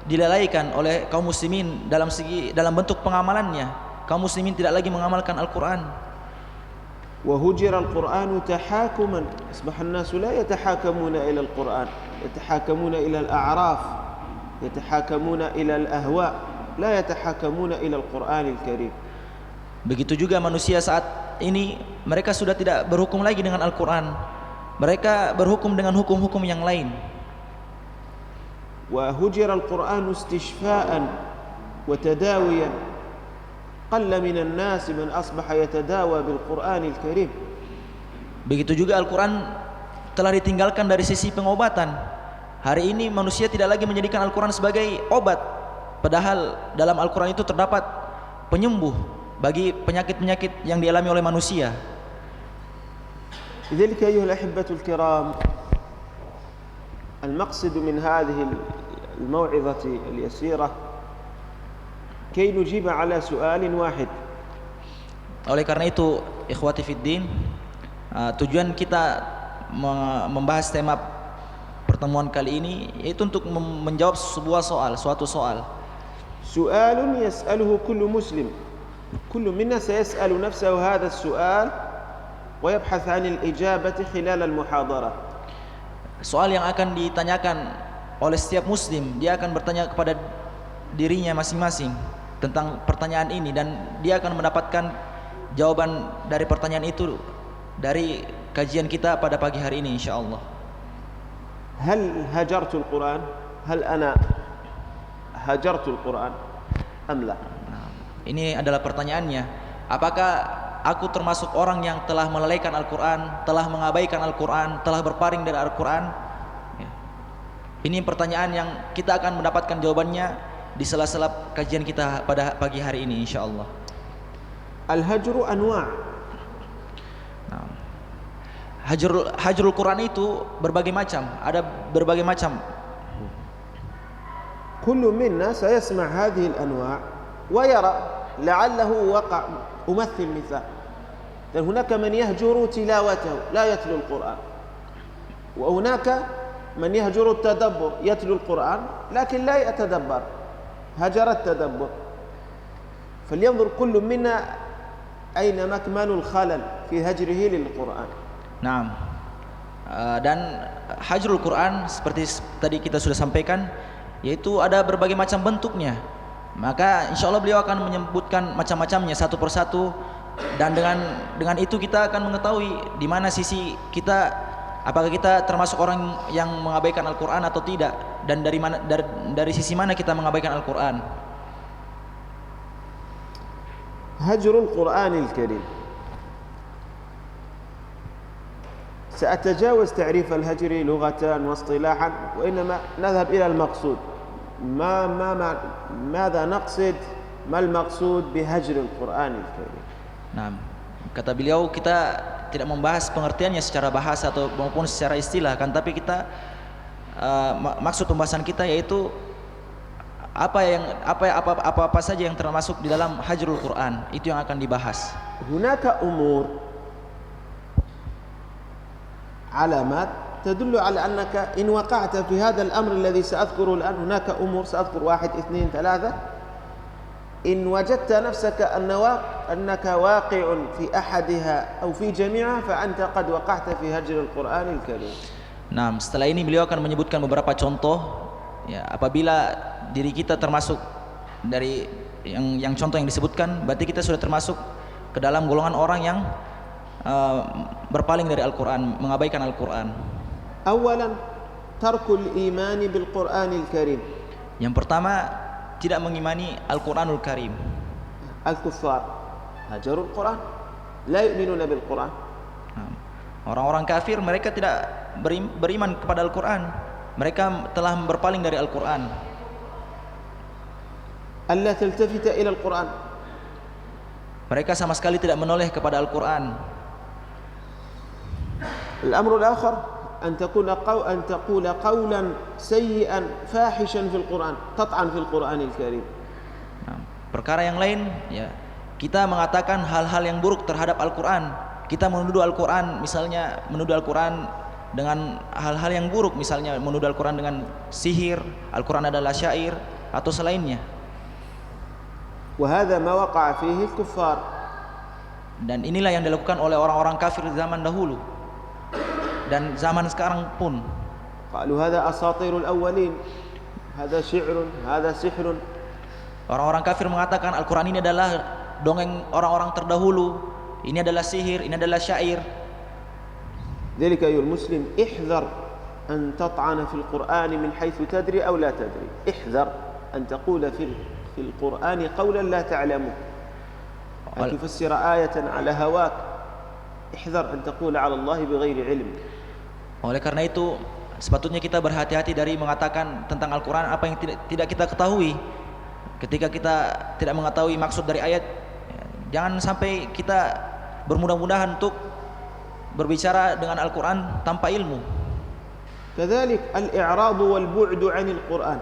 dilalaikan oleh kaum muslimin dalam bentuk pengamalannya. Kaum muslimin tidak lagi mengamalkan Al-Qur'an. وهجر القرآن تحاكما، أصبح الناس لا يتحاكمون إلى القرآن، يتحاكمون إلى الأعراف، يتحاكمون إلى الأهواء، لا يتحاكمون إلى القرآن الكريم. Begitu juga manusia saat ini, mereka sudah tidak berhukum lagi dengan Al-Quran. Mereka berhukum dengan hukum-hukum yang lain. وهجر القرآن استشفاء وتداويا، قل من الناس من أصبح يتداوى بالقرآن الكريم. Begitu juga Al-Quran telah ditinggalkan dari sisi pengobatan. Hari ini manusia tidak lagi menjadikan Al-Quran sebagai obat, padahal dalam Al-Quran itu terdapat penyembuh bagi penyakit-penyakit yang dialami oleh manusia. لذلك أيها الأحبة الكرام، المقصد من هذه الموعظة اليسيرة كي نجيب على سؤال واحد. Oleh karena itu, ikhwati fiddin, tujuan kita membahas tema pertemuan kali ini yaitu untuk menjawab suatu soal. سؤال يسأله كل مسلم، كل منا سيسأل نفسه هذا السؤال ويبحث عن الإجابة خلال المحاضرة. Soal yang akan ditanyakan oleh setiap muslim, dia akan bertanya kepada dirinya masing-masing tentang pertanyaan ini, dan dia akan mendapatkan jawaban dari pertanyaan itu dari kajian kita pada pagi hari ini insyaallah. هل هجرت القرآن؟ هل أنا هجرت القرآن أم لا؟ Ini adalah pertanyaannya. Apakah aku termasuk orang yang telah melalaikan Al-Quran, telah mengabaikan Al-Quran, telah berpaling dari Al-Quran? Ya. Ini pertanyaan yang kita akan mendapatkan jawabannya di sela-sela kajian kita pada pagi hari ini insyaallah. Al-hajru anwa'. Nah, hajrul Quran itu berbagai macam, ada berbagai macam. كل منا سيسمع هذه الأنواع ويرى لعله وقع. أمثل مثال، هناك من يهجر تلاوته لا يتلو القرآن، وهناك من يهجر التدبر يتلو القرآن لكن لا يتدبر، هجر التدبر. فلينظر كل منا أين مكمن الخلل في هجره للقرآن. Nah, dan hajrul Quran seperti tadi kita sudah sampaikan, yaitu ada berbagai macam bentuknya. Maka insya Allah beliau akan menyebutkan macam-macamnya satu persatu, dan dengan itu kita akan mengetahui di mana sisi kita, apakah kita termasuk orang yang mengabaikan Al-Quran atau tidak, dan dari sisi mana kita mengabaikan Al-Quran. Hajrul Quranil Karim. سأتجاوز تعريف الهجر لغة واصطلاحا، وإنما نذهب إلى المقصود. ماذا نقصد؟ ما المقصود بهجر القرآن الكريم؟ Nah, kata beliau, kita tidak membahas pengertiannya secara bahasa atau maupun secara istilah kan, tapi kita maksud pembahasan kita yaitu apa saja yang termasuk di dalam hajrul Quran, itu yang akan dibahas. هناك أمور علامات تدل على أنك إن وقعت في هذا الأمر الذي سأذكره الآن، هناك أمور سأذكر 1 2 3، إن وجدت نفسك أنك واقع في أحدها أو في جميعها فأنت قد وقعت في هجر القرآن الكريم. Nah, setelah ini beliau akan menyebutkan beberapa contoh. Ya, apabila diri kita termasuk dari yang contoh yang disebutkan, berarti kita sudah termasuk ke dalam golongan orang yang berpaling dari Al-Quran, mengabaikan Al-Quran. أولا ترك الإيمان بالقرآن الكريم. Yang pertama, tidak mengimani Al-Quranul Karim. الكفار هجروا القرآن، لا يؤمنون بالقرآن. Orang-orang kafir, mereka tidak beriman kepada Al-Quran, mereka telah berpaling dari Al-Quran. ألا تلتفت إلى القرآن. Mereka sama sekali tidak menoleh kepada Al-Quran. الأمر الآخر أن تقول قولا سيئا فاحشا في القرآن، تطعن في القرآن الكريم. Nah, perkara yang lain, ya, kita mengatakan hal-hal yang buruk terhadap Al-Quran. Kita menuduh Al-Quran, misalnya menuduh Al-Quran dengan hal-hal yang buruk, misalnya menuduh Al-Quran dengan sihir, Al-Quran adalah syair atau selainnya. وهذا ما وقع فيه الكفار. Dan inilah yang dilakukan oleh orang-orang kafir di zaman dahulu dan zaman sekarang pun. قالوا هذا أساطير الأولين، هذا شعر، هذا سحر. Orang-orang kafir mengatakan Al-Quran ini adalah dongeng orang-orang terdahulu, ini adalah sihir, ini adalah syair. ذلك أيها المسلم احذر أن تطعن في القرآن من حيث تدري أو لا تدري. احذر أن تقول في القرآن قولا لا تعلمه، أن تفسر آية على هواك. احذر أن تقول على الله بغير علم. Oleh karena itu sepatutnya kita berhati-hati dari mengatakan tentang Al-Quran apa yang tidak kita ketahui. Ketika kita tidak mengetahui maksud dari ayat, jangan sampai kita bermudah-mudahan untuk berbicara dengan Al-Quran tanpa ilmu. كذلك الإعراض والبعد عن القرآن.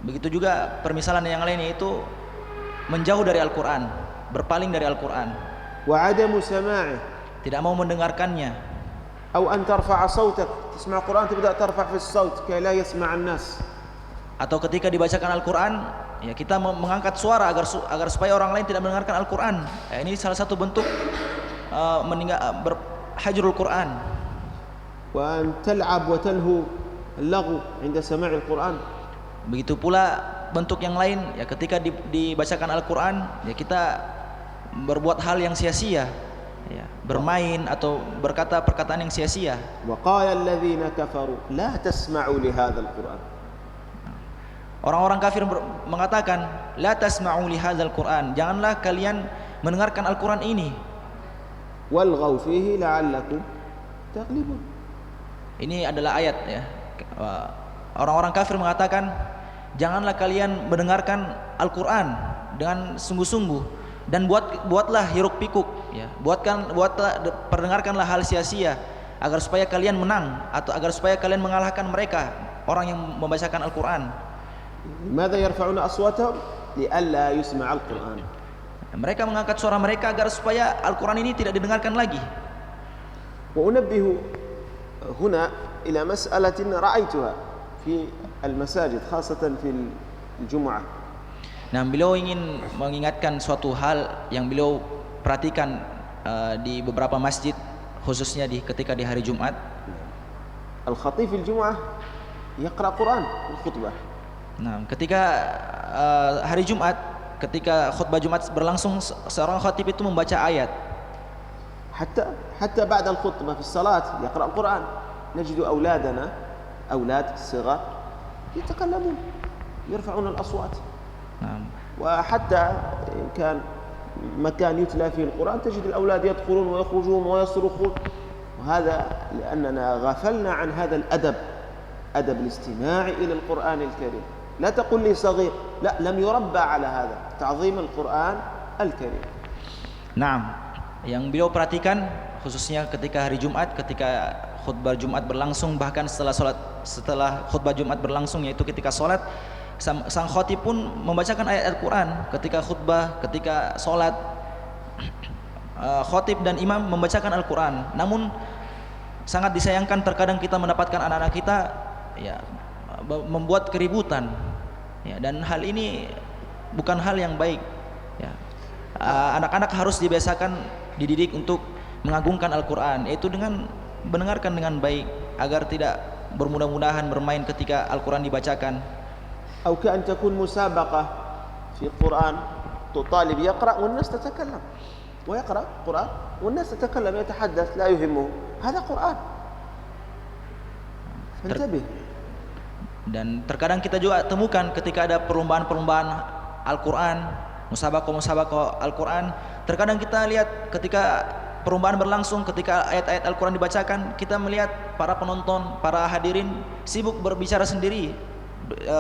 Begitu juga permisalan yang lain, yaitu menjauh dari Al-Quran, berpaling dari Al-Quran, وعدم سماعه. tidak mau mendengarkannya. أو أن ترفع صوتك، تسمع القرآن تبدأ ترفع في الصوت كي لا يسمع الناس. Atau ketika dibacakan Al-Quran, ya kita mengangkat suara agar supaya orang lain tidak mendengarkan Al-Quran. Ini salah satu bentuk hajrul Quran. وأن تلعب وتلهو اللغو عند سماع القرآن. Begitu pula bentuk yang lain, ya ketika dibacakan Al-Quran, ya kita berbuat hal yang sia-sia, ya, bermain atau berkata perkataan yang sia-sia. وقال الذين كفروا لا تسمعوا لهذا القرآن. Orang-orang kafir mengatakan, la tasma'u li hadzal Qur'an, janganlah kalian mendengarkan Al-Quran ini. والغوا فيه لعلكم تغلبون. Ini adalah ayat, ya. Orang-orang kafir mengatakan, janganlah kalian mendengarkan Al-Quran dengan sungguh-sungguh dan buatlah hiruk pikuk, ya. Perdengarkanlah hal sia-sia agar supaya kalian menang atau agar supaya kalian mengalahkan mereka, orang yang membacakan Al-Quran. لماذا يرفعون أصواتهم؟ لئلا يسمع القرآن. Mereka mengangkat suara mereka agar supaya Al-Quran ini tidak didengarkan lagi. وأنبه هنا إلى مسألة رأيتها في المساجد خاصة في الجمعة. Nah, beliau ingin mengingatkan suatu hal yang beliau perhatikan di beberapa masjid, khususnya ketika di hari Jumat. الخطيب في الجمعة يقرأ قرآن في الخطبة. Nah, ketika hari Jumat, ketika khutbah Jumat berlangsung, seorang khatib itu membaca ayat. حتى بعد الخطبة في الصلاة يقرأ القرآن. نجد أولادنا أولاد صغار يتكلمون يرفعون الأصوات. وحتى إن كان مكان يتلى فيه القرآن تجد الأولاد يدخلون ويخرجون ويصرخون، وهذا لأننا غفلنا عن هذا الأدب، أدب الاستماع إلى القرآن الكريم. لا تقل لي صغير، لا، لم يربى على هذا تعظيم القرآن الكريم. Nah, yang beliau perhatikan khususnya ketika hari Jumat, ketika khutbah Jumat berlangsung, bahkan setelah khutbah Jumat berlangsung, yaitu ketika sholat, sang khatib pun membacakan ayat Al-Quran ketika khutbah, ketika sholat. Khatib dan imam membacakan Al-Quran. Namun sangat disayangkan terkadang kita mendapatkan anak-anak kita, ya, membuat keributan, ya, dan hal ini bukan hal yang baik, ya. Anak-anak harus dibiasakan, dididik untuk mengagungkan Al-Quran, yaitu dengan mendengarkan dengan baik agar tidak bermudah-mudahan bermain ketika Al-Quran dibacakan. أو كأن تكون مسابقة في القرآن، طالب يقرأ والناس تتكلم، ويقرأ قرآن والناس تتكلم يتحدث لا يهمه، هذا قرآن. فانتبه. Dan terkadang kita juga temukan ketika ada perlombaan-perlombaan Al-Quran, musabaqah Al-Quran, terkadang kita lihat ketika perlombaan berlangsung, ketika ayat-ayat Al-Quran dibacakan, kita melihat para penonton, para hadirin sibuk berbicara sendiri,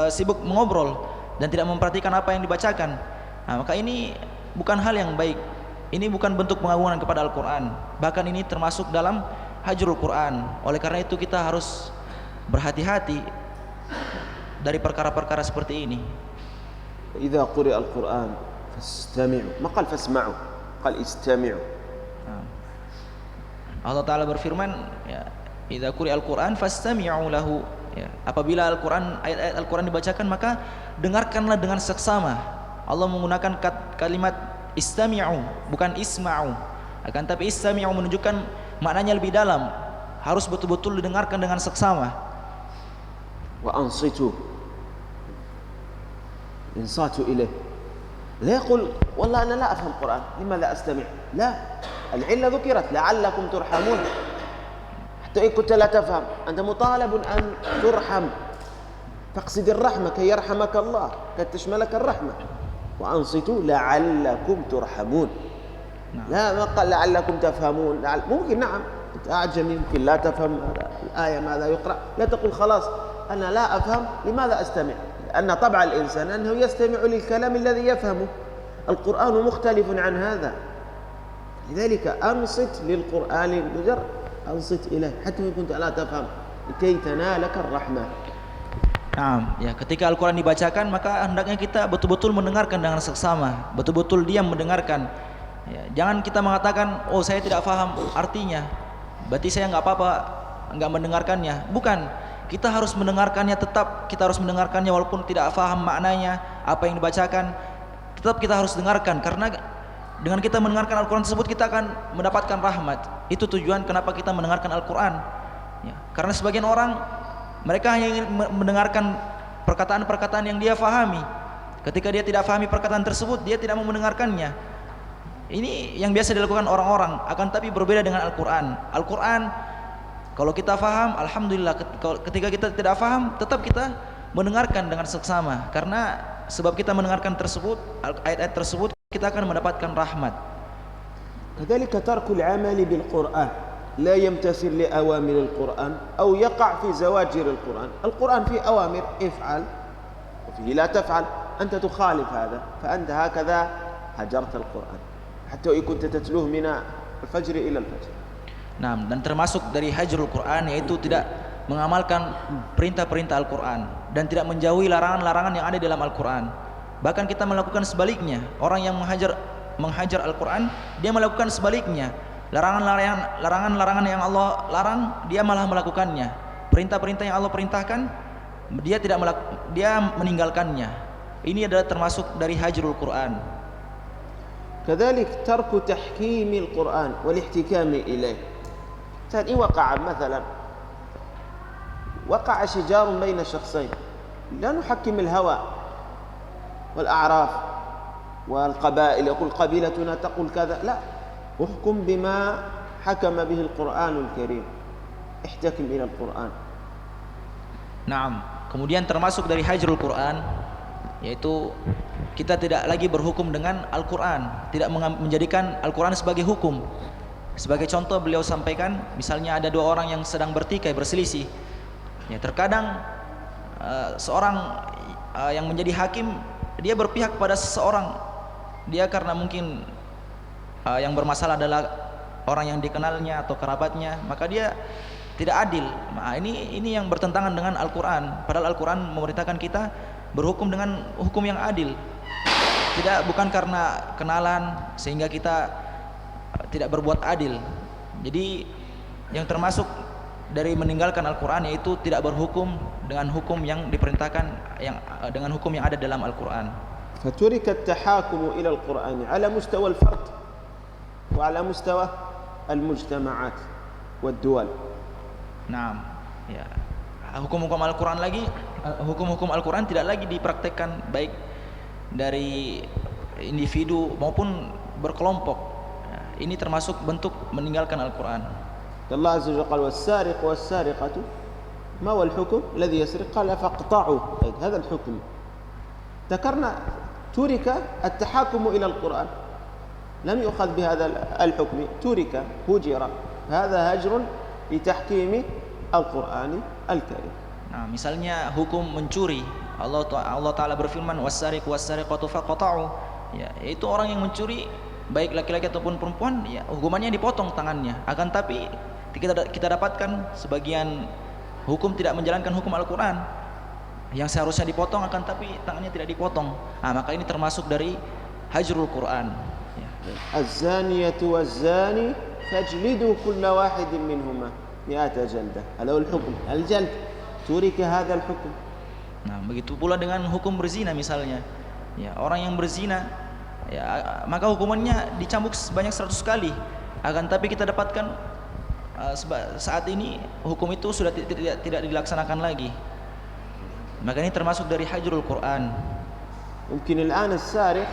sibuk mengobrol dan tidak memperhatikan apa yang dibacakan. Nah, maka ini bukan hal yang baik. Ini bukan bentuk pengagungan kepada Al-Quran. Bahkan ini termasuk dalam hajrul Quran. Oleh karena itu kita harus berhati-hati dari perkara-perkara seperti ini. إذا قرئ القرآن فاستمعوا، ما قال فاسمعوا، قال استمعوا. Allah Ta'ala berfirman, ya, idza quri'al Qur'an fastami'u lahu. Ya, apabila ayat-ayat Al-Qur'an dibacakan maka dengarkanlah dengan seksama. Allah menggunakan kalimat istami'u, bukan isma'u. Akan tapi istami'u menunjukkan maknanya lebih dalam. Harus betul-betul didengarkan dengan seksama. Wa ansitu. Insatu ilaih. لا يقول والله أنا لا أفهم القرآن لماذا أستمع لا العلة ذكرت لعلكم ترحمون حتى إن كنت لا تفهم أنت مطالب أن ترحم فاقصد الرحمة كي يرحمك الله كي تشملك الرحمة وأنصتوا لعلكم ترحمون لا ما قال لعلكم تفهمون ممكن نعم أنت أعجمي يمكن لا تفهم الآية ماذا يقرأ لا تقول خلاص أنا لا أفهم لماذا أستمع لأن طبع الإنسان أنه يستمع للكلام الذي يفهمه القرآن مختلف عن هذا لذلك أنصت للقرآن المجرد أنصت إليه حتى وإن كنت لا تفهم لكي تنالك الرحمة. Nah, ya ketika Al-Quran dibacakan maka hendaknya kita betul-betul mendengarkan dengan seksama, betul-betul diam mendengarkan. Ya, jangan kita mengatakan, oh saya tidak paham artinya, berarti saya nggak apa-apa, nggak mendengarkannya. Bukan. Kita harus mendengarkannya, tetap kita harus mendengarkannya walaupun tidak paham maknanya, apa yang dibacakan, tetap kita harus dengarkan karena dengan kita mendengarkan Al-Quran tersebut kita akan mendapatkan rahmat. Itu tujuan kenapa kita mendengarkan Al-Quran. Ya, karena sebagian orang mereka hanya ingin mendengarkan perkataan-perkataan yang dia fahami. Ketika dia tidak fahami perkataan tersebut, dia tidak mau mendengarkannya. Ini yang biasa dilakukan orang-orang, akan tapi berbeda dengan Al-Quran. Al-Quran kalau kita faham, alhamdulillah. Ketika kita tidak faham, tetap kita mendengarkan dengan seksama. Karena sebab kita mendengarkan tersebut, ayat-ayat tersebut, kita akan mendapatkan rahmat. كذلك ترك العمل بالقرآن لا يمتثل لأوامر القرآن أو يقع في زواجر القرآن. القرآن فيه أوامر افعل وفيه لا تفعل، أنت تخالف هذا فأنت هكذا هجرت القرآن حتى إن كنت تتلوه من الفجر إلى الفجر. Nah, dan termasuk dari hajrul Quran yaitu tidak mengamalkan perintah-perintah Al-Quran dan tidak menjauhi larangan-larangan yang ada dalam Al-Quran. Bahkan kita melakukan sebaliknya. Orang yang menghajar Al-Quran, dia melakukan sebaliknya. Larangan-larangan yang Allah larang, dia malah melakukannya. Perintah-perintah yang Allah perintahkan, dia meninggalkannya. Ini adalah termasuk dari hajrul Quran. كذلك ترك تحكيم القرآن والاحتكام إليه. إن وقع شجار بين شخصين لا نحكم الهوى والأعراف والقبائل يقول قبيلتنا تقول كذا لا احكم بما حكم به القرآن الكريم احتكم إلى القرآن. Naam. Kemudian termasuk dari hajrul Quran yaitu kita tidak lagi berhukum dengan Al-Quran, tidak menjadikan Al-Quran sebagai hukum. Sebagai contoh beliau sampaikan, misalnya ada dua orang yang sedang bertikai, berselisih. Ya, terkadang seorang yang menjadi hakim, dia berpihak pada seseorang. Dia karena mungkin yang bermasalah adalah orang yang dikenalnya atau kerabatnya, maka dia tidak adil. Nah, ini yang bertentangan dengan Al-Quran. Padahal Al-Quran memerintahkan kita berhukum dengan hukum yang adil. Bukan karena kenalan sehingga kita tidak berbuat adil. Jadi yang termasuk dari meninggalkan Al-Quran yaitu tidak berhukum dengan hukum yang diperintahkan dengan hukum yang ada dalam Al-Quran. فترك التحاكم إلى القرآن على مستوى الفرد وعلى مستوى المجتمعات والدول. Nah, ya. Hukum-hukum Al-Quran hukum-hukum Al-Quran tidak lagi dipraktekkan baik dari individu maupun berkelompok. Ini termasuk bentuk meninggalkan Al-Quran. Allah Azza wa Jalla قال والسارق والسارقة ما هو الحكم الذي يسرق قال فاقطعوا هذا الحكم. ذكرنا ترك التحاكم إلى القرآن لم يؤخذ بهذا الحكم ترك هجر هذا هجر لتحكيم القرآن الكريم. Nah, misalnya hukum mencuri, Allah Ta'ala berfirman was-sariqu was-sariqatu faqta'u. Ya, yaitu orang yang mencuri baik laki-laki ataupun perempuan, ya hukumannya dipotong tangannya. Akan tapi kita dapatkan sebagian hukum tidak menjalankan hukum Al-Quran yang seharusnya dipotong, akan tapi tangannya tidak dipotong. Nah, maka ini termasuk dari hajrul Quran. Az-zaniyatu waz-zani fajlidu kulla wahidin minhuma مئة جلدة. هذا هو الحكم الجلد، ترك هذا الحكم. Nah, begitu pula dengan hukum berzina misalnya. Ya, orang yang berzina ya maka hukumannya dicambuk sebanyak 100 kali. Akan tapi kita dapatkan saat ini hukum itu sudah tidak dilaksanakan lagi. Maka ini termasuk dari hajrul Quran. ممكن الآن السارق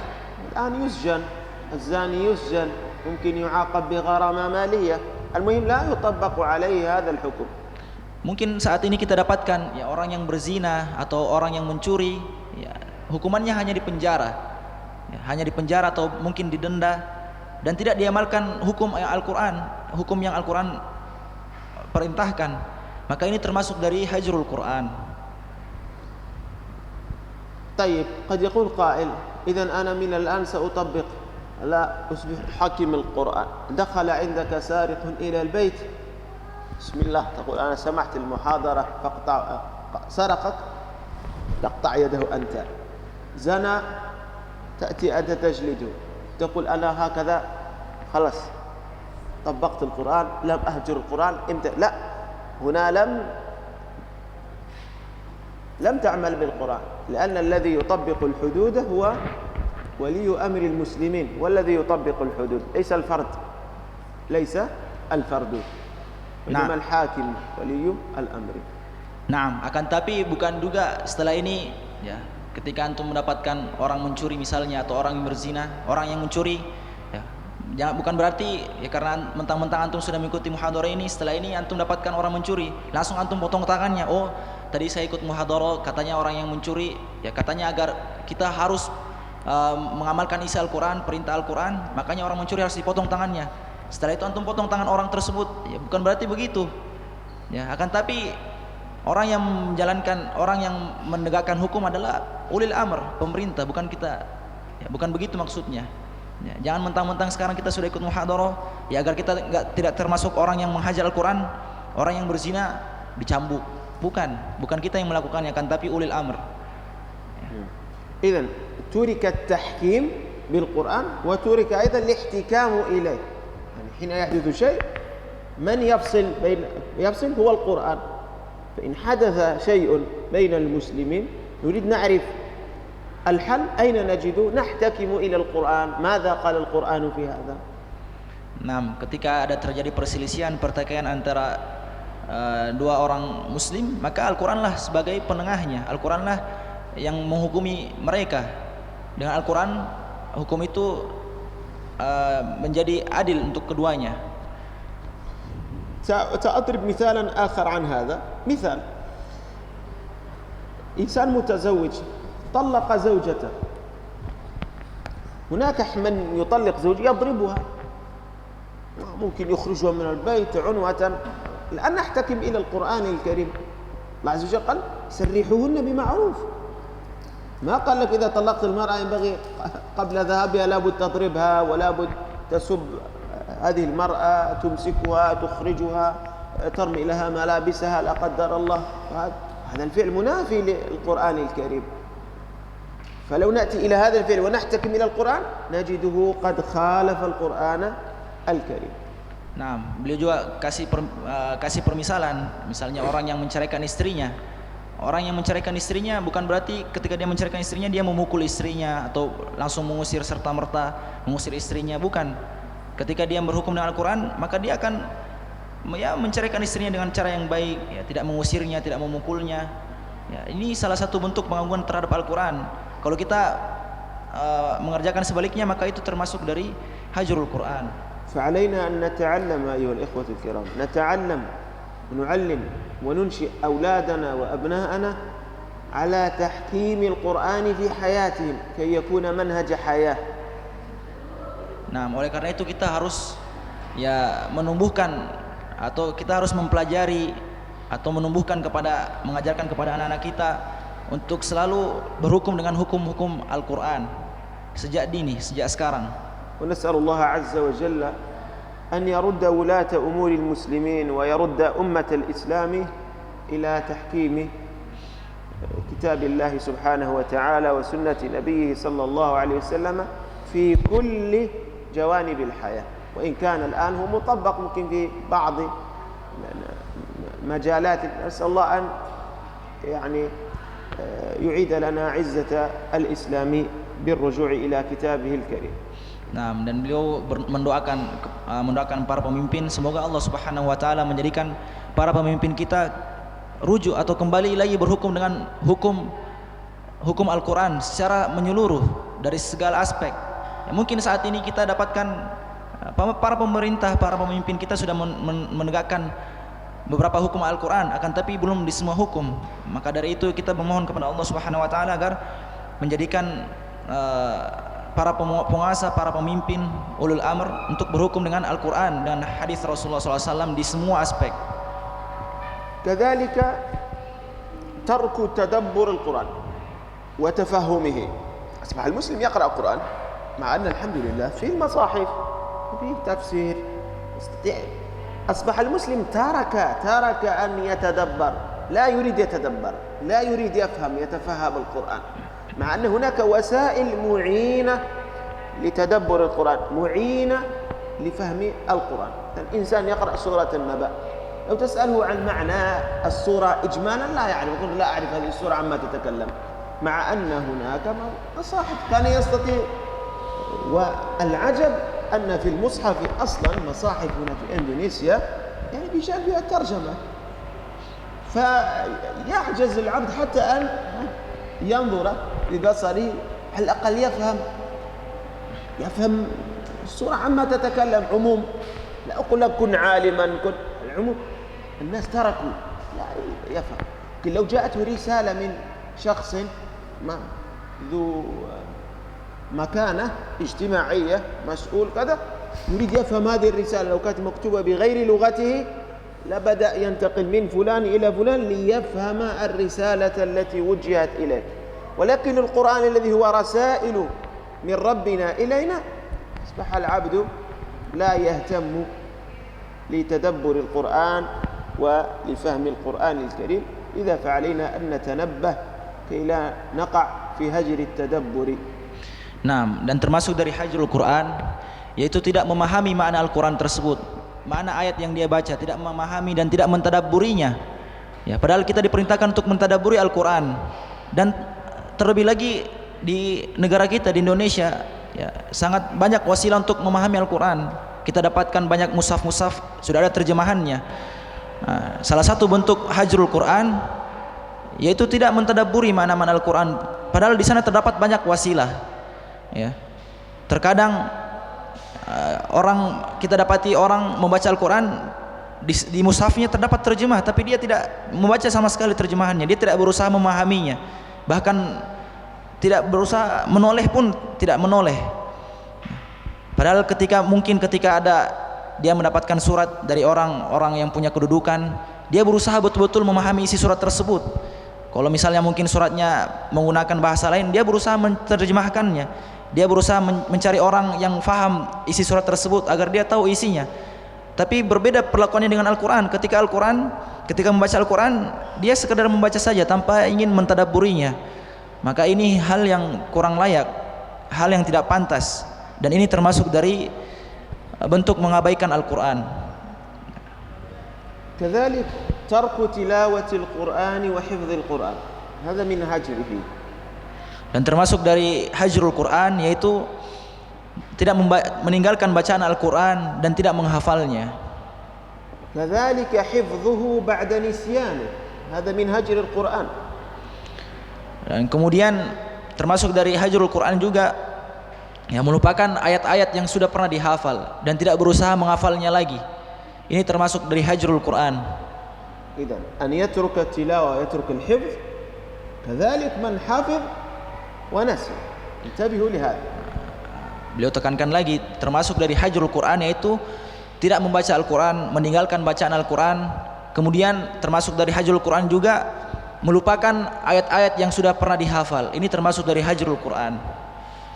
الآن يسجن، الزاني يسجن، ممكن يعاقب بغرامة مالية، المهم لا يطبق عليه هذا الحكم. Mungkin saat ini kita dapatkan ya orang yang berzina atau orang yang mencuri ya hukumannya hanya di penjara. Ya, hanya di penjara atau mungkin didenda dan tidak diamalkan hukum Al-Qur'an, hukum yang Al-Qur'an perintahkan. Maka ini termasuk dari hajrul Quran. طيب قد يقول قائل إذا أنا من الآن سأطبق، لا أصبح حاكم القرآن، دخل عندك سارق إلى البيت، بسم الله تقول أنا سمعت المحاضرة فاقطع، سرقك تقطع يده أنت، زنى تأتي أنت تجلده، تقول أنا هكذا خلاص طبقت القرآن، لم أهجر القرآن، امتى؟ لا، هنا لم تعمل بالقرآن، لأن الذي يطبق الحدود هو ولي أمر المسلمين، والذي يطبق الحدود ليس الفرد، ليس الفرد، إنما الحاكم ولي الأمر. Nah, akan tapi bukan juga setelah ini ya, ketika antum mendapatkan orang mencuri misalnya atau orang yang berzina, orang yang mencuri ya, jangan, bukan berarti ya karena mentang-mentang antum sudah mengikuti muhadharah ini, setelah ini antum dapatkan orang mencuri, langsung antum potong tangannya. Oh, tadi saya ikut muhadharah, katanya orang yang mencuri, ya katanya agar kita harus mengamalkan isi Al-Quran, perintah Al-Quran, makanya orang mencuri harus dipotong tangannya. Setelah itu antum potong tangan orang tersebut, ya bukan berarti begitu. Ya, akan tapi orang yang menjalankan, orang yang menegakkan hukum adalah ulil amr, pemerintah, bukan kita. Ya, bukan begitu maksudnya. Ya, jangan mentang-mentang sekarang kita sudah ikut muhadharah, ya agar kita tidak termasuk orang yang menghajar Al-Quran, orang yang berzina dicambuk. Bukan kita yang melakukannya, kan tapi ulil amr. إذن ترك التحكيم بالقرآن وترك أيضا الاحتكام إليه. يعني حين يحدث شيء من يفصل هو القرآن. فإن حدث شيء بين المسلمين نريد نعرف الحل أين نجده، نحتكم إلى القرآن، ماذا قال القرآن في هذا. Nah, ketika ada terjadi perselisihan, pertikaian antara dua orang muslim, maka Al-Quranlah sebagai penengahnya. Al-Quranlah yang menghukumi mereka. Dengan Al-Quran hukum itu menjadi adil untuk keduanya. سأضرب مثالا آخر عن هذا. مثال إنسان متزوج طلق زوجته، هناك من يطلق زوجته يضربها، ممكن يخرجها من البيت عنوة. الآن نحتكم إلى القرآن الكريم، الله عز وجل قال سرحوهن بمعروف، ما قال لك إذا طلقت المرأة ينبغي قبل ذهابها لابد تضربها ولا بد تسب هذه المرأة، تمسكها، تخرجها، ترمي لها ملابسها لا قدر الله. هذا الفعل منافي للقرآن الكريم. فلو نأتي إلى هذا الفعل ونحتكم إلى القرآن نجده قد خالف القرآن الكريم. Nah, beliau juga kasih permisalan, misalnya orang yang menceraikan istrinya. Orang yang menceraikan istrinya bukan berarti ketika dia menceraikan istrinya dia memukul istrinya atau langsung mengusir serta-merta mengusir istrinya, bukan. Ketika dia berhukum dengan Al-Quran, maka dia akan ya menceraikan istrinya dengan cara yang baik, ya, tidak mengusirnya, tidak memukulnya. Ya, ini salah satu bentuk pengagungan terhadap Al-Quran. Kalau kita mengerjakan sebaliknya, maka itu termasuk dari hajrul Quran. فعلينا أن نتعلم أيها الإخوة الكرام، نتعلم ونعلم وننشئ أولادنا وأبناءنا على تحكيم القرآن في حياتهم كي يكون منهج حياة. Nah, oleh karena itu kita harus ya menumbuhkan atau kita harus mempelajari atau menumbuhkan mengajarkan kepada anak-anak kita untuk selalu berhukum dengan hukum-hukum Al-Quran sejak dini, sejak sekarang. ونسأل الله عز وجل أن يرد ولاة أمور المسلمين ويرد أمة الإسلام إلى تحكيم كتاب الله سبحانه وتعالى وسنة نبيه صلى الله عليه وسلم في كل جوانب الحياة، وإن كان الآن هو مطبق ممكن في بعض مجالات. نسأل الله أن يعني يعيد لنا عزة الإسلام بالرجوع إلى كتابه الكريم. Nah, dan beliau mendoakan para pemimpin, semoga Allah Subhanahu wa taala menjadikan para pemimpin kita rujuk atau kembali lagi berhukum dengan hukum Al-Qur'an secara menyeluruh dari segala aspek. Ya, mungkin saat ini kita dapatkan para pemerintah, para pemimpin kita sudah menegakkan beberapa hukum Al-Qur'an, akan tapi belum di semua hukum. Maka dari itu kita memohon kepada Allah Subhanahu wa taala agar menjadikan para penguasa, para pemimpin, ulul amr untuk berhukum dengan Al-Quran dan hadis Rasulullah SAW di semua aspek. كذلك ترك تدبر القرآن وتفهمه. أصبح المسلم يقرأ القرآن مع أن الحمد لله في المصاحف في تفسير يستطيع. أصبح المسلم ترك أن يتدبر، لا يريد يتدبر، لا يريد يتفهم القرآن، مع أن هناك وسائل معينة لتدبر القرآن، معينة لفهم القرآن. الإنسان يقرأ سورة النبأ، لو تسأله عن معنى السورة إجمالا لا يعرف، يقول لا أعرف هذه السورة عما تتكلم، مع أن هناك مصاحف كان يستطيع. والعجب أن في المصحف أصلا مصاحف هنا في إندونيسيا يعني بيجعل فيها ترجمة، فيعجز العبد حتى أن ينظر ببصره على الأقل يفهم السورة عما تتكلم عموم. لا أقول لك كن عالما، كن العموم. الناس تركوا لا يفهم. لكن لو جاءته رسالة من شخص ذو مكانة اجتماعية مسؤول كذا يريد يفهم هذه الرسالة، لو كانت مكتوبة بغير لغته لبدأ ينتقل من فلان إلى فلان ليفهم الرسالة التي وجهت إليه. ولكن القرآن الذي هو رسائل من ربنا إلينا أصبح العبد لا يهتم لتدبر القرآن ولفهم القرآن الكريم. إذا فعلينا أن نتنبه كي لا نقع في هجر التدبر. Nah, dan termasuk dari hajrul Quran yaitu tidak memahami makna Al-Quran tersebut, makna ayat yang dia baca, tidak memahami dan tidak mentadabburinya. Ya, padahal kita diperintahkan untuk mentadabburi Al-Quran. Dan terlebih lagi di negara kita di Indonesia, ya, sangat banyak wasilah untuk memahami Al-Quran. Kita dapatkan banyak mushaf-mushaf sudah ada terjemahannya. Nah, salah satu bentuk hajrul Quran yaitu tidak mentadabburi makna-makna Al-Quran, padahal di sana terdapat banyak wasilah. Ya, terkadang kita dapati orang membaca Al-Quran di mushafnya terdapat terjemah, tapi dia tidak membaca sama sekali terjemahannya, dia tidak berusaha memahaminya, bahkan tidak berusaha menoleh pun tidak menoleh. Padahal ketika ada dia mendapatkan surat dari orang yang punya kedudukan, dia berusaha betul-betul memahami isi surat tersebut. Kalau misalnya mungkin suratnya menggunakan bahasa lain, dia berusaha menerjemahkannya. Dia berusaha mencari orang yang faham isi surat tersebut agar dia tahu isinya. Tapi berbeda perlakuannya dengan Al-Quran. Ketika membaca Al-Quran, dia sekedar membaca saja tanpa ingin mentadabburinya. Maka ini hal yang kurang layak, hal yang tidak pantas, dan ini termasuk dari bentuk mengabaikan Al-Quran. كذلك ترك تلاوة القرآن وحفظ القرآن هذا من هجره. Dan termasuk dari hajrul Quran yaitu tidak meninggalkan bacaan Al-Quran dan tidak menghafalnya. كذلك حفظه بعد نسيانه هذا من هجر القرآن. Dan kemudian termasuk dari hajrul Quran juga yang melupakan ayat-ayat yang sudah pernah dihafal dan tidak berusaha menghafalnya lagi. Ini termasuk dari hajrul Quran. إذن أن يترك التلاوة ويترك الحفظ كذلك من حفظ ونسي. انتبهوا لهذا. Beliau tekankan lagi termasuk dari hajrul Quran yaitu tidak membaca Al-Quran, meninggalkan bacaan Al-Quran. Kemudian termasuk dari hajrul Quran juga melupakan ayat-ayat yang sudah pernah dihafal. Ini termasuk dari hajrul Quran.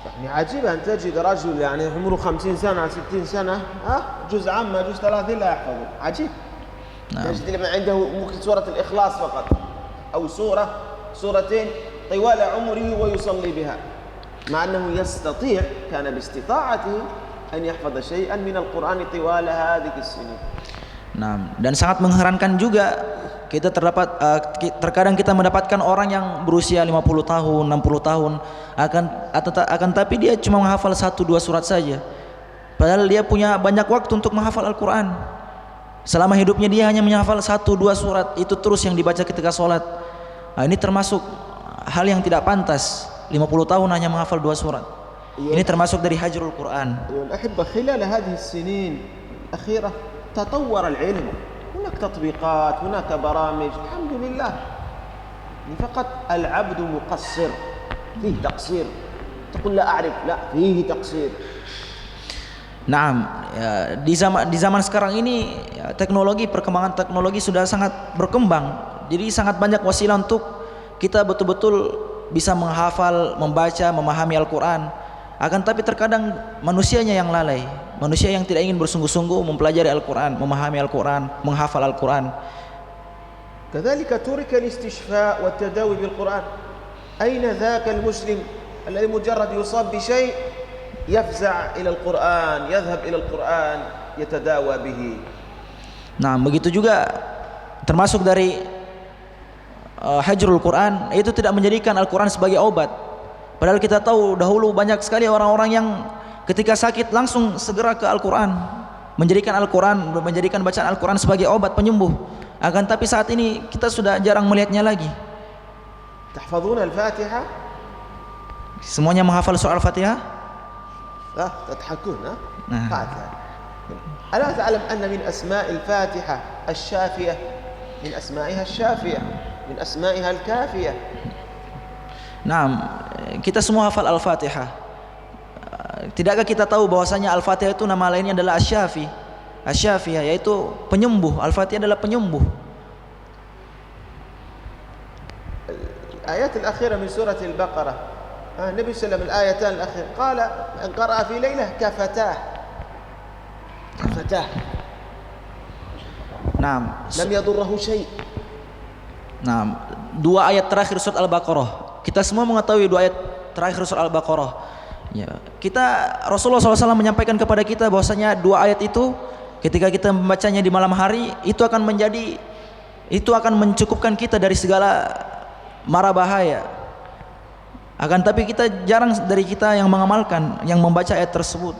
يعني عجيب أن تجد رجل يعني عمره 50 سنة 60 سنة جزء عامة جزء 30 لا يحفظه. عجيب. تجد لمن عنده ممكن سورة الإخلاص فقط أو سورتين طوال عمره ويصلي بها، مع أنه يستطيع كان باستطاعته أن يحفظ شيئا من القرآن طوال هذه السنين. Nah, dan sangat mengherankan juga terkadang kita mendapatkan orang yang berusia 50 tahun, 60 tahun akan tapi dia cuma menghafal 1-2 surat saja. Padahal dia punya banyak waktu untuk menghafal Al-Qur'an. Selama hidupnya dia hanya menghafal 1-2 surat, itu terus yang dibaca ketika sholat. Nah, ini termasuk hal yang tidak pantas. 50 tahun hanya menghafal 2 surat. Ini termasuk dari hajrul Quran. الأحبة خلال هذه السنين الأخيرة تطور العلم، هناك تطبيقات، هناك برامج، الحمد لله. فقط العبد مقصر، فيه تقصير. تقول لا أعرف، لا فيه تقصير. Nah, ya, di zaman sekarang ini ya, perkembangan teknologi sudah sangat berkembang. Jadi sangat banyak wasilah untuk kita betul-betul bisa menghafal, membaca, memahami Al-Qur'an. Akan tapi terkadang manusianya yang lalai, manusia yang tidak ingin bersungguh-sungguh mempelajari Al-Qur'an, memahami Al-Qur'an, menghafal Al-Qur'an. كذلك ترك الاستشفاء والتداوي بالقرآن. أين ذاك المسلم الذي مجرد يصاب بشيء يفزع إلى القرآن، يذهب إلى القرآن يتداوى به. Nah, begitu juga termasuk dari hajrul Quran, itu tidak menjadikan Al-Quran sebagai obat. Padahal kita tahu dahulu banyak sekali orang-orang yang ketika sakit langsung segera ke Al-Quran, menjadikan bacaan Al-Quran sebagai obat penyembuh. Akan tapi saat ini kita sudah jarang melihatnya lagi. تحفظون الفاتحة؟ Semuanya menghafal surah Al-Fatihah? تضحكون فاتحة. ألا تعلم أن من أسماء الفاتحة الشافية، من أسمائها الشافية، من أسمائها الكافية. Nah, kita semua hafal Al-Fatihah. Tidakkah kita tahu bahwasanya Al-Fatihah itu nama lainnya adalah Asy-Syafi, Asy-Syafiyah, yaitu penyembuh. Al-Fatihah adalah penyembuh. الآيات الأخيرة من سورة البقرة، النبي صلى الله عليه وسلم الآيتان الأخيرة قال من قرأ في ليلة كفتاه. Nah, لم يضره شيء. Nah, 2 ayat terakhir surat Al-Baqarah. Kita semua mengetahui 2 ayat terakhir surat Al-Baqarah. Ya, Rasulullah SAW menyampaikan kepada kita bahwasanya 2 ayat itu ketika kita membacanya di malam hari itu akan mencukupkan kita dari segala mara bahaya. Akan tapi jarang dari kita yang mengamalkan, yang membaca ayat tersebut.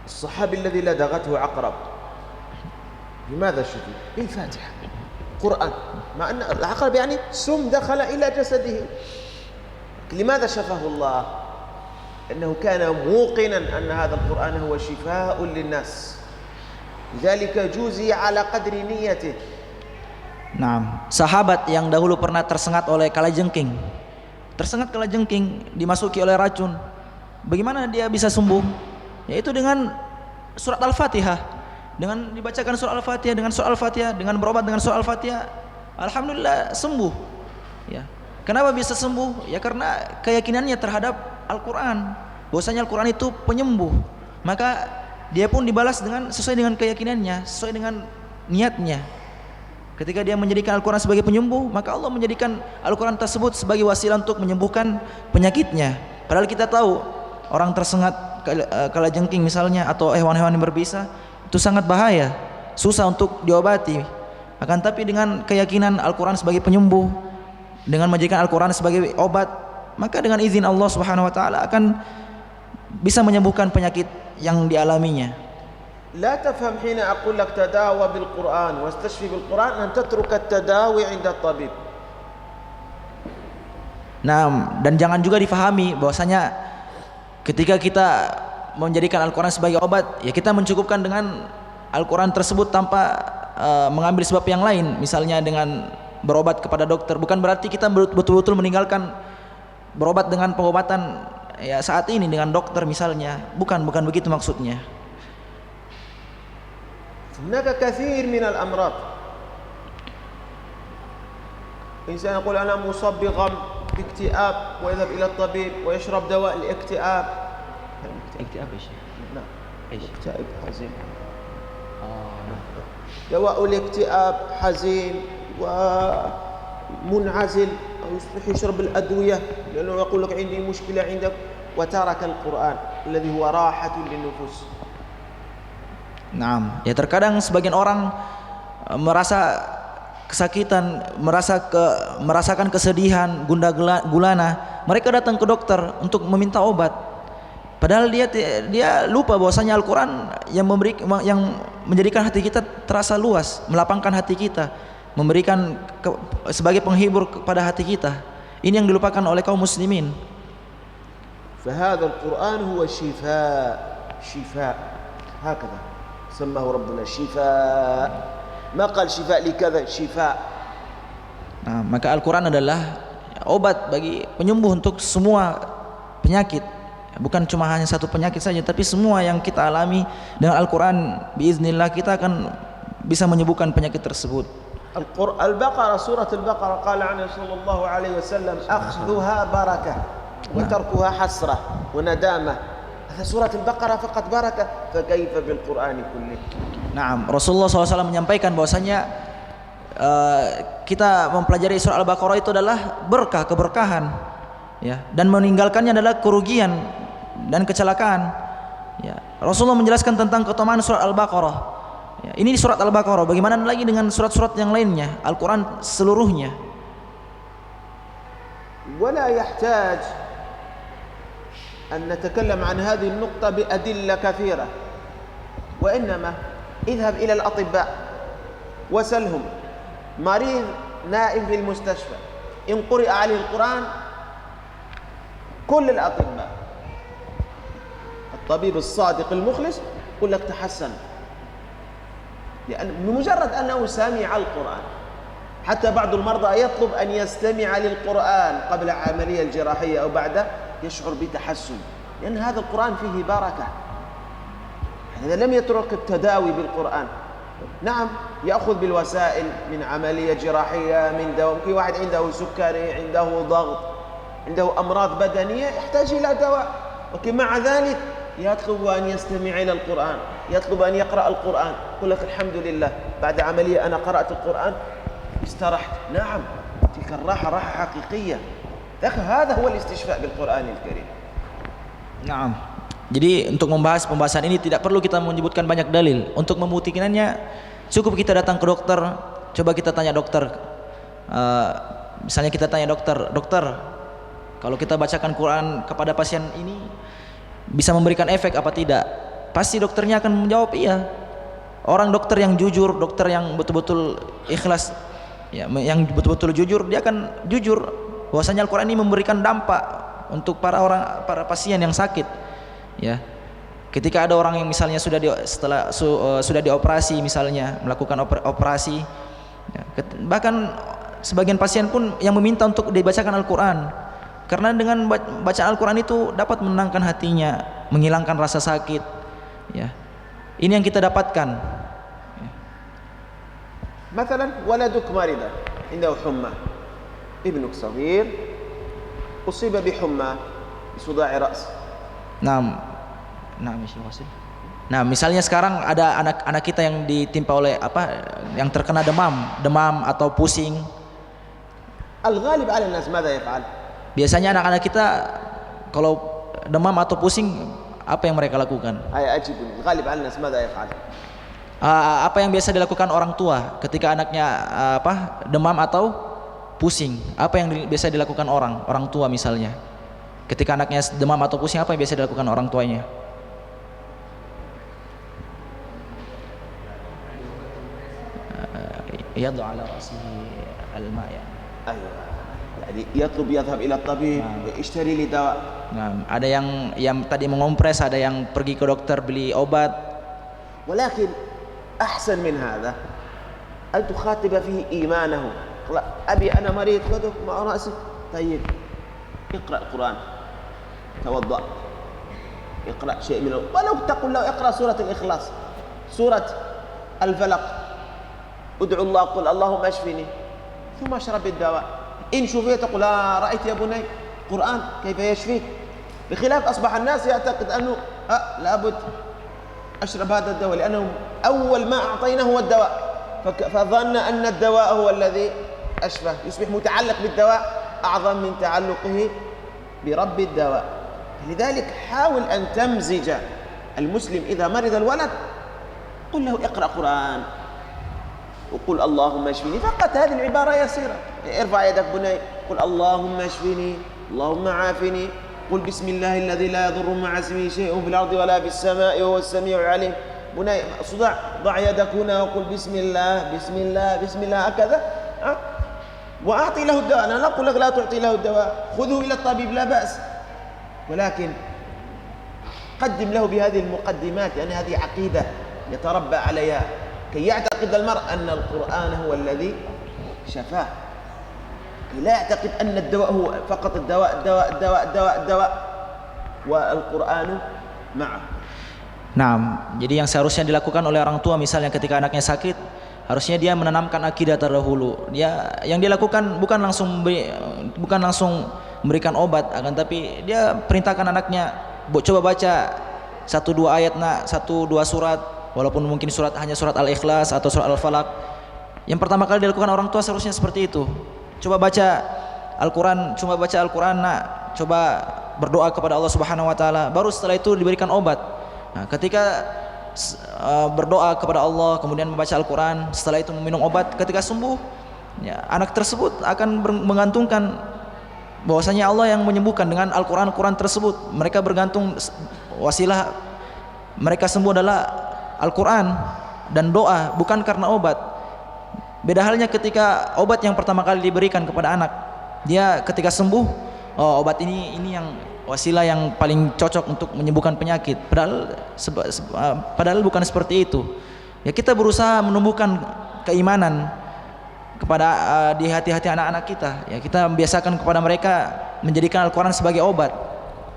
الصحابي الذي لدغته عقرب بماذا شفي؟ بالفاتحة، قرآن، مع أن العقرب يعني سم دخل إلى جسده. لماذا شفاه الله؟ إنه كان موقنا أن هذا القرآن هو شفاء للناس، لذلك جوزي على قدر نيته. Nah, sahabat yang dahulu pernah tersengat oleh kalajengking, dimasuki oleh racun, bagaimana dia bisa sembuh? Yaitu dengan surat Al-Fatihah, dengan dibacakan surat Al-Fatihah, dengan berobat dengan surat Al-Fatihah, alhamdulillah sembuh. Ya. Kenapa bisa sembuh? Ya karena keyakinannya terhadap Al-Qur'an, bahwasanya Al-Qur'an itu penyembuh. Maka dia pun dibalas sesuai dengan keyakinannya, sesuai dengan niatnya. Ketika dia menjadikan Al-Quran sebagai penyembuh, maka Allah menjadikan Al-Quran tersebut sebagai wasilah untuk menyembuhkan penyakitnya. Padahal kita tahu orang tersengat kalajengking misalnya atau hewan-hewan yang berbisa itu sangat bahaya, susah untuk diobati. Akan tapi dengan keyakinan Al-Quran sebagai penyembuh, dengan menjadikan Al-Quran sebagai obat, maka dengan izin Allah Subhanahu Wa Taala akan bisa menyembuhkan penyakit yang dialaminya. لا تفهم حين أقول لك تداوى بالقرآن واستشفي بالقرآن أن تترك التداوي عند الطبيب. Nah, dan jangan juga difahami bahwasanya ketika kita menjadikan Al-Quran sebagai obat, ya kita mencukupkan dengan Al-Quran tersebut tanpa mengambil sebab yang lain, misalnya dengan berobat kepada dokter. Bukan berarti kita betul-betul meninggalkan berobat dengan pengobatan ya saat ini dengan dokter misalnya. Bukan begitu maksudnya. هناك كثير من الأمراض، إنسان يقول أنا مصاب بغم باكتئاب ويذهب إلى الطبيب ويشرب دواء الاكتئاب. اكتئاب ايش؟ نعم اكتئاب حزين. دواء الاكتئاب حزين ومنعزل أو يصبح يشرب الأدوية لأنه يقول لك عندي مشكلة عندك، وترك القرآن الذي هو راحة للنفوس. Nah, ya terkadang sebagian orang merasa kesakitan, merasakan kesedihan, gundah gulana, mereka datang ke dokter untuk meminta obat. Padahal dia lupa bahwasanya Al-Qur'an yang menjadikan hati kita terasa luas, melapangkan hati kita, memberikan sebagai penghibur kepada hati kita. Ini yang dilupakan oleh kaum muslimin. فهذا القرآن هو شفاء شفاء هكذا سماه ربنا شفاء ما قال شفاء لكذا شفاء. Nah, maka Al-Qur'an adalah obat bagi penyembuh untuk semua penyakit. Bukan cuma hanya satu penyakit saja, tapi semua yang kita alami dengan Al-Qur'an biiznillah kita akan bisa menyembuhkan penyakit tersebut. البقرة سورة البقرة قال عنها صلى الله عليه وسلم أخذها بركة وتركها حسرة وندامة. هذا سورة البقرة فقط بركة فكيف بالقرآن كله. Nah, Rasulullah SAW menyampaikan bahwasanya kita mempelajari surah Al-Baqarah itu adalah berkah, keberkahan, ya, dan meninggalkannya adalah kerugian dan kecelakaan. Ya, Rasulullah menjelaskan tentang keutamaan surat Al-Baqarah. Ya, ini surat Al-Baqarah. Bagaimana lagi dengan surat-surat yang lainnya? Al-Quran seluruhnya. ولا يحتاج أن نتكلم عن هذه النقطة بأدلة كثيرة، وإنما اذهب إلى الأطباء وسلهم مريض نائم في المستشفى إن قرئ عليه القرآن كل الأطباء الطبيب الصادق المخلص يقول لك تحسن، لأن بمجرد أنه سمع القرآن. حتى بعض المرضى يطلب أن يستمع للقرآن قبل العملية الجراحية أو بعده يشعر بتحسن، لأن هذا القرآن فيه بركة. إذا لم يترك التداوي بالقرآن، نعم يأخذ بالوسائل من عملية جراحية، من دواء. في واحد عنده سكري، عنده ضغط، عنده أمراض بدنية يحتاج إلى دواء، ولكن مع ذلك يطلب أن يستمع إلى القرآن، يطلب أن يقرأ القرآن. يقول لك الحمد لله بعد عملية أنا قرأت القرآن استرحت. نعم تلك الراحة راحة حقيقية. هذا هو الاستشفاء بالقرآن الكريم. Nah, jadi untuk membahas pembahasan ini tidak perlu kita menyebutkan banyak dalil. Untuk membuktikannya cukup kita datang ke dokter. Coba kita tanya dokter. Misalnya kita tanya dokter, kalau kita bacakan Quran kepada pasien ini bisa memberikan efek apa tidak? Pasti dokternya akan menjawab iya. Orang dokter yang jujur, dokter yang betul-betul ikhlas, ya, yang betul-betul jujur, dia akan jujur bahwasanya Al-Quran ini memberikan dampak untuk para pasien yang sakit. Ya, ketika ada orang yang misalnya sudah dioperasi, misalnya melakukan operasi, ya, bahkan sebagian pasien pun yang meminta untuk dibacakan Al-Quran, karena dengan bacaan Al-Quran itu dapat menenangkan hatinya, menghilangkan rasa sakit. Ya, ini yang kita dapatkan. مثلا ولدك مريض عنده حمى، ابنك صغير أصيب بحمى بصداع رأس. Nah, misalnya sekarang ada anak kita yang ditimpa oleh yang terkena demam atau pusing. الغالب على الناس ماذا يفعل؟ Biasanya anak-anak kita kalau demam atau pusing, apa yang mereka lakukan? الغالب على الناس ماذا يفعل؟ Apa yang biasa dilakukan orang tua ketika anaknya demam atau pusing? Apa yang biasa dilakukan orang tua misalnya? Ketika anaknya demam atau pusing, apa yang biasa dilakukan orang tuanya? Yad'u ala ra'sihi al-ma' ya. يعني يطلب يذهب إلى الطبيب يشتري لي دواء. Nah, ada yang tadi mengompres, ada yang pergi ke dokter beli obat. ولكن أحسن من هذا أن تخاطب فيه إيمانه. أبي أنا مريض خذك مع رأسي، طيب اقرأ القرآن، توضأ، اقرأ شيء منه، ولو تقول له اقرأ سورة الإخلاص، سورة الفلق، ادعو الله قل اللهم اشفني، ثم اشرب الدواء. إن شفيت تقول رأيت يا بني قرآن كيف يشفيك. بخلاف أصبح الناس يعتقد أنه لابد أشرب هذا الدواء لأنه أول ما أعطيناه هو الدواء، فظن أن الدواء هو الذي أشفى، يصبح متعلق بالدواء أعظم من تعلقه برب الدواء. لذلك حاول أن تمزج المسلم إذا مرض الولد قل له اقرأ قرآن وقل اللهم اشفني فقط. هذه العبارة يسيرة. ارفع يدك بني، قل اللهم اشفني، اللهم عافني، قل بسم الله الذي لا يضر مع اسمه شيء في الأرض ولا في السماء وهو السميع العليم. بني ضع يدك هنا وقل بسم الله بسم الله بسم الله هكذا، وأعطي له الدواء. أنا لا أقول لك لا تعطي له الدواء، خذه إلى الطبيب لا بأس، ولكن قدم له بهذه المقدمات، لأن هذه عقيدة يتربى عليها كي يعتقد المرء أن القرآن هو الذي شفاه، لا يعتقد أن الدواء هو فقط الدواء الدواء الدواء الدواء الدواء والقرآن معه. Nah, jadi yang seharusnya dilakukan oleh orang tua misalnya ketika anaknya sakit, harusnya dia menanamkan akidah terdahulu. Dia yang dia lakukan bukan langsung memberikan obat, akan tapi dia perintahkan anaknya coba baca 1-2 ayat, nak 1-2 surat, walaupun mungkin hanya surat Al-Ikhlas atau surat Al-Falaq. Yang pertama kali dilakukan orang tua seharusnya seperti itu. Coba baca Al-Quran, nak, coba berdoa kepada Allah Subhanahu wa taala, baru setelah itu diberikan obat. Nah, ketika berdoa kepada Allah kemudian membaca Al-Quran, setelah itu meminum obat, ketika sembuh ya, anak tersebut akan menggantungkan bahwasanya Allah yang menyembuhkan dengan Al-Quran tersebut. Mereka bergantung wasilah mereka sembuh adalah Al-Quran dan doa, bukan karena obat. Beda halnya ketika obat yang pertama kali diberikan kepada anak, dia ketika sembuh, oh obat ini yang wasilah yang paling cocok untuk menyembuhkan penyakit. Padahal bukan seperti itu. Ya, kita berusaha menumbuhkan keimanan kepada di hati-hati anak-anak kita. Ya, kita membiasakan kepada mereka menjadikan Al-Quran sebagai obat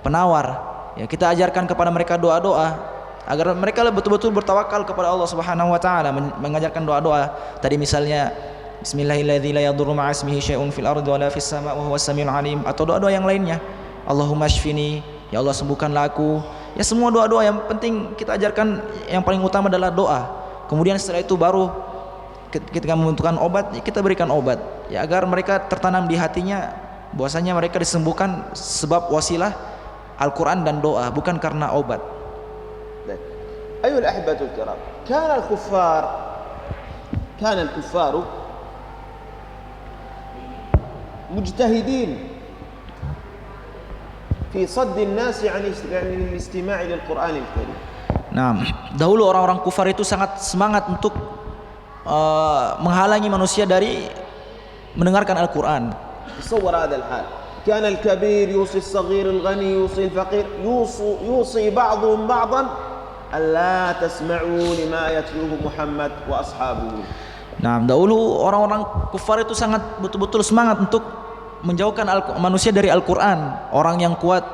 penawar. Ya, kita ajarkan kepada mereka doa-doa agar mereka betul-betul bertawakal kepada Allah Subhanahu wa taala, mengajarkan doa-doa. Tadi misalnya Bismillahirrahmanirrahim la yadurru ma'a ismihi syai'un fil ardi wala fis sama' wa huwas samiul alim, atau doa-doa yang lainnya. Allahumma shfini, ya Allah sembuhkanlah aku. Ya, semua doa-doa yang penting kita ajarkan, yang paling utama adalah doa. Kemudian setelah itu baru ketika membutuhkan obat, ya kita berikan obat. Ya, agar mereka tertanam di hatinya bahwasanya mereka disembuhkan sebab wasilah Al-Quran dan doa, bukan karena obat. أيها الأحبة الكرام، كان الكفار مجتهدين في صد الناس عن الاستماع للقرآن الكريم. Nah, dahulu orang-orang kufar itu sangat semangat untuk menghalangi manusia dari mendengarkan Al-Quran. تصور هذا الحال، كان الكبير يوصي الصغير الغني يوصي الفقير، يوصي بعضهم بعضا ألا تسمعوا لما يتلوه محمد وأصحابه. Nah, dahulu orang-orang kufar itu sangat betul-betul semangat untuk menjauhkan manusia dari Al-Quran. Orang yang kuat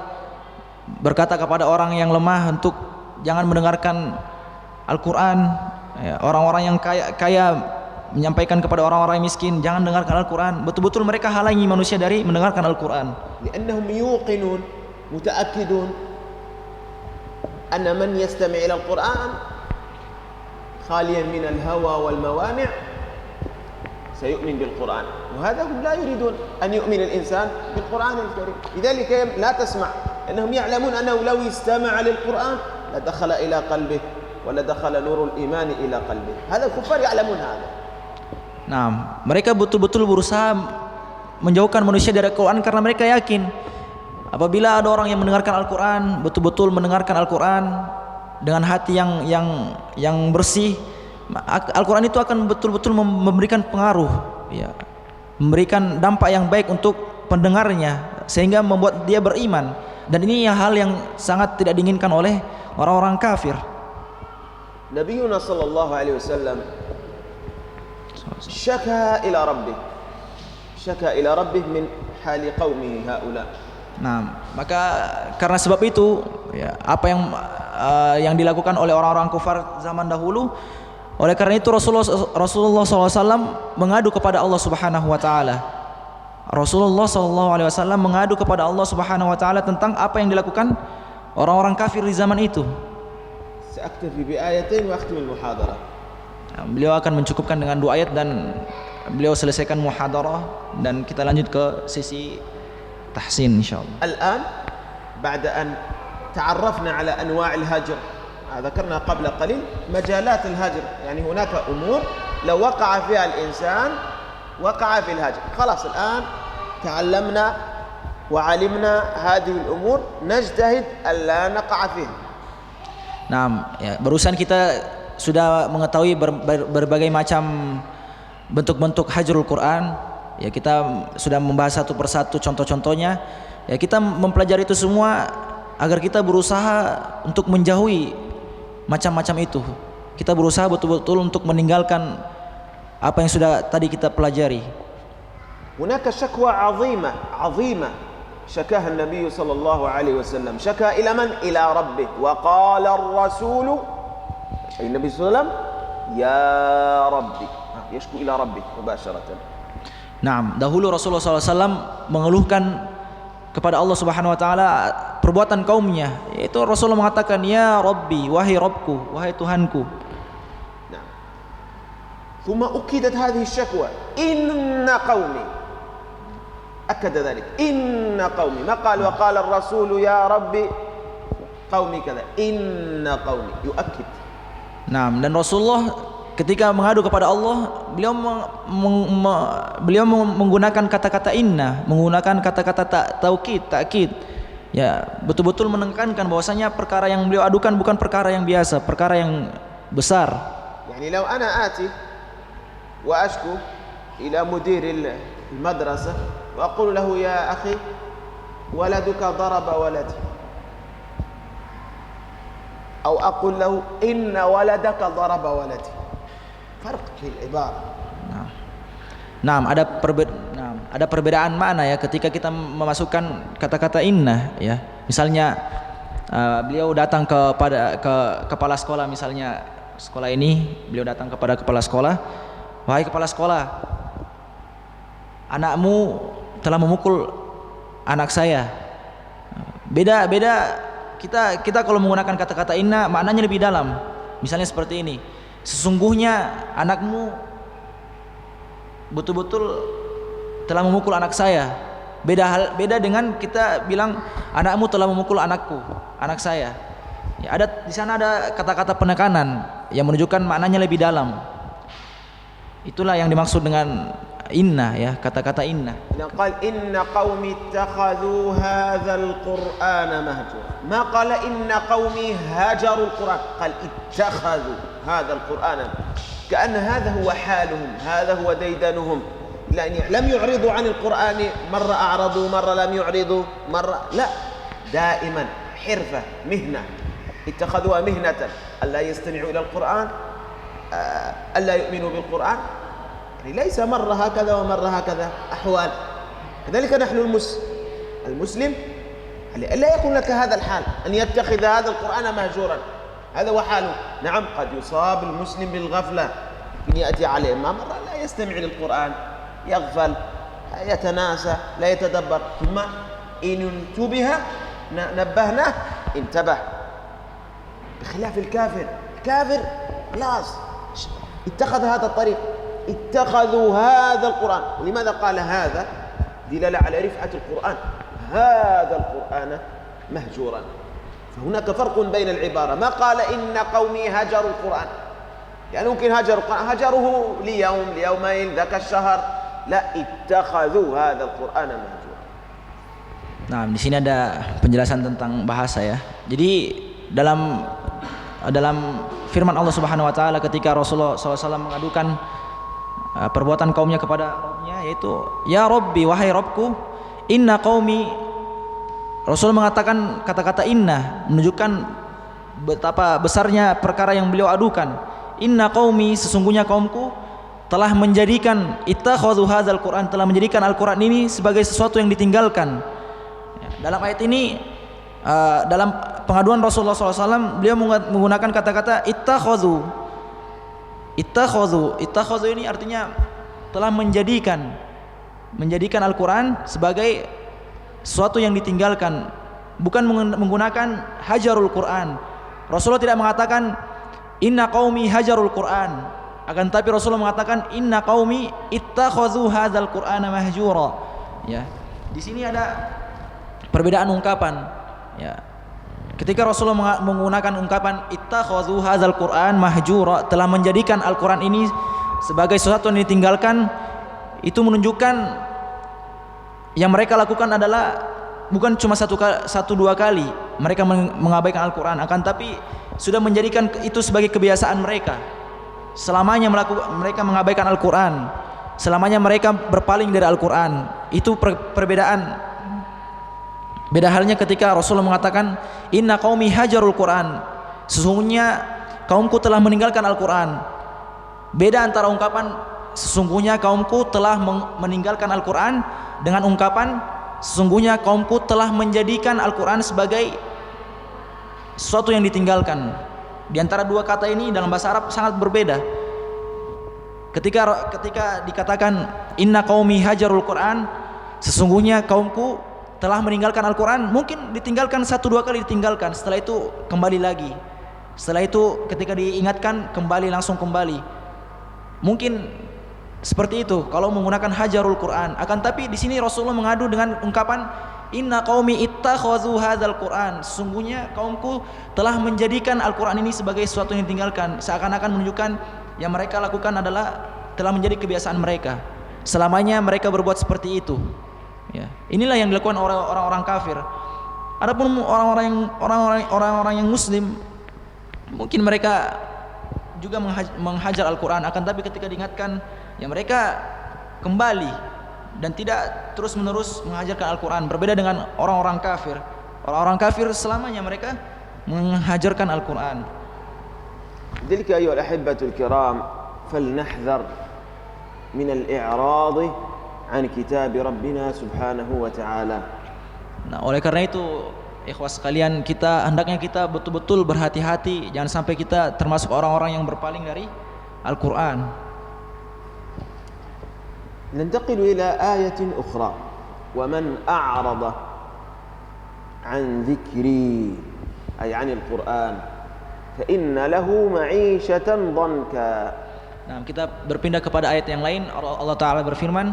berkata kepada orang yang lemah untuk jangan mendengarkan Al-Quran. Ya, orang-orang yang kaya menyampaikan kepada orang-orang yang miskin jangan dengarkan Al-Quran. Betul-betul mereka halangi manusia dari mendengarkan Al-Quran. لأنهم يوقنون متأكدون أن من يستمع إلى القرآن خاليا من الهوى والموانع سيؤمن بالقرآن، وهذا هم لا يريدون أن يؤمن الإنسان بالقرآن الكريم. لذلك لا تسمع، لأنهم يعلمون أنه لو استمع للقرآن لدخل إلى قلبه ولدخل نور الإيمان إلى قلبه. هذا الكفار يعلمون هذا. Nah, mereka betul-betul berusaha menjauhkan manusia dari Al-Quran karena mereka yakin apabila ada orang yang mendengarkan Al-Quran, betul-betul mendengarkan Al-Quran dengan hati yang bersih, Al-Quran itu akan betul-betul memberikan pengaruh, ya, memberikan dampak yang baik untuk pendengarnya sehingga membuat dia beriman. Dan ini hal yang sangat tidak diinginkan oleh orang-orang kafir. Nabiuna sallallahu alaihi wasallam syaka ila rabbih min hali qaumihi haula. Nah, maka karena sebab itu, ya, apa yang dilakukan oleh orang-orang kufar zaman dahulu, oleh karena itu Rasulullah SAW mengadu kepada Allah Subhanahu Wa Taala. Rasulullah SAW mengadu kepada Allah Subhanahu Wa Taala tentang apa yang dilakukan orang-orang kafir di zaman itu. Sa'aktafi bi ayatain wa akhtim al-muhadarah. Beliau akan mencukupkan dengan 2 ayat dan beliau selesaikan muhadarah dan kita lanjut ke sisi تحسين إن شاء الله. الآن بعد أن تعرفنا على أنواع الهجر ذكرنا قبل قليل مجالات الهجر، يعني هناك أمور لو وقع فيها الإنسان وقع في الهجر. خلاص الآن تعلمنا وعلمنا هذه الأمور، نجتهد ألا نقع فيها. Nah, ya, barusan kita sudah mengetahui berbagai macam bentuk-bentuk hajrul Quran. Ya, kita sudah membahas satu persatu contoh-contohnya. Ya, kita mempelajari itu semua agar kita berusaha untuk menjauhi macam-macam itu. Kita berusaha betul-betul untuk meninggalkan apa yang sudah tadi kita pelajari. هناك شكوى عظيمة شكاها النبي صلى الله عليه وسلم. شكا إلى من؟ إلى ربه. وقال الرسول أي النبي صلى الله عليه وسلم يا ربي، يشكو إلى ربه مباشرة. Nah, dahulu Rasulullah SAW mengeluhkan kepada Allah Subhanahu Wa Taala perbuatan kaumnya, yaitu Rasulullah mengatakan, ya Rabbi, wahai Rabbku, wahai Tuhanku. نعم. ثم أكدت هذه الشكوى إن قومي، أكد ذلك إن قومي، ما قال وقال الرسول يا ربي قومي كذا، إن قومي، يؤكد. Nah, dan Rasulullah ketika mengadu kepada Allah, beliau menggunakan kata-kata inna, menggunakan kata-kata taukid. Ya, betul-betul menekankan bahwasanya perkara yang beliau adukan bukan perkara yang biasa, perkara yang besar. يعني لو أنا آتي وأشكو إلى مدير المدرسة وأقول له يا أخي ولدك ضرب ولدي، أو أقول له إن ولدك ضرب ولدي، فرق في العبارة. Nah, ada perbedaan makna ya ketika kita memasukkan kata-kata inna ya. Misalnya beliau datang ke kepala sekolah, misalnya sekolah ini, beliau datang kepada kepala sekolah, wahai kepala sekolah, anakmu telah memukul anak saya. Beda kita kalau menggunakan kata-kata inna maknanya lebih dalam. Misalnya seperti ini, sesungguhnya anakmu betul-betul telah memukul anak saya. Beda dengan kita bilang anakmu telah memukul anak saya. Ya, di sana ada kata-kata penekanan yang menunjukkan maknanya lebih dalam. Itulah yang dimaksud dengan inna ya, kata-kata inna. قال إن قومي اتخذوا هذا القرآن مهجورا، ما قال إن قومي هجروا القرآن، قال اتخذوا هذا القرآن، كأن هذا هو حالهم، هذا هو ديدنهم، لم يعرضوا عن القرآن، مرة أعرضوا مرة لم يعرضوا مرة، لا، دائما حرفة مهنة، اتخذوها مهنة، ألا يستمعوا إلى القرآن، ألا يؤمنوا بالقرآن. يعني ليس مرة هكذا ومرة هكذا، أحوال. كذلك نحن المسلم ألا يكون لك هذا الحال، أن يتخذ هذا القرآن مهجورا، هذا هو حاله. نعم، قد يصاب المسلم بالغفلة، إن يأتي عليه ما مرة لا يستمع للقرآن، يغفل، يتناسى، لا يتدبر، ثم إن انتبه نبهناه انتبه. بخلاف الكافر خلاص اتخذ هذا الطريق، اتخذوا هذا القرآن. ولماذا قال هذا؟ دلالة على رفعة القرآن، هذا القرآن مهجورا. فهناك فرق بين العبارة، ما قال إن قومي هجروا القرآن، يعني ممكن هجروا القرآن، هجروه ليوم ليومين ذاك الشهر، لا، اتخذوا هذا القرآن مهجورا. Nah, di sini ada penjelasan tentang bahasa ya. Jadi dalam firman Allah Subhanahu Wa Taala ketika Rasulullah SAW mengadukan perbuatan kaumnya kepada Rabbnya, yaitu ya Rabbi, wahai Rabbku, inna qaumi. Rasul mengatakan kata-kata inna menunjukkan betapa besarnya perkara yang beliau adukan. Inna qaumi, sesungguhnya kaumku telah menjadikan ittakhadhu hadzal Qur'an, telah menjadikan Al-Qur'an ini sebagai sesuatu yang ditinggalkan. Dalam ayat ini, dalam pengaduan Rasulullah SAW, beliau menggunakan kata-kata ittakhadhu. Ittakhadhu ini artinya telah menjadikan Al-Quran sebagai sesuatu yang ditinggalkan, bukan menggunakan hajarul Quran. Rasulullah tidak mengatakan inna qaumi hajarul Quran, akan tapi Rasulullah mengatakan inna qaumi ittakhadhu hadzal Qur'ana mahjura. Ya, di sini ada perbedaan ungkapan. Ya, Ketika Rasulullah menggunakan ungkapan ittakhadhu hadzal Qur'an mahjura, telah menjadikan Al-Qur'an ini sebagai sesuatu yang ditinggalkan, itu menunjukkan yang mereka lakukan adalah bukan cuma satu dua kali mereka mengabaikan Al-Qur'an, akan tapi sudah menjadikan itu sebagai kebiasaan mereka. Selamanya mereka mengabaikan Al-Qur'an, selamanya mereka berpaling dari Al-Qur'an. Itu perbedaan. Beda halnya ketika Rasulullah mengatakan inna qaumi hajarul Qur'an, sesungguhnya kaumku telah meninggalkan Al-Qur'an. Beda antara ungkapan sesungguhnya kaumku telah meninggalkan Al-Qur'an dengan ungkapan sesungguhnya kaumku telah menjadikan Al-Qur'an sebagai sesuatu yang ditinggalkan. Di antara dua kata ini dalam bahasa Arab sangat berbeda. Ketika dikatakan inna qaumi hajarul Qur'an, sesungguhnya kaumku telah meninggalkan Al-Quran, mungkin ditinggalkan satu dua kali ditinggalkan, setelah itu kembali lagi, setelah itu ketika diingatkan kembali, langsung kembali. Mungkin seperti itu kalau menggunakan hajarul Quran. Akan tapi di sini Rasulullah mengadu dengan ungkapan inna qaumi ittakhadhu hadzal Quran, sesungguhnya kaumku telah menjadikan Al-Quran ini sebagai sesuatu yang ditinggalkan, seakan-akan menunjukkan yang mereka lakukan adalah telah menjadi kebiasaan mereka, selamanya mereka berbuat seperti itu. Ya, inilah yang dilakukan orang-orang kafir. Adapun orang-orang yang muslim, mungkin mereka juga menghajar Al-Quran, akan tapi ketika diingatkan, ya mereka kembali dan tidak terus-menerus mengajarkan Al-Quran. Berbeda dengan orang-orang kafir. Orang-orang kafir selamanya mereka mengajarkan Al-Quran. لذلك أيها الأحبة الكرام فلنحذر من الإعراض عن كتاب ربنا سبحانه وتعالى. Nah, oleh karena itu, ikhwas sekalian, hendaknya kita betul-betul berhati-hati, jangan sampai kita termasuk orang-orang yang berpaling dari Al-Qur'an. ننتقل إلى آية أخرى ومن أعرض عن ذكري أي عن القرآن فإن له معيشة ضنكا. Nah, kita berpindah kepada ayat yang lain. Allah Ta'ala berfirman,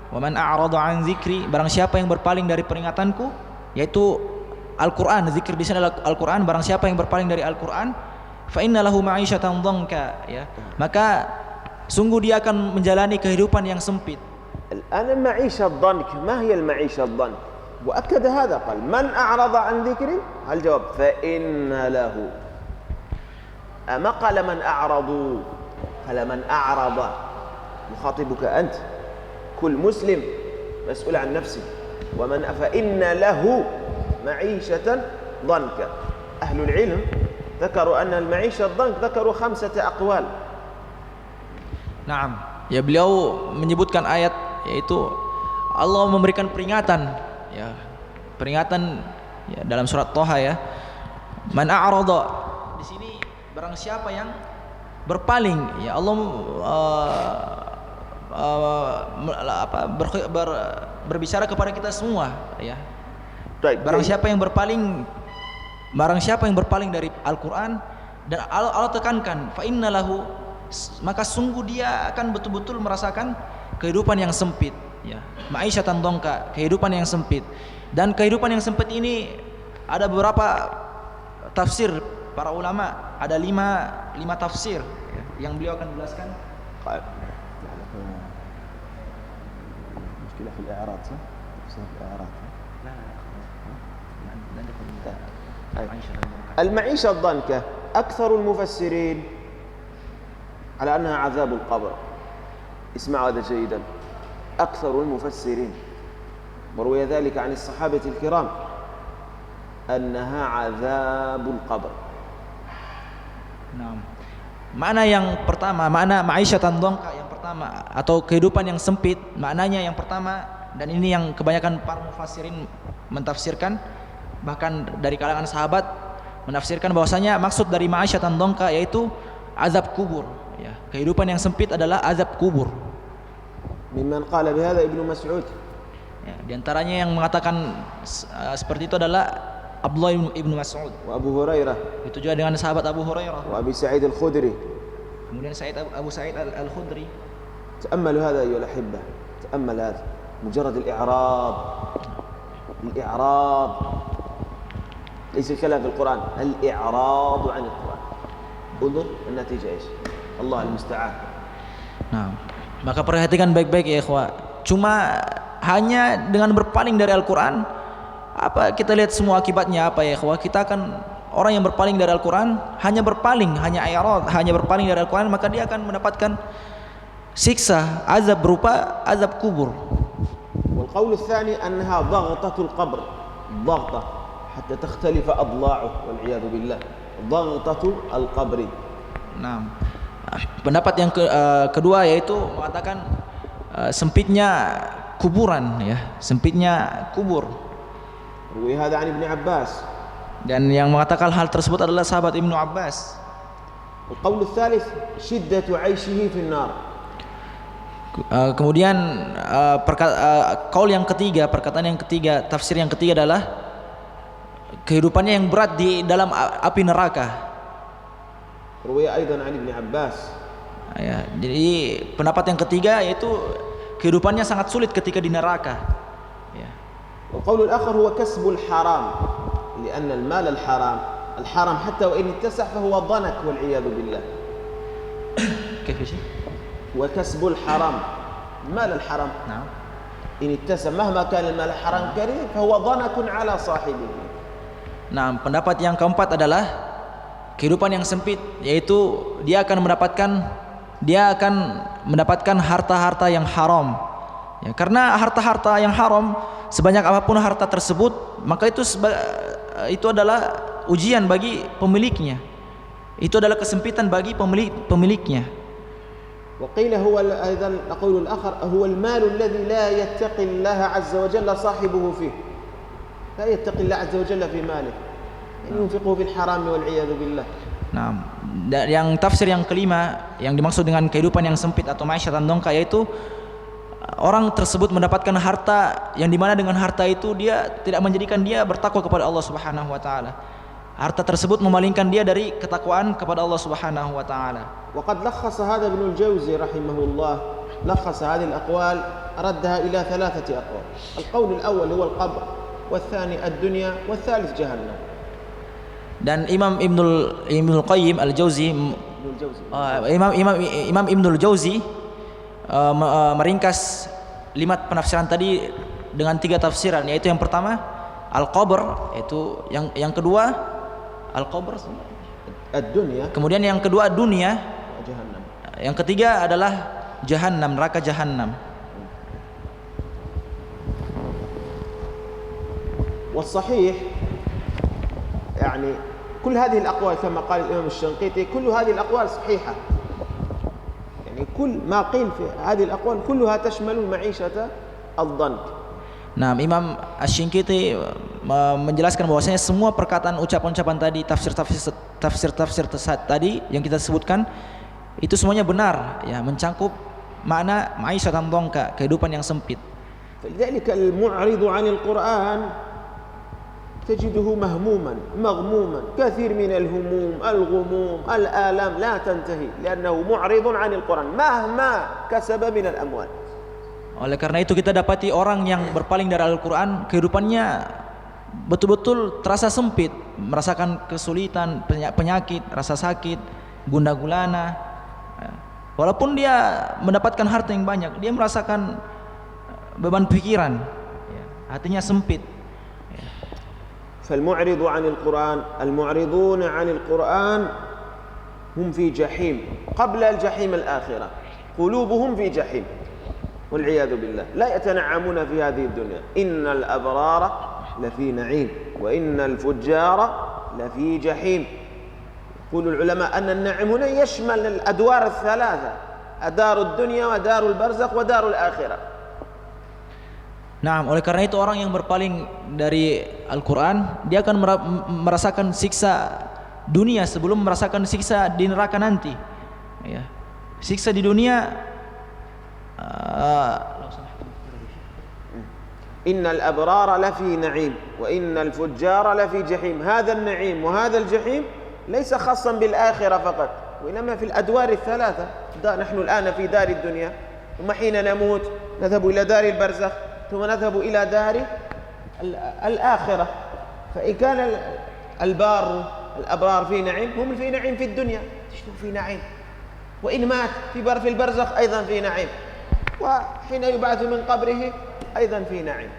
wa man a'rada an dzikri, barang siapa yang berpaling dari peringatanku, yaitu Al-Qur'an. Zikir di sini adalah Al-Qur'an. Barang siapa yang berpaling dari Al-Qur'an, fa inna lahu ma'isyatan dhanka, ya, maka sungguh dia akan menjalani kehidupan yang sempit. الآن المعيشة الضنك ما هي المعيشة الضنك؟ وأكد هذا، قال من أعرض عن ذكري، الجواب فإن له، أما قال من أعرضوا، قال من أعرض، مخاطبك أنت كل مسلم مسؤول عن نفسه. ومن فإن له معيشة ضنكا. أهل العلم ذكروا أن المعيشة الضنك ذكروا 5 أقوال. Naam, ya, beliau menyebutkan ayat, yaitu Allah memberikan peringatan, ya, peringatan, ya, dalam surat Thaha, ya. Man a'rada, di sini barang siapa yang berpaling, ya, Allah berbicara kepada kita semua, ya. Barang siapa yang berpaling dari Al-Quran, dan Allah tekankan fa innalahu, maka sungguh dia akan betul-betul merasakan kehidupan yang sempit, ya, ma'isyatan dhanka, kehidupan yang sempit. Dan kehidupan yang sempit ini ada beberapa tafsir para ulama, ada lima tafsir, ya, yang beliau akan jelaskan. مشكلة في الإعراض، صح؟ تفسير الإعراض. لا المعيشة الضنكة أكثر المفسرين على أنها عذاب القبر. اسمعوا هذا جيدا، أكثر المفسرين، وروي ذلك عن الصحابة الكرام أنها عذاب القبر. Nah, makna yang pertama, makna ma'isyatan dhanka yang pertama, atau kehidupan yang sempit, maknanya yang pertama, dan ini yang kebanyakan para mufassirin mentafsirkan, bahkan dari kalangan sahabat menafsirkan bahwasanya maksud dari ma'isyatan dhanka yaitu azab kubur, ya, kehidupan yang sempit adalah azab kubur. Mimman qala bihadza Ibnu Mas'ud. Ya, di antaranya yang mengatakan seperti itu adalah Abdullah ibnu Mas'ud, wa Abu Hurairah, itu juga dengan sahabat Abu Hurairah, wa Abi Sa'id Al-Khudri, kemudian Abu Sa'id Al-Khudri. تأملوا هذا أيها الأحبة، تأمل هذا، مجرد الإعراض ليس الكلام في القرآن، الإعراض عن القرآن. انظر النتيجة إيش؟ الله المستعان. Nah, maka perhatikan baik-baik ya ikhwah. Cuma hanya dengan berpaling dari Al-Quran, apa kita lihat semua akibatnya apa ya ikhwah? Kita akan orang yang berpaling dari Al-Quran, hanya berpaling, hanya i'rad, hanya berpaling dari Al-Quran, maka dia akan mendapatkan siksa, azab berupa azab kubur. والقول الثاني أنها ضغطة القبر، ضغطة حتى تختلف أضلاعه والعياذ بالله، ضغطة القبر. Nah, pendapat yang kedua yaitu mengatakan sempitnya kuburan ya, sempitnya kubur. روي هذا عن ابن عباس. Dan yang mengatakan hal tersebut adalah sahabat Ibnu Abbas. القول الثالث شدة عيشه في النار. Kemudian kaul yang ketiga, perkataan yang ketiga, tafsir yang ketiga adalah kehidupannya yang berat di dalam api neraka. روي أيضا عن ابن عباس. Ya, jadi pendapat yang ketiga yaitu kehidupannya sangat sulit ketika di neraka. Ya. والقول الآخر هو كسب الحرام، لأن المال الحرام حتى وإن اتسع فهو ضنك والعياذ بالله. كيف شيء؟ وكسب الحرام، مال الحرام نعم. إن اتسع مهما كان المال الحرام كريم فهو ضنك على صاحبه. Nah, pendapat yang keempat adalah kehidupan yang sempit, yaitu dia akan mendapatkan harta-harta yang haram. Ya, karena harta-harta yang haram, sebanyak apapun harta tersebut, maka itu adalah ujian bagi pemiliknya. Itu adalah kesempitan bagi pemiliknya. وقيل هو أيضا القول الآخر هو المال الذي لا يتقي الله عز وجل صاحبه فيه، لا يتقي الله عز وجل في ماله، ينفقه في الحرام والعياذ بالله. Nah, yang tafsir yang kelima yang dimaksud dengan kehidupan yang sempit atau ma'isyatan dongka yaitu orang tersebut mendapatkan harta yang dimana dengan harta itu dia tidak menjadikan dia bertakwa kepada Allah Subhanahu wa taala. Harta tersebut memalingkan dia dari ketakwaan kepada Allah Subhanahu wa taala. وقد لخص هذا ابن الجوزي رحمه الله، لخص هذه الأقوال ردها إلى 3 أقوال. القول الأول هو القبر، والثاني الدنيا، والثالث جهنم. Dan Imam Ibnul Qayyim Al-Jauzi, Imam Ibnul Jauzi meringkas 5 penafsiran tadi dengan 3 tafsiran, yaitu yang pertama al-qabr, yaitu yang kedua al-qabr, الدنيا, kemudian yang kedua dunia, جهنم. yang ketiga adalah jahannam, neraka jahannam. والصحيح يعني كل هذه الأقوال كما قال الإمام الشنقيطي، كل هذه الأقوال صحيحة، يعني كل ما قيل في هذه الأقوال كلها تشمل المعيشة الضنك. Nah, Imam Asy-Shinqiti menjelaskan bahwasanya semua perkataan ucapan-ucapan tadi, tafsir tadi yang kita sebutkan itu semuanya benar ya, mencakup makna ma'isyatan dongka, kehidupan yang sempit. فلذلك المعرض عن القرآن تجده مهموما مغموما، كثير من الهموم الغموم الآلام لا تنتهي لأنه معرض عن القرآن مهما كسب من الأموال. Oleh karena itu kita dapati orang yang berpaling dari Al-Quran, kehidupannya betul-betul terasa sempit, merasakan kesulitan, penyakit, rasa sakit, gundah gulana. Walaupun dia mendapatkan harta yang banyak, dia merasakan beban pikiran, hatinya sempit. فالمعرض عن القرآن، المعرضون عن القرآن هم في جحيم قبل الجحيم الآخرة، قلوبهم في جحيم والعياذ بالله، لا يتنعمون في هذه الدنيا. إن الأبرار لفي نعيم وإن الفجار لفي جحيم. يقول العلماء أن النعيم هنا يشمل الأدوار الثلاثة، دار الدنيا ودار البرزخ ودار الآخرة. Nah, oleh karena itu orang yang berpaling dari Al-Quran, dia akan merasakan siksa dunia sebelum merasakan siksa di neraka nanti. Ya. Siksa di dunia إن الأبرار لفي نعيم وإن الفجار لفي جحيم. هذا النعيم وهذا الجحيم ليس خاصا بالآخرة فقط، وإنما في الأدوار الثلاثة. نحن الآن في دار الدنيا، ثم حين نموت نذهب إلى دار البرزخ، ثم نذهب إلى دار الآخرة. فإن كان البار الأبرار في نعيم هم في نعيم في الدنيا في نعيم، وإن مات في البرزخ أيضا في نعيم، وحين يبعث من قبره أيضا في نعيم.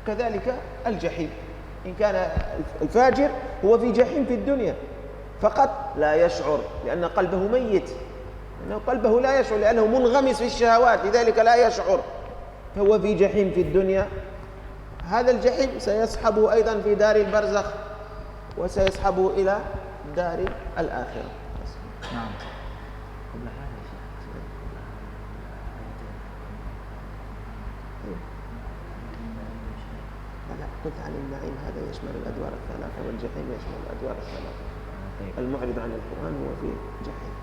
وكذلك الجحيم، إن كان الفاجر هو في جحيم في الدنيا فقط لا يشعر لأن قلبه ميت، لأنه قلبه لا يشعر لأنه منغمس في الشهوات، لذلك لا يشعر، فهو في جحيم في الدنيا. هذا الجحيم سيصحبه أيضا في دار البرزخ وسيصحبه إلى دار الآخرة. نعم. لا قلت عن النعيم هذا يشمل الأدوار الثلاثة، والجحيم يشمل الأدوار الثلاثة. المعرض عن القرآن هو في جحيم.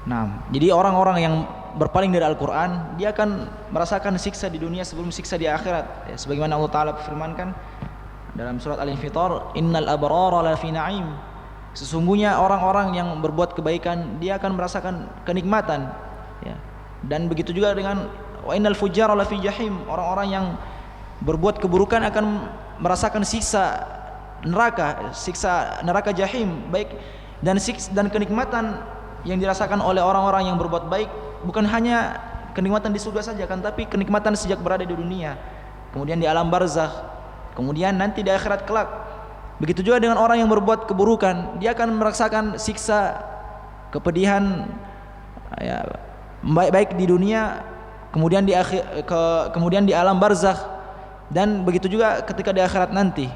Nah, jadi orang-orang yang berpaling dari Al-Quran, dia akan merasakan siksa di dunia sebelum siksa di akhirat. Ya, sebagaimana Allah Ta'ala firmankan dalam surat Al-Infitar, Innal abrara lafi na'im. Sesungguhnya orang-orang yang berbuat kebaikan, dia akan merasakan kenikmatan. Ya. Dan begitu juga dengan wa innal fujjara lafi jahim. Orang-orang yang berbuat keburukan akan merasakan siksa neraka jahim. Baik dan kenikmatan yang dirasakan oleh orang-orang yang berbuat baik bukan hanya kenikmatan di surga saja kan, tapi kenikmatan sejak berada di dunia, kemudian di alam barzakh, kemudian nanti di akhirat kelak. Begitu juga dengan orang yang berbuat keburukan, dia akan merasakan siksa, kepedihan, ya, baik di dunia, kemudian kemudian di alam barzakh, dan begitu juga ketika di akhirat nanti.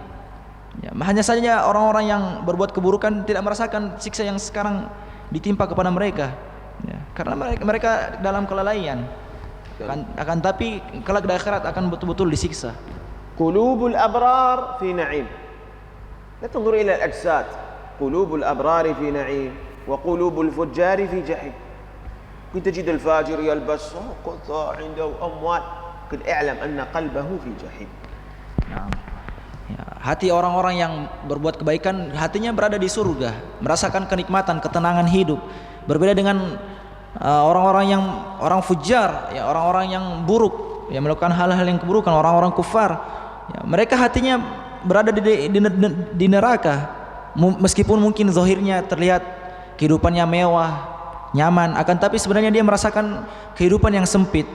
Ya, hanya saja orang-orang yang berbuat keburukan tidak merasakan siksa yang sekarang ditimpa kepada mereka, ya, karena mereka dalam kelalaian. Akan tapi kelak di akhirat akan betul-betul disiksa. Qulubul abrar fi na'im. La tanzur ila al-ajsad. Qulubul abrar fi na'im wa qulubul fujjar fi jahim. Kunta tajid al-fajir yalbas qutta 'indahu amwal, qad i'lam anna qalbahu fi jahim. Nah, ya, hati orang-orang yang berbuat kebaikan, hatinya berada di surga, merasakan kenikmatan, ketenangan hidup. Berbeda dengan orang fujar, ya, orang-orang yang buruk, yang melakukan hal-hal yang keburukan, orang-orang kufar. Ya, mereka hatinya berada di neraka, meskipun mungkin zahirnya terlihat kehidupannya mewah, nyaman, akan tapi sebenarnya dia merasakan kehidupan yang sempit.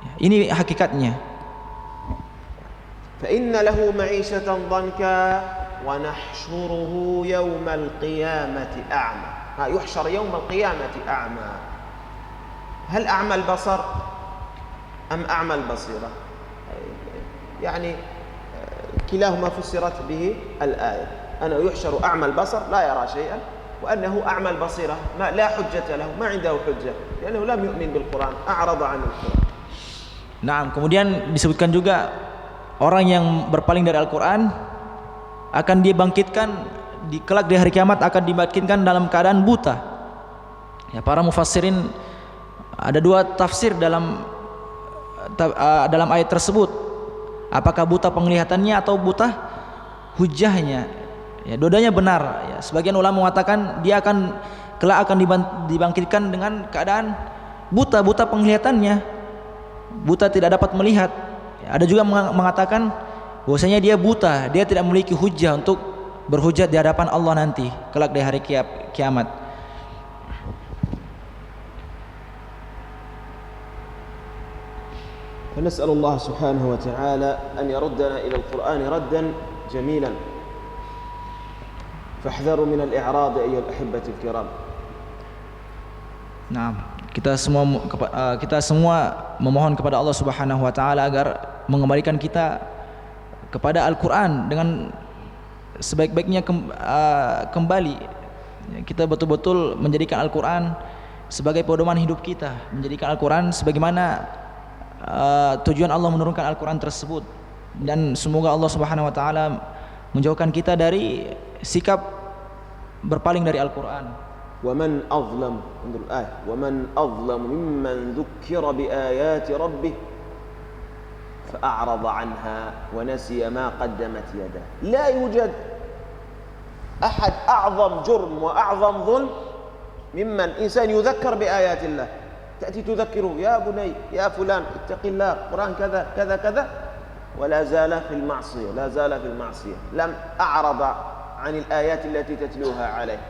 Ya, ini hakikatnya. فإن له معيشة ضنكا ونحشره يوم القيامة أعمى. يحشر يوم القيامة أعمى. هل أعمى البصر أم أعمى البصيرة؟ يعني كلاهما فسرت به الآية، أنه يحشر أعمى البصر لا يرى شيئا، وأنه أعمى البصيرة لا حجة له، ما عنده حجة لأنه لم يؤمن بالقرآن، أعرض عن القرآن. Nah, kemudian disebutkan juga orang yang berpaling dari Al-Quran akan dibangkitkan kelak di hari kiamat, akan dibangkitkan dalam keadaan buta. Ya, para mufassirin ada dua tafsir dalam ayat tersebut. Apakah buta penglihatannya atau buta hujahnya? Ya, dua-duanya benar. Ya, sebagian ulama mengatakan dia kelak akan dibangkitkan dengan keadaan buta penglihatannya, buta tidak dapat melihat. Ada juga mengatakan bahwasanya dia buta, dia tidak memiliki hujah untuk berhujat di hadapan Allah nanti kelak di hari kiamat. فنسأل الله سبحانه وتعالى أن يردنا إلى القرآن ردا جميلا فاحذروا من الإعراض أيها الأحبة الكرام. Nah, kita semua memohon kepada Allah Subhanahu wa taala agar mengembalikan kita kepada Al-Qur'an dengan sebaik-baiknya kembali. Kita betul-betul menjadikan Al-Qur'an sebagai pedoman hidup kita, menjadikan Al-Qur'an sebagaimana tujuan Allah menurunkan Al-Qur'an tersebut, dan semoga Allah Subhanahu wa taala menjauhkan kita dari sikap berpaling dari Al-Qur'an. ومن أظلم انظر الآية ومن أظلم ممن ذكر بآيات ربه فأعرض عنها ونسي ما قدمت يده. لا يوجد أحد أعظم جرم وأعظم ظلم ممن إنسان يذكر بآيات الله، تأتي تذكره يا بني يا فلان اتق الله قرآن كذا كذا كذا، ولا زال في المعصية، لا زال في المعصية، لم أعرض عن الآيات التي تتلوها عليه،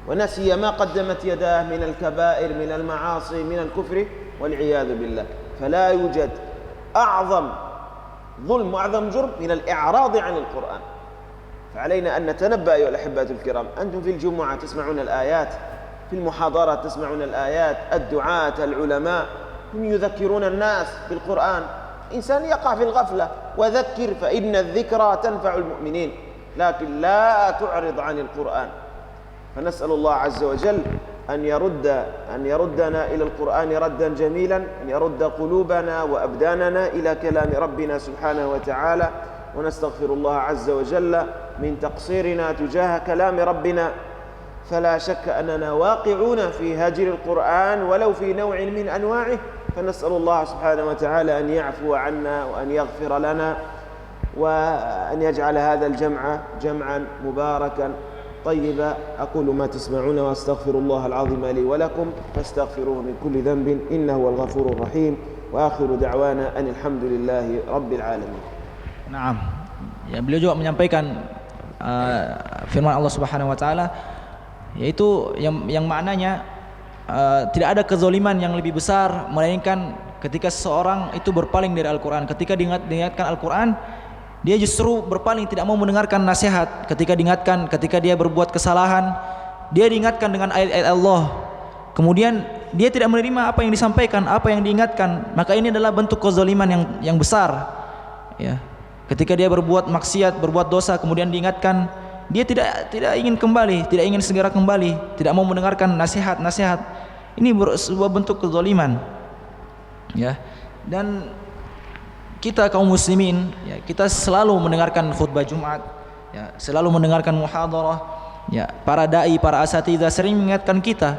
ونسي ما قدمت يداه من الكبائر، من المعاصي، من الكفر والعياذ بالله. فلا يوجد أعظم ظلم وأعظم جرم من الإعراض عن القرآن. فعلينا أن نتنبأ أيها الأحبة الكرام. أنتم في الجمعة تسمعون الآيات، في المحاضرات تسمعون الآيات، الدعاة العلماء هم يذكرون الناس بالقرآن. إنسان يقع في الغفلة، وذكر فإن الذكرى تنفع المؤمنين، لكن لا تعرض عن القرآن. فنسأل الله عز وجل أن يردنا إلى القرآن ردا جميلا، أن يرد قلوبنا وأبداننا إلى كلام ربنا سبحانه وتعالى. ونستغفر الله عز وجل من تقصيرنا تجاه كلام ربنا، فلا شك أننا واقعون في هجر القرآن ولو في نوع من أنواعه. فنسأل الله سبحانه وتعالى أن يعفو عنا وأن يغفر لنا، وأن يجعل هذا الجمع جمعا مباركا طيبا. أقول ما تسمعون وأستغفر الله العظيم لي ولكم فاستغفروه من كل ذنب إنه هو الغفور الرحيم. وآخر دعوانا أن الحمد لله رب العالمين. Naam. Ya, beliau juga menyampaikan firman Allah Subhanahu wa taala, yaitu yang maknanya tidak ada kezaliman yang lebih besar melainkan ketika seseorang itu berpaling dari Al-Qur'an. Ketika diingatkan Al-Qur'an, dia justru berpaling, tidak mau mendengarkan nasihat. Ketika diingatkan, ketika dia berbuat kesalahan, dia diingatkan dengan ayat-ayat Allah, kemudian dia tidak menerima apa yang disampaikan, apa yang diingatkan, maka ini adalah bentuk kezaliman yang besar. Ya. Ketika dia berbuat maksiat, berbuat dosa, kemudian diingatkan, dia tidak ingin kembali, tidak ingin segera kembali, tidak mau mendengarkan nasihat-nasihat. Ini sebuah bentuk kezaliman. Ya. Dan kita kaum muslimin, ya, kita selalu mendengarkan khutbah Jumat, ya, selalu mendengarkan muhadarah, ya, para dai, para asatidzah sering mengingatkan kita,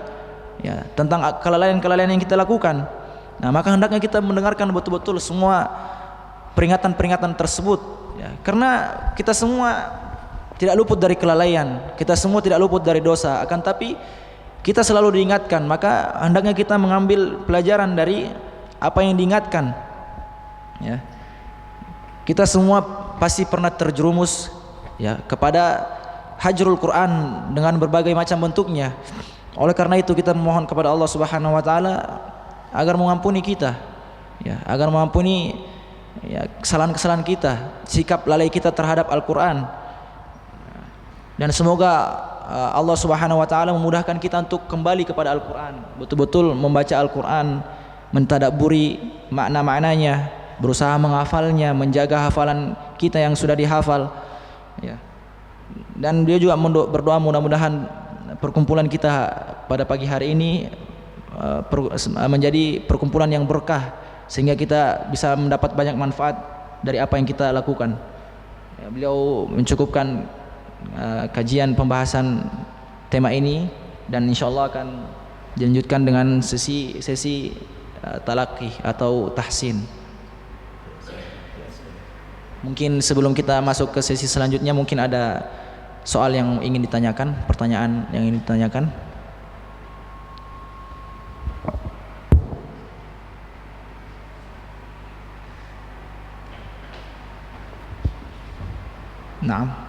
ya, tentang kelalaian-kelalaian yang kita lakukan. Nah, maka hendaknya kita mendengarkan betul-betul semua peringatan-peringatan tersebut, ya, karena kita semua tidak luput dari kelalaian, kita semua tidak luput dari dosa, akan tapi kita selalu diingatkan, maka hendaknya kita mengambil pelajaran dari apa yang diingatkan. Ya. Kita semua pasti pernah terjerumus, ya, kepada hajrul Quran dengan berbagai macam bentuknya. Oleh karena itu kita memohon kepada Allah Subhanahu wa taala agar mengampuni kita, ya, agar mengampuni, ya, kesalahan-kesalahan kita, sikap lalai kita terhadap Al-Qur'an. Dan semoga Allah Subhanahu wa taala memudahkan kita untuk kembali kepada Al-Qur'an, betul-betul membaca Al-Qur'an, mentadabburi makna-maknanya, berusaha menghafalnya, menjaga hafalan kita yang sudah dihafal, ya. Dan dia juga berdoa mudah-mudahan perkumpulan kita pada pagi hari ini menjadi perkumpulan yang berkah, sehingga kita bisa mendapat banyak manfaat dari apa yang kita lakukan. Ya, beliau mencukupkan kajian pembahasan tema ini, dan insyaallah akan dilanjutkan dengan sesi talaqi atau tahsin. Mungkin sebelum kita masuk ke sesi selanjutnya, mungkin ada soal yang ingin ditanyakan, pertanyaan yang ingin ditanyakan. Naam.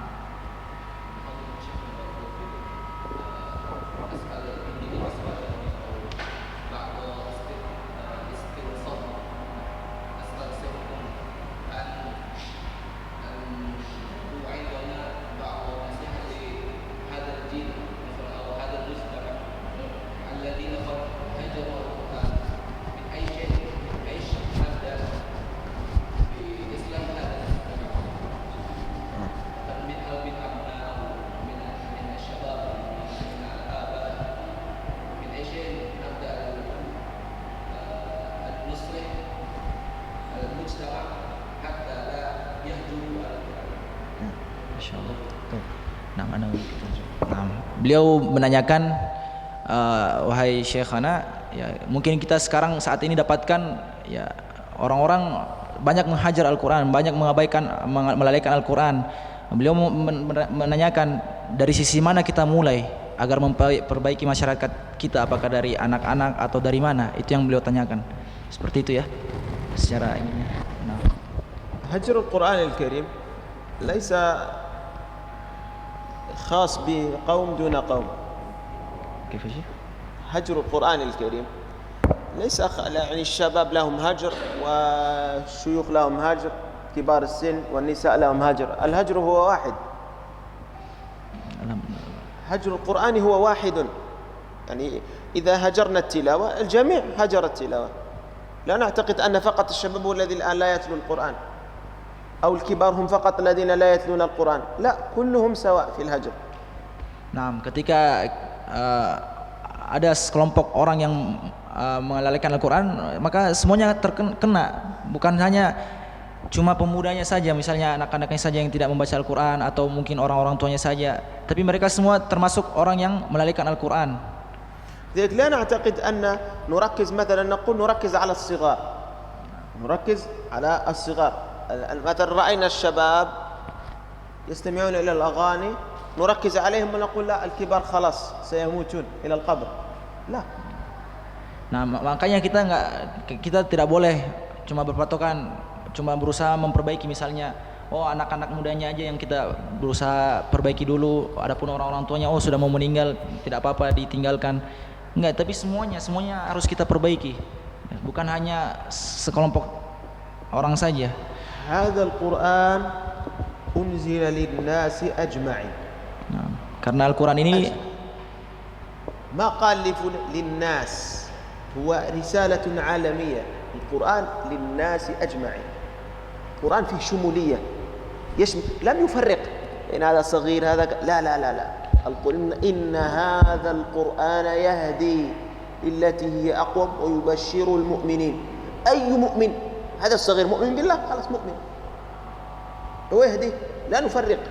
Beliau menanyakan, wahai Syekhana, ya, mungkin kita sekarang saat ini dapatkan, ya, orang-orang banyak menghajar Al-Quran, banyak melalaikan Al-Quran. Beliau menanyakan dari sisi mana kita mulai agar memperbaiki masyarakat kita, apakah dari anak-anak atau dari mana? Itu yang beliau tanyakan. Seperti itu, ya, secara ininya. Nah. هجر القرآن الكريم ليس خاص بقوم دون قوم. كيف شيء؟ هجر القرآن الكريم ليس يعني الشباب لهم هجر والشيوخ لهم هجر، كبار السن والنساء لهم هجر. الهجر هو واحد، هجر القرآن هو واحد. يعني إذا هجرنا التلاوة الجميع هجر التلاوة. لا نعتقد أن فقط الشباب هو الذي الآن لا يتلو القرآن، أو الكبار هم فقط الذين لا يتلون القرآن، لا، كلهم سواء في الهجر. Nah, ketika ada sekelompok orang yang melalaikan Al-Quran, maka semuanya terkena, bukan hanya cuma pemudanya saja, misalnya anak-anaknya saja yang tidak membaca Al-Quran, atau mungkin orang-orang tuanya saja, tapi mereka semua termasuk orang yang melalaikan Al-Quran. لذلك لا نعتقد أن نركز مثلا، نقول نركز على الصغار، نركز على الصغار. مثلا رأينا الشباب يستمعون إلى الأغاني نركز عليهم ونقول لا الكبار خلاص سيموتون إلى القبر، لا. Nah, makanya kita tidak boleh cuma berpatokan, cuma berusaha memperbaiki, misalnya anak-anak mudanya aja yang kita berusaha perbaiki dulu, adapun orang-orang tuanya sudah mau meninggal, tidak apa-apa ditinggalkan. Enggak, tapi semuanya harus kita perbaiki, bukan hanya sekelompok orang saja. Hadzal Qur'an unzila lin-nasi ajma'in. Nah, karena Al-Quran ini ما قال للناس، هو رسالة عالمية. القرآن للناس أجمعين. القرآن فيه شمولية، لم يفرق إن هذا صغير هذا لا لا لا لا. إن هذا القرآن يهدي للتي هي أقوم ويبشر المؤمنين. أي مؤمن، هذا الصغير مؤمن بالله خلاص مؤمن، هو يهدي، لا نفرق.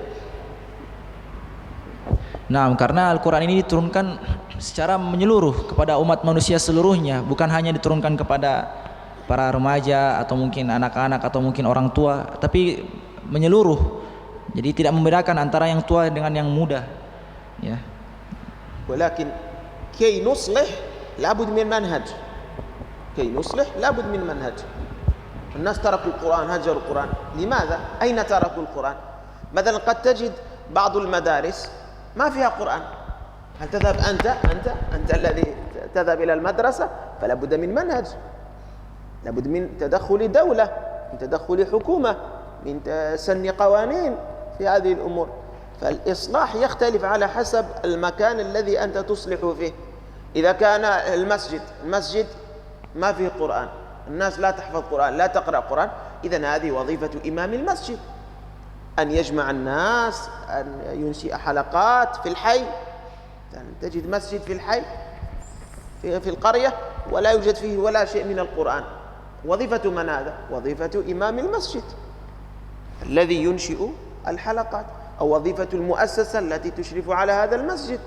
Nah, karena Al-Quran ini diturunkan secara menyeluruh kepada umat manusia seluruhnya, bukan hanya diturunkan kepada para remaja atau mungkin anak-anak atau mungkin orang tua, tapi menyeluruh. Jadi tidak membedakan antara yang tua dengan yang muda, ya. ولكن كي نصلح لابد من منهج، كي نصلح لابد من منهج. الناس تركوا القرآن، هجروا القرآن، لماذا؟ أين تركوا القرآن؟ مثلا قد تجد بعض المدارس ما فيها قرآن. هل تذهب أنت الذي تذهب إلى المدرسة، فلا بد من منهج، لابد من تدخل دولة، من تدخل حكومة، من سن قوانين في هذه الأمور. فالإصلاح يختلف على حسب المكان الذي أنت تصلح فيه. إذا كان المسجد ما فيه قرآن، الناس لا تحفظ قرآن، لا تقرأ قرآن، إذن هذه وظيفة إمام المسجد، أن يجمع الناس، أن ينشئ حلقات في الحي. تجد مسجد في الحي في القرية ولا يوجد فيه ولا شيء من القرآن، وظيفة من هذا؟ وظيفة إمام المسجد الذي ينشئ الحلقات، أو وظيفة المؤسسة التي تشرف على هذا المسجد.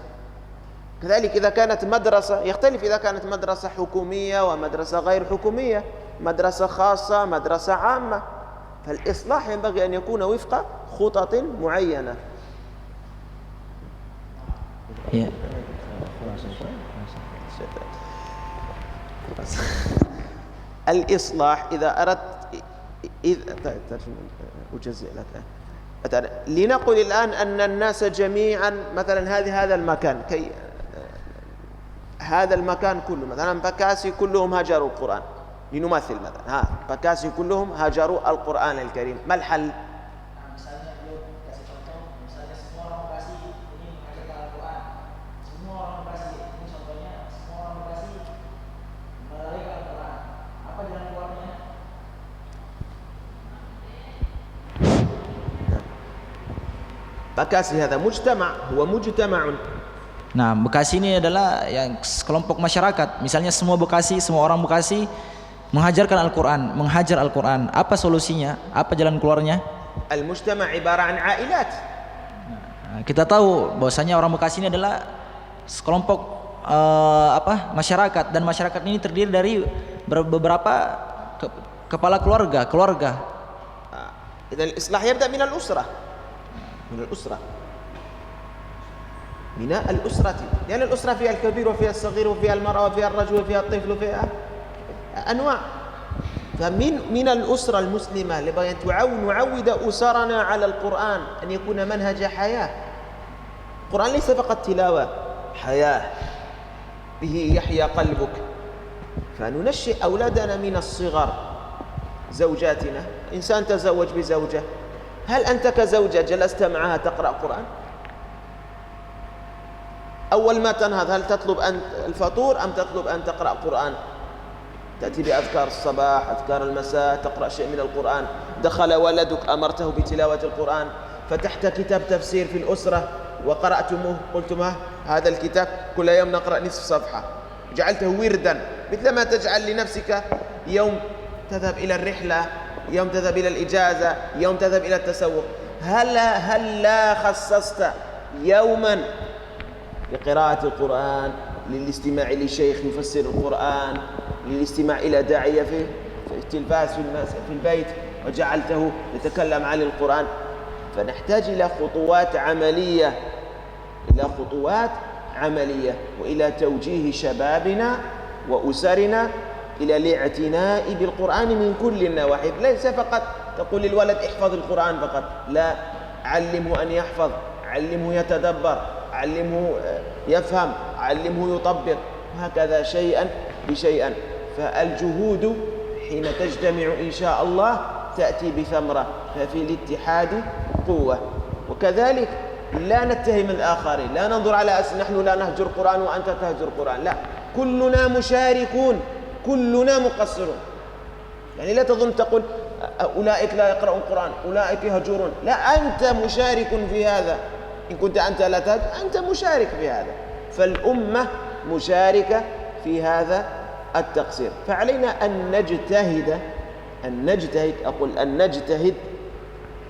كذلك إذا كانت مدرسة يختلف، إذا كانت مدرسة حكومية ومدرسة غير حكومية، مدرسة خاصة، مدرسة عامة. فالإصلاح ينبغي أن يكون وفق خطط معينة. الإصلاح إذا أردت أجزئ لك. لنقل الآن أن الناس جميعا مثلا هذا المكان، هذا المكان كله مثلا بكاسي كلهم هجروا القرآن، لنمثل مثلا بكاسي كلهم هجروا القرآن الكريم، ما الحل؟ Bekasi هذا مجتمع، هو مجتمع. Nah, Bekasi ini adalah yang kelompok masyarakat. Misalnya semua orang Bekasi menghajar Al-Quran. Apa solusinya? Apa jalan keluarnya? المجتمع عبارة عن عائلات. Nah, kita tahu bahwasanya orang Bekasi ini adalah sekelompok masyarakat, dan masyarakat ini terdiri dari beberapa kepala keluarga. إذا الإصلاح يبدأ من الأسرة، من الأسرة، لأن الأسرة فيها الكبير وفيها الصغير وفيها المرأة وفيها الرجل وفيها الطفل وفيها أنواع. فمن الأسرة المسلمة لبغي أن نعود أسرنا على القرآن أن يكون منهج حياة. القرآن ليس فقط تلاوة، حياة به يحيا قلبك. فننشئ أولادنا من الصغر. زوجاتنا، إنسان تزوج بزوجة، هل أنت كزوجة جلست معها تقرأ قرآن؟ أول ما تنهض هل تطلب أن الفطور أم تطلب أن تقرأ قرآن؟ تأتي بأذكار الصباح، أذكار المساء، تقرأ شيء من القرآن. دخل ولدك أمرته بتلاوة القرآن، فتحت كتاب تفسير في الأسرة وقرأتموه، قلتم هذا الكتاب كل يوم نقرأ نصف صفحة، جعلته وردا، مثل ما تجعل لنفسك يوم تذهب إلى الرحلة، يوم تذهب إلى الإجازة، يوم تذهب إلى التسوق. هل لا خصصت يوما لقراءة القرآن، للاستماع لشيخ يفسر القرآن، للاستماع إلى داعية في التلفاز في البيت وجعلته يتكلم عن القرآن؟ فنحتاج إلى خطوات عملية، وإلى توجيه شبابنا وأسرنا إلى الاعتناء بالقرآن من كل النواحي. ليس فقط تقول للولد احفظ القرآن فقط، لا، علمه أن يحفظ، علمه يتدبر، علمه يفهم، علمه يطبق، هكذا شيئا بشيئا. فالجهود حين تجتمع إن شاء الله تأتي بثمرة، ففي الاتحاد قوة. وكذلك لا نتهم الآخرين، لا ننظر على نحن لا نهجر القرآن وأنت تهجر القرآن، لا، كلنا مشاركون، كلنا مقصرون. يعني لا تظن تقول أولئك لا يقرؤون القرآن، أولئك يهجرون، لا، أنت مشارك في هذا. إن كنت أنت لا تهجر أنت مشارك في هذا. فالأمة مشاركة في هذا التقصير. فعلينا أن نجتهد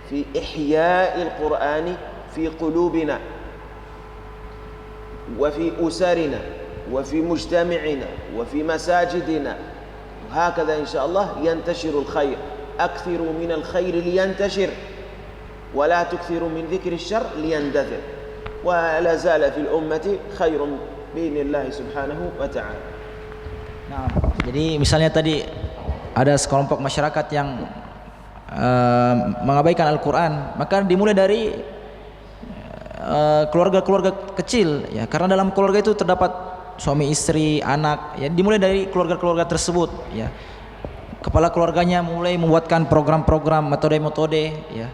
في إحياء القرآن في قلوبنا وفي أسرنا وفي مجتمعنا وفي مساجدنا، وهكذا إن شاء الله ينتشر الخير. أكثروا من الخير لينتشر، ولا تكثروا من ذكر الشر ليندثر. ولا زال في الأمة خير بإذن الله سبحانه وتعالى. Nah, jadi misalnya tadi ada sekelompok masyarakat yang mengabaikan Al-Quran, maka dimulai dari keluarga-keluarga kecil, ya, karena dalam keluarga itu terdapat suami istri, anak, ya, dimulai dari keluarga-keluarga tersebut, ya. Kepala keluarganya mulai membuatkan program-program, metode-metode, ya.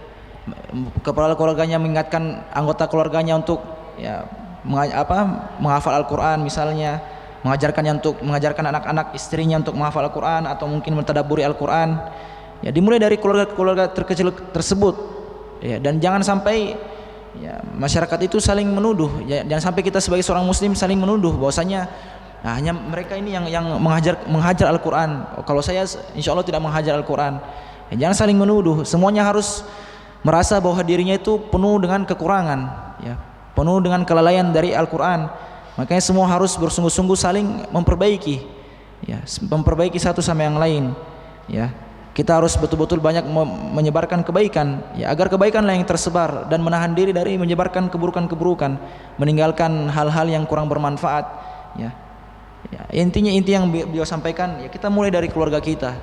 Kepala keluarganya mengingatkan anggota keluarganya untuk, ya, menghafal Al-Quran misalnya, mengajarkan anak-anak istrinya untuk menghafal Al-Quran atau mungkin mentadabburi Al-Quran. Ya, dimulai dari keluarga-keluarga terkecil tersebut, ya, dan jangan sampai, ya, masyarakat itu saling menuduh, ya, jangan sampai kita sebagai seorang muslim saling menuduh bahwasanya hanya mereka ini yang menghajar Al-Quran. Kalau saya insya Allah tidak menghajar Al-Quran. Ya, jangan saling menuduh. Semuanya harus merasa bahwa dirinya itu penuh dengan kekurangan, ya, penuh dengan kelalaian dari Al-Quran. Makanya semua harus bersungguh-sungguh saling memperbaiki, ya, memperbaiki satu sama yang lain, ya. Kita harus betul-betul banyak menyebarkan kebaikan, ya, agar kebaikanlah yang tersebar, dan menahan diri dari menyebarkan keburukan-keburukan, meninggalkan hal-hal yang kurang bermanfaat, ya. Ya, inti yang beliau sampaikan, ya, kita mulai dari keluarga kita,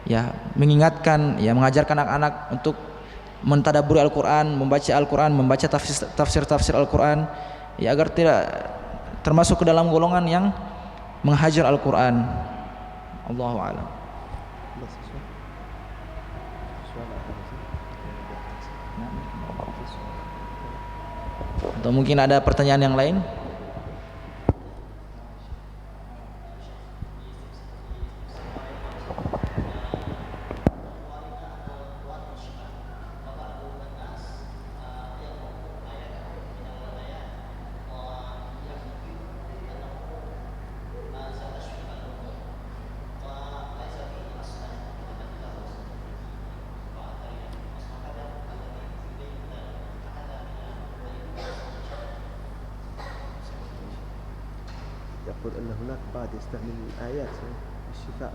ya, mengingatkan, ya, mengajarkan anak-anak untuk mentadabburi Al-Quran, membaca Al-Quran, membaca tafsir Al-Quran, ya, agar tidak termasuk ke dalam golongan yang menghajar Al-Quran. Allahu a'lam. Atau mungkin ada pertanyaan yang lain? يقول أن هناك بعض يستعمل الآيات للشفاء.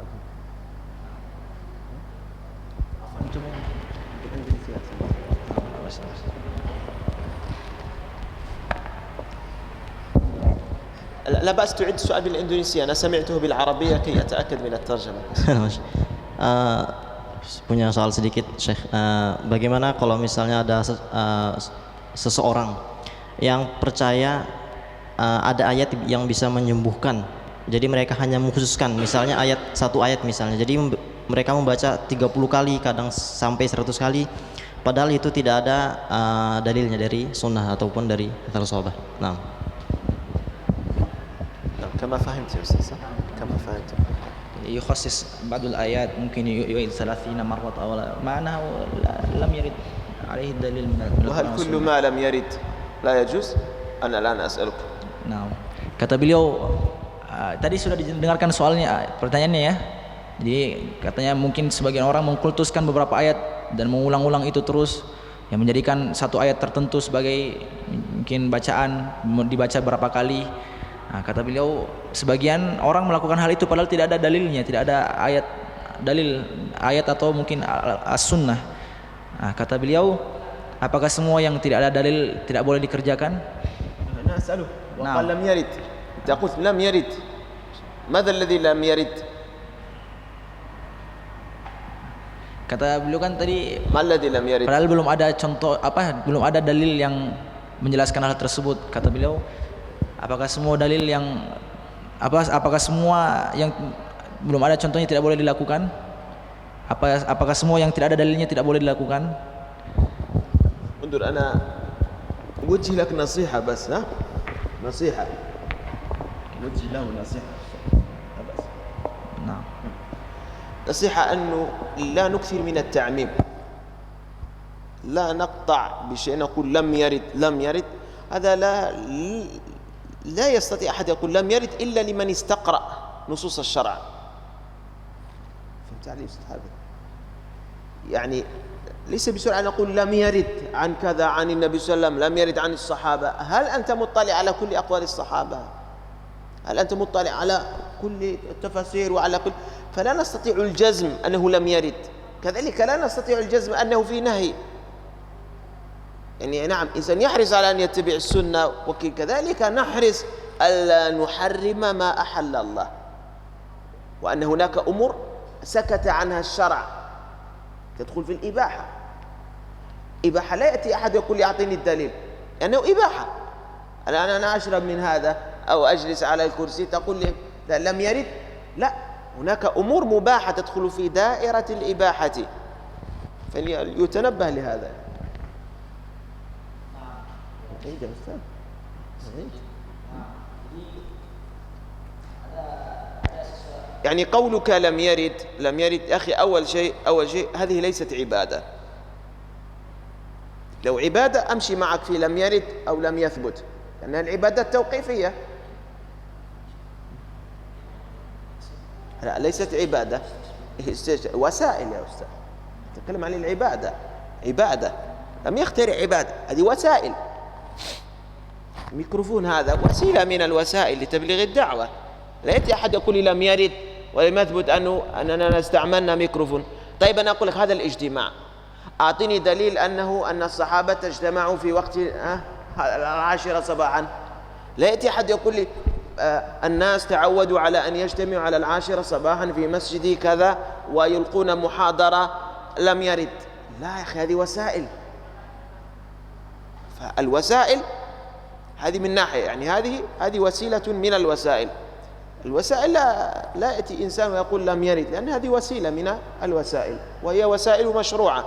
لا بأس تعيد السؤال بالإندونيسية، أنا سمعته بالعربية كي أتأكد من الترجمة. Eh, punya soal sedikit, Syekh. Bagaimana kalau misalnya ada seseorang yang percaya ada ayat yang bisa menyembuhkan, jadi mereka hanya mengkhususkan misalnya satu ayat misalnya, jadi mereka membaca 30 kali, kadang sampai 100 kali, padahal itu tidak ada dalilnya dari sunnah ataupun dari sahabat. Nah, كما فهمت يا أستاذ صح؟ كما فهمت. يخصص بعض الآيات ممكن يعيد 30 مرة أو معناه لم يرد عليه الدليل من وهل كل ما لم يرد لا يجوز؟ أنا الآن أسألك. Nah, kata beliau tadi sudah didengarkan soalnya, pertanyaannya ya. Jadi katanya mungkin sebagian orang mengkultuskan beberapa ayat dan mengulang-ulang itu terus, yang menjadikan satu ayat tertentu sebagai mungkin bacaan, dibaca berapa kali. Nah, kata beliau sebagian orang melakukan hal itu padahal tidak ada dalilnya, tidak ada dalil ayat atau mungkin as-sunnah. Nah, kata beliau, apakah semua yang tidak ada dalil tidak boleh dikerjakan? أنا أسأله وقال لم يرد. أنت قلت لم يرد. ماذا الذي لم يرد؟ Kata beliau kan tadi, ما الذي لم يرد؟ padahal belum ada contoh belum ada dalil yang menjelaskan hal tersebut. Kata beliau, apakah semua dalil yang apakah semua yang belum ada contohnya tidak boleh dilakukan? Apakah semua yang tidak ada dalilnya tidak boleh dilakukan? انظر أنا أوجه لك نصيحة بس ها نصيحة وجه له نصيحة بس Nah, نصيحة أنه لا نكثر من التعميم لا نقطع بشيء نقول لم يرد لم يرد هذا لا يستطيع أحد يقول لم يرد إلا لمن استقرأ نصوص الشرع فهمت علي أستاذ حابب يعني ليس بسرعة نقول لم يرد عن كذا عن النبي صلى الله عليه وسلم لم يرد عن الصحابة هل أنت مطلع على كل أقوال الصحابة هل أنت مطلع على كل التفاسير وعلى كل فلا نستطيع الجزم أنه لم يرد كذلك لا نستطيع الجزم أنه في نهي يعني نعم إنسان يحرص على أن يتبع السنة وكذلك نحرص ألا نحرم ما أحل الله وأن هناك أمور سكت عنها الشرع تدخل في الإباحة إباحة لا يأتي أحد يقول يعطيني الدليل لأنه يعني إباحة الآن أنا أشرب من هذا أو أجلس على الكرسي تقول لي لم يرد لا هناك أمور مباحة تدخل في دائرة الإباحة فليتنبه لهذا يعني قولك لم يرد أخي أول شيء هذه ليست عبادة لو عبادة أمشي معك في لم يرد أو لم يثبت لأن العبادة توقيفية لا ليست عبادة وسائل يا أستاذ نتكلم عن العبادة عبادة لم يخترع عبادة هذه وسائل الميكروفون هذا وسيلة من الوسائل لتبليغ الدعوة لا يأتي أحد يقول لي لم يرد ولم يثبت أننا استعملنا ميكروفون طيب أنا أقول لك هذا الاجتماع أعطني دليل أن الصحابة اجتمعوا في وقت 10 صباحا لا يأتي أحد يقول لي الناس تعودوا على أن يجتمعوا على 10 صباحا في مسجد كذا ويلقون محاضرة لم يرد لا يا أخي هذه وسائل فالوسائل هذه من ناحية يعني هذه وسيلة من الوسائل الوسائل لا يأتي إنسان ويقول لم يرد لأن هذه وسيلة من الوسائل وهي وسائل مشروعة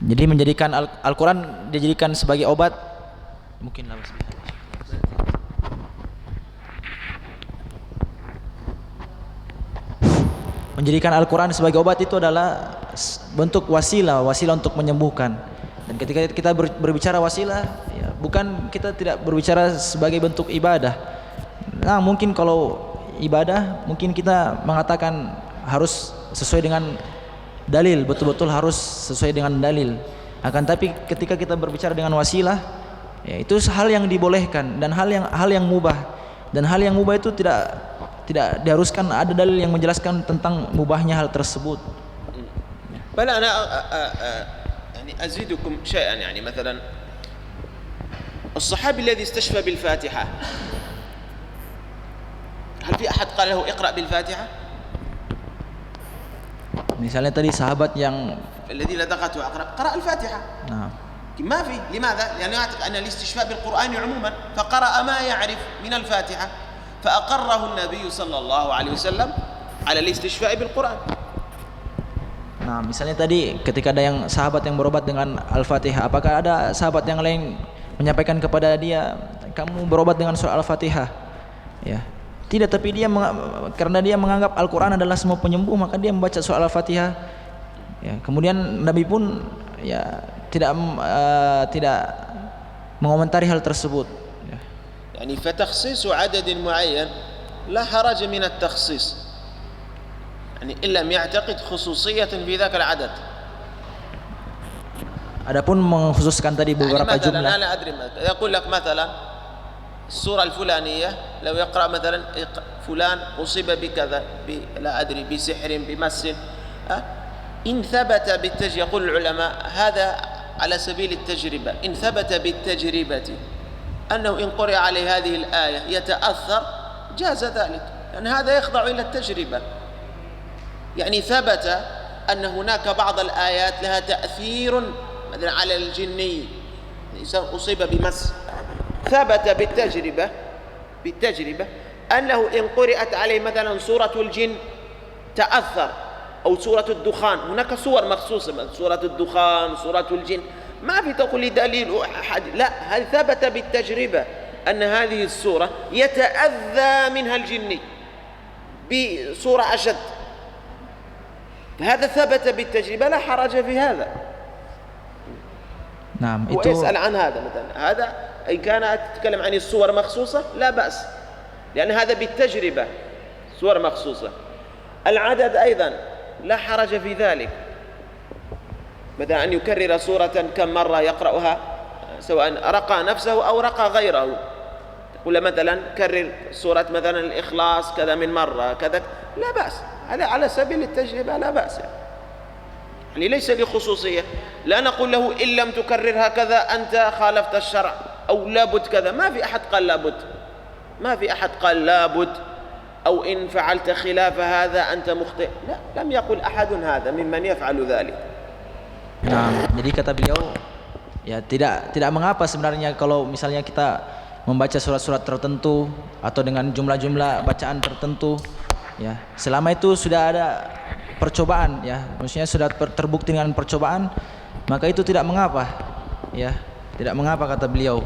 jadi menjadikan Al-Quran dijadikan sebagai obat mungkin lah menjadikan Al-Quran sebagai obat itu adalah bentuk wasilah untuk menyembuhkan. Dan ketika kita berbicara wasilah ya, bukan kita tidak berbicara sebagai bentuk ibadah. Nah mungkin kalau ibadah mungkin kita mengatakan harus sesuai dengan dalil, betul-betul harus sesuai dengan dalil. Akan tapi ketika kita berbicara dengan wasilah, ya itu hal yang dibolehkan dan hal yang mubah. Dan hal yang mubah itu tidak diharuskan ada dalil yang menjelaskan tentang mubahnya hal tersebut. بل أنا يعني أزيدكم شيئا. يعني مثلا الصحابي الذي استشفى بالفاتحة، هل في أحد قال له اقرأ بالفاتحة؟ Misalnya tadi sahabat yang الذي لدغته أقرأ قرأ الفاتحة. nah, ما في. لماذا؟ لأنه يعتقد أن الاستشفاء بالقرآن عموما، فقرأ ما يعرف من الفاتحة فأقره النبي صلى الله عليه وسلم على الاستشفاء بالقرآن. nah misalnya tadi ketika ada yang sahabat yang berobat dengan Al-Fatihah, apakah ada sahabat yang lain menyampaikan kepada dia, kamu berobat dengan surah Al-Fatihah? Ya. Tidak, tapi dia karena dia menganggap Al-Qur'an adalah semua penyembuh, maka dia membaca surah Al-Fatihah. Ya, kemudian Nabi pun ya tidak mengomentari hal tersebut. Ya. يعني فتخصيص عدد معين لا حرج من التخصيص، يعني إن لم يعتقد خصوصية في ذاك العدد. Adapun mengkhususkan tadi يعني beberapa مثلا jumlah. أنا أدري يقول لك مثلا السورة الفلانية لو يقرأ مثلا فلان أصيب بكذا لا أدري بسحر بمس، إن ثبت يقول العلماء هذا على سبيل التجربة، إن ثبت بالتجربة أنه إن قرأ عليه هذه الآية يتأثر جاز ذلك، لأن هذا يخضع إلى التجربة. يعني ثبت أن هناك بعض الآيات لها تأثير مثلا على الجني، الإنسان أصيب بمس، ثبت بالتجربة أنه إن قرأت عليه مثلا سورة الجن تأثر، أو سورة الدخان. هناك سور مخصوصة مثلا سورة الدخان، سورة الجن، ما في تقول لي دليل أحد، لا، هل ثبت بالتجربة أن هذه السورة يتأذى منها الجني بصورة أشد، هذا ثبت بالتجربة، لا حرج في هذا. Nah, itu ويسأل عن هذا مثلا، هذا إن كانت تتكلم عن الصور مخصوصة لا بأس، لأن هذا بالتجربة صور مخصوصة. العدد أيضا لا حرج في ذلك، مثلا أن يكرر سورة كم مرة يقرأها، سواء رقى نفسه أو رقى غيره، ولا مثلا كرر سورة مثلا الإخلاص كذا من مرة كذا، لا بأس، هذا على سبيل التجربة لا بأس. يعني ليس لخصوصية، لا نقول له إن لم تكررها كذا أنت خالفت الشرع أو لابد كذا، ما في أحد قال لابد، ما في أحد قال لابد، أو إن فعلت خلاف هذا أنت مخطئ، لا، لم يقل أحد هذا ممن يفعل ذلك. Nah, jadi kata beliau ya tidak mengapa sebenarnya kalau misalnya kita membaca surat-surat tertentu atau dengan jumlah-jumlah bacaan tertentu, ya selama itu sudah ada percobaan, ya maksudnya sudah terbukti dengan percobaan, maka itu tidak mengapa, ya tidak mengapa kata beliau,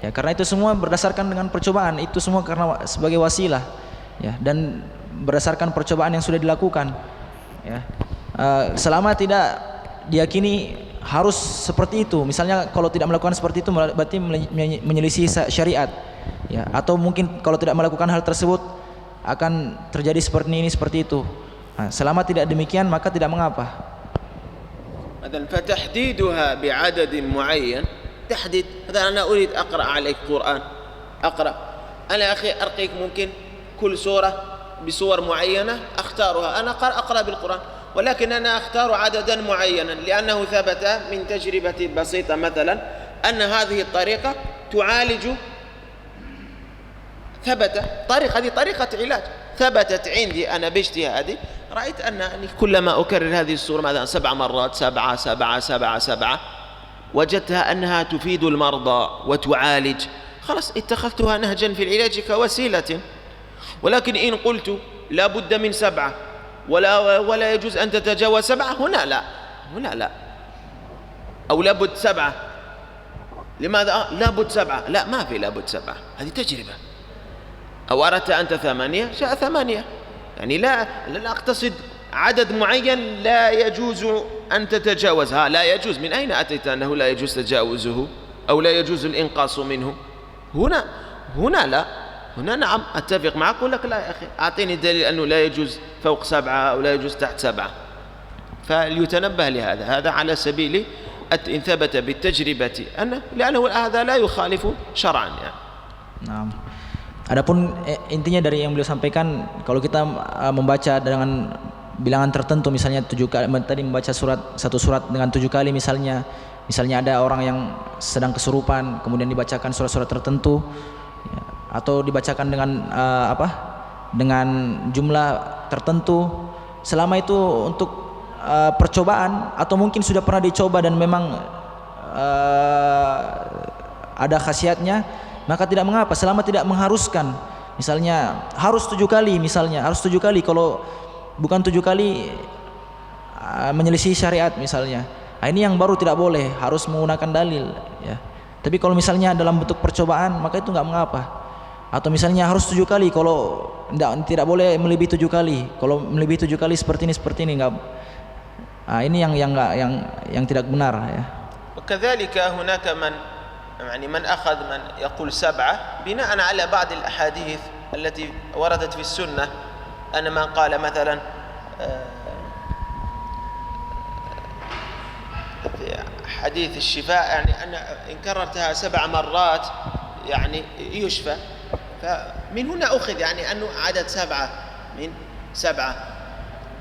ya karena itu semua berdasarkan dengan percobaan, itu semua karena sebagai wasilah, ya dan berdasarkan percobaan yang sudah dilakukan, ya selama tidak diyakini harus seperti itu. Misalnya kalau tidak melakukan seperti itu berarti menyelisih syariat, ya atau mungkin kalau tidak melakukan hal tersebut akan terjadi seperti ini seperti itu. Nah, selama tidak demikian maka tidak mengapa. مثلا فتحديدها بعدد معين، تحديد مثلا أنا أريد أقرأ عليك قرآن، أقرأ أنا أخي أرقيك ممكن كل سورة بصور معينة أختارها، أنا أقرأ بالقرآن، ولكن أنا أختار عددا معينا لأنه ثبت من تجربة بسيطة مثلا أن هذه الطريقة تعالج، ثبت هذه طريقة علاج ثبتت عندي أنا باجتهادي، رأيت أنني كلما أكرر هذه السورة مثلا 7 مرات 7 7 7 7 وجدتها أنها تفيد المرضى وتعالج، خلاص اتخذتها نهجا في العلاج كوسيلة. ولكن إن قلت لا بد من 7 ولا يجوز أن تتجاوز 7، هنا لا، أو لابد 7، لماذا لابد 7؟ لا، ما في لابد 7، هذه تجربة. أو أردت أنت 8 جاء 8، يعني لا أقتصد عدد معين لا يجوز أن تتجاوزها، لا يجوز، من أين أتيت أنه لا يجوز تجاوزه أو لا يجوز الإنقاص منه؟ هنا لا، هنا نعم أتفق معك، أقول لك لا يا أخي أعطيني دليل أنه لا يجوز فوق 7 أو لا يجوز تحت 7. فليتنبه لهذا، هذا على سبيل إن ثبت بالتجربة لأنه هذا لا يخالف شرعا يعني. Nah, Adapun intinya dari yang beliau sampaikan, kalau kita membaca dengan bilangan tertentu, misalnya 7 kali, tadi membaca satu surat dengan 7 kali misalnya ada orang yang sedang kesurupan, kemudian dibacakan surat-surat tertentu, ya, atau dibacakan dengan dengan jumlah tertentu, selama itu untuk percobaan atau mungkin sudah pernah dicoba dan memang ada khasiatnya, maka tidak mengapa selama tidak mengharuskan. Misalnya harus 7 kali, kalau bukan 7 kali menyelisih syariat misalnya. Nah, ini yang baru tidak boleh, harus menggunakan dalil, ya. Tapi kalau misalnya dalam bentuk percobaan, maka itu nggak mengapa. Atau misalnya harus 7 kali, kalau tidak boleh melebihi 7 kali. Kalau melebihi 7 kali seperti ini nggak. Nah, ini yang tidak benar, ya. وكذلك هناك من أخذ من يقول 7 بناء على بعض الأحاديث التي وردت في السنة أن من قال مثلا حديث الشفاء يعني أن إن كررتها 7 مرات يعني يشفى، فمن هنا أخذ يعني أنه عدد 7 من 7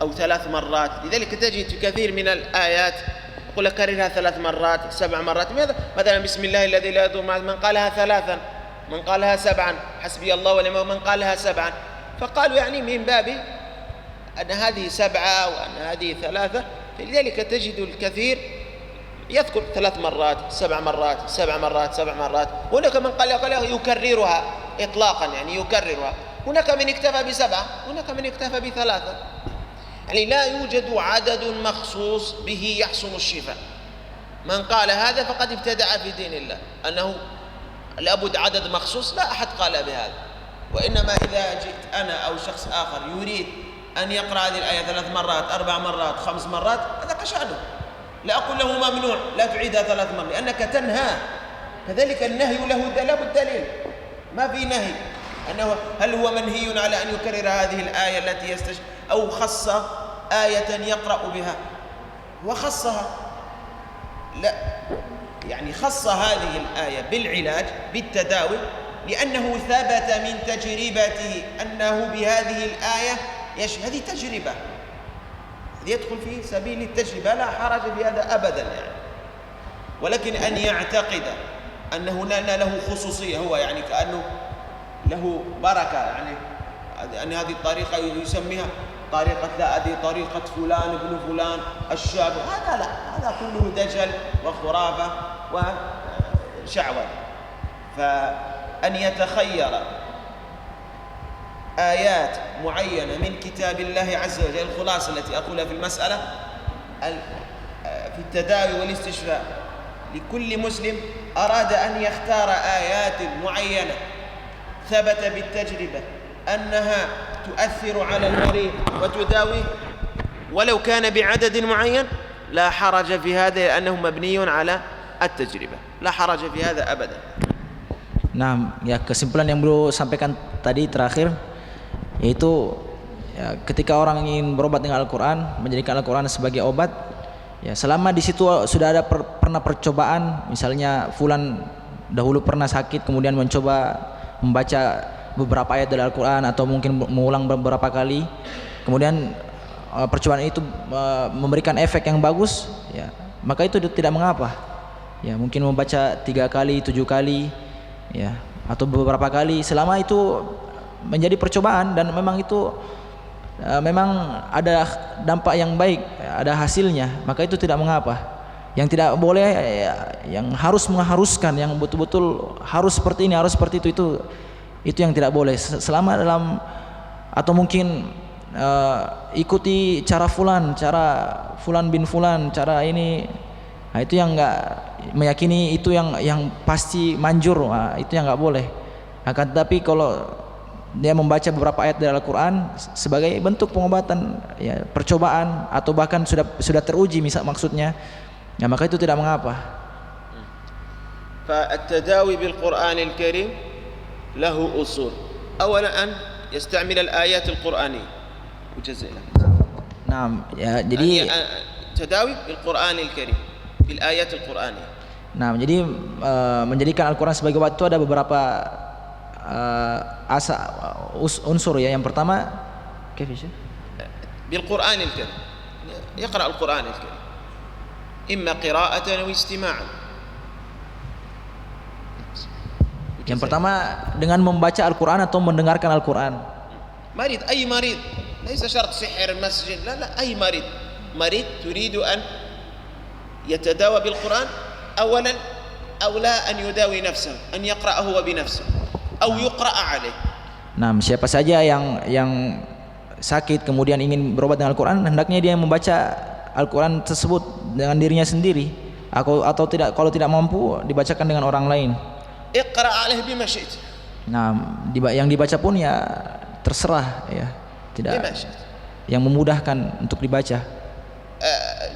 أو 3 مرات. لذلك تجد في كثير من الآيات يقول لك كررها 3 مرات 7 مرات. مثلا بسم الله الذي لا يضر من قالها 3، من قالها 7 حسبي الله ونعم الوكيل، من قالها 7. فقالوا يعني من باب أن هذه 7 وأن هذه 3، فلذلك تجد الكثير يذكر 3 مرات 7 مرات 7 مرات 7 مرات. هناك من قال يكررها إطلاقا، يعني يكررها. هناك من اكتفى ب7، هناك من اكتفى ب3. يعني لا يوجد عدد مخصوص به يحصل الشفاء. من قال هذا فقد ابتدع في دين الله، أنه لابد عدد مخصوص، لا أحد قال بهذا. وإنما إذا جئت أنا أو شخص آخر يريد أن يقرأ هذه الآية 3 مرات 4 مرات 5 مرات، هذا كشأنه. لا أقول له ممنوع لا تعيدها 3 مرات لأنك تنهى. كذلك النهي له دليل، ما في نهي أنه هل هو منهي على أن يكرر هذه الآية التي أو خص آية يقرأ بها وخصها، لا، يعني خص هذه الآية بالعلاج بالتداوي لأنه ثبت من تجربته أنه بهذه الآية هذه تجربة، يدخل في سبيل التجربة، لا حرج في هذا أبدا يعني. ولكن أن يعتقد أن هنا له خصوصية، هو يعني كأنه له بركة، يعني أن هذه الطريقة يسميها طريقة، لا هذه طريقة فلان ابن فلان الشافعي، هذا لا، هذا كله دجل وخرافة وشعوذة. فأن يتخير آيات معينة من كتاب الله عز وجل، الخلاصة التي أقولها في المسألة في التداوي والاستشفاء، لكل مسلم أراد أن يختار آيات معينة ثبت بالتجربة أنها تؤثر على المريض وتداويه ولو كان بعدد معين، لا حرج في هذا لأنه مبني على التجربة، لا حرج في هذا أبدا. Nah, ya kesimpulan yang beliau sampaikan tadi terakhir, yaitu ya, ketika orang ingin berobat dengan Al-Quran, menjadikan Al-Quran sebagai obat, ya selama di situ sudah ada pernah percobaan, misalnya fulan dahulu pernah sakit kemudian mencoba membaca beberapa ayat dari Al-Quran atau mungkin mengulang beberapa kali, kemudian percobaan itu memberikan efek yang bagus, ya maka itu tidak mengapa. Ya mungkin membaca 3 kali 7 kali, ya atau beberapa kali, selama itu menjadi percobaan dan memang itu memang ada dampak yang baik, ada hasilnya, maka itu tidak mengapa. Yang tidak boleh, yang harus mengharuskan, yang betul-betul harus seperti ini, harus seperti itu yang tidak boleh. Selama dalam atau mungkin ikuti cara fulan bin fulan, cara ini, nah itu yang enggak meyakini itu yang pasti manjur, nah, itu yang enggak boleh. Akan tetapi kalau dia membaca beberapa ayat dari Al-Quran sebagai bentuk pengobatan, ya percobaan atau bahkan sudah teruji maksudnya, ya maka itu tidak mengapa. فالتداوي بالقرآن الكريم له أصول. أولا أن يستعمل الآيات القرآنية وجزيلا. Nah, ya jadi تداوي بالقرآن الكريم بالآيات القرآنية. Nah, jadi menjadikan Al-Quran sebagai obat itu ada beberapa unsur ya. Yang pertama, كيف بالقرآن الكريم، يقرأ القرآن الكريم إما قراءة أو استماعا. Yang pertama dengan membaca Al-Quran atau mendengarkan Al-Quran. مريض، أي مريض، ليس شرط سحر مسجد، لا لا، أي مريض، مريض تريد أن يتداوى بالقرآن أولا، أو لا أن يداوي نفسه، أن يقرأ هو بنفسه أو يقرأ عليه. Nah, siapa saja yang sakit kemudian ingin berobat dengan Al-Quran, hendaknya dia membaca Al-Quran tersebut dengan dirinya sendiri, atau tidak, kalau tidak mampu dibacakan dengan orang lain. اقرأ عليه بما شئت. Nah, yang dibaca pun ya terserah ya, tidak بما شئت. yang memudahkan untuk dibaca.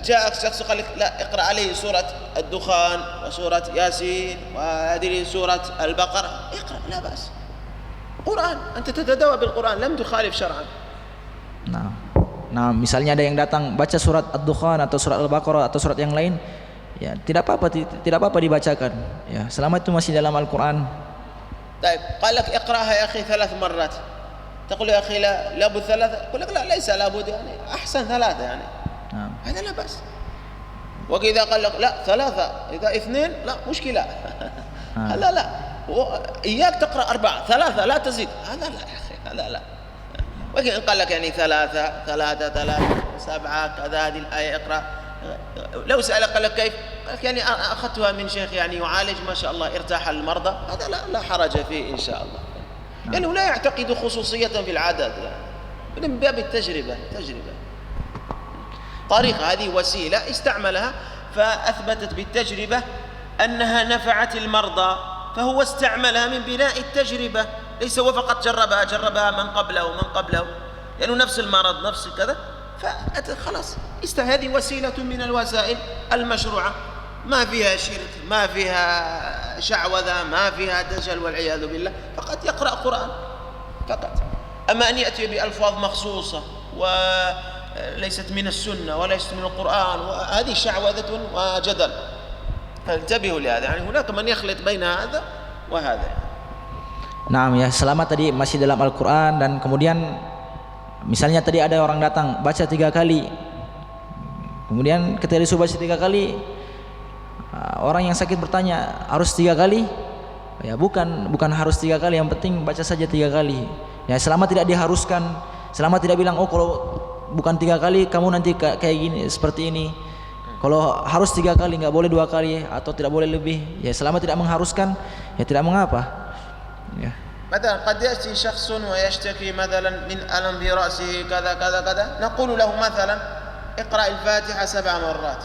جاءك شخص قال لك لا اقرأ عليه سورة الدخان وسورة ياسين وهذه سورة البقرة، اقرأ لا بأس، قرآن، أنت تتداوى بالقرآن، لم تخالف شرعا. Nah, misalnya ada yang datang baca surat Ad-Dukhan atau surat Al-Baqarah atau surat yang lain, ya tidak apa-apa dibacakan, ya selama itu masih dalam Al-Quran. طيب قال لك اقرأها يا أخي 3 مرات، تقول يا أخي لا لابد 3، يقول لك لا ليس لابد، يعني أحسن 3 يعني. هذا لا بأس. وإذا قال لك لا 3، إذا 2 لا مشكلة. هذا لا، إياك تقرأ 4، 3 لا تزيد، هذا لا يا أخي، هذا لا. وإن قال لك يعني 3 7 كذا هذه الآية اقرأ، لو سألك قال لك كيف، قال لك يعني أخذتها من شيخ يعني يعالج ما شاء الله ارتاح المرضى، هذا لا حرج فيه إن شاء الله، لأنه لا يعتقد خصوصية في العادات، يعني من باب التجربة، طريقة، هذه وسيلة استعملها فأثبتت بالتجربة أنها نفعت المرضى، فهو استعملها من بناء التجربة، ليس هو فقط جربها من قبله ومن قبله، لأنه نفس المرض نفس كذا، فخلاص هذه وسيلة من الوسائل المشروعة، ما فيها شرك، ما فيها شعوذة، ما فيها دجل والعياذ بالله، فقط يقرأ قرآن فقط. أما أن يأتي بألفاظ مخصوصة وليست من السنة وليست من القرآن، وهذه شعوذة وجدل، فانتبهوا لهذا، يعني هناك من يخلط بين هذا وهذا. Nah ya, selama tadi masih dalam Al-Quran, dan kemudian misalnya tadi ada orang datang baca 3 kali, kemudian ketika disuruh baca 3 kali, orang yang sakit bertanya harus 3 kali? Ya bukan harus 3 kali, yang penting baca saja 3 kali. Ya selama tidak diharuskan, selama tidak bilang oh kalau bukan 3 kali kamu nanti kayak gini seperti ini. Kalau harus 3 kali, nggak boleh 2 kali atau tidak boleh lebih. Ya selama tidak mengharuskan, ya tidak mengapa. Ya. مثلا قد يأتي شخص ويشتكي مثلا من ألم في رأسه كذا كذا كذا، نقول له مثلا اقرأ الفاتحة 7 مرات،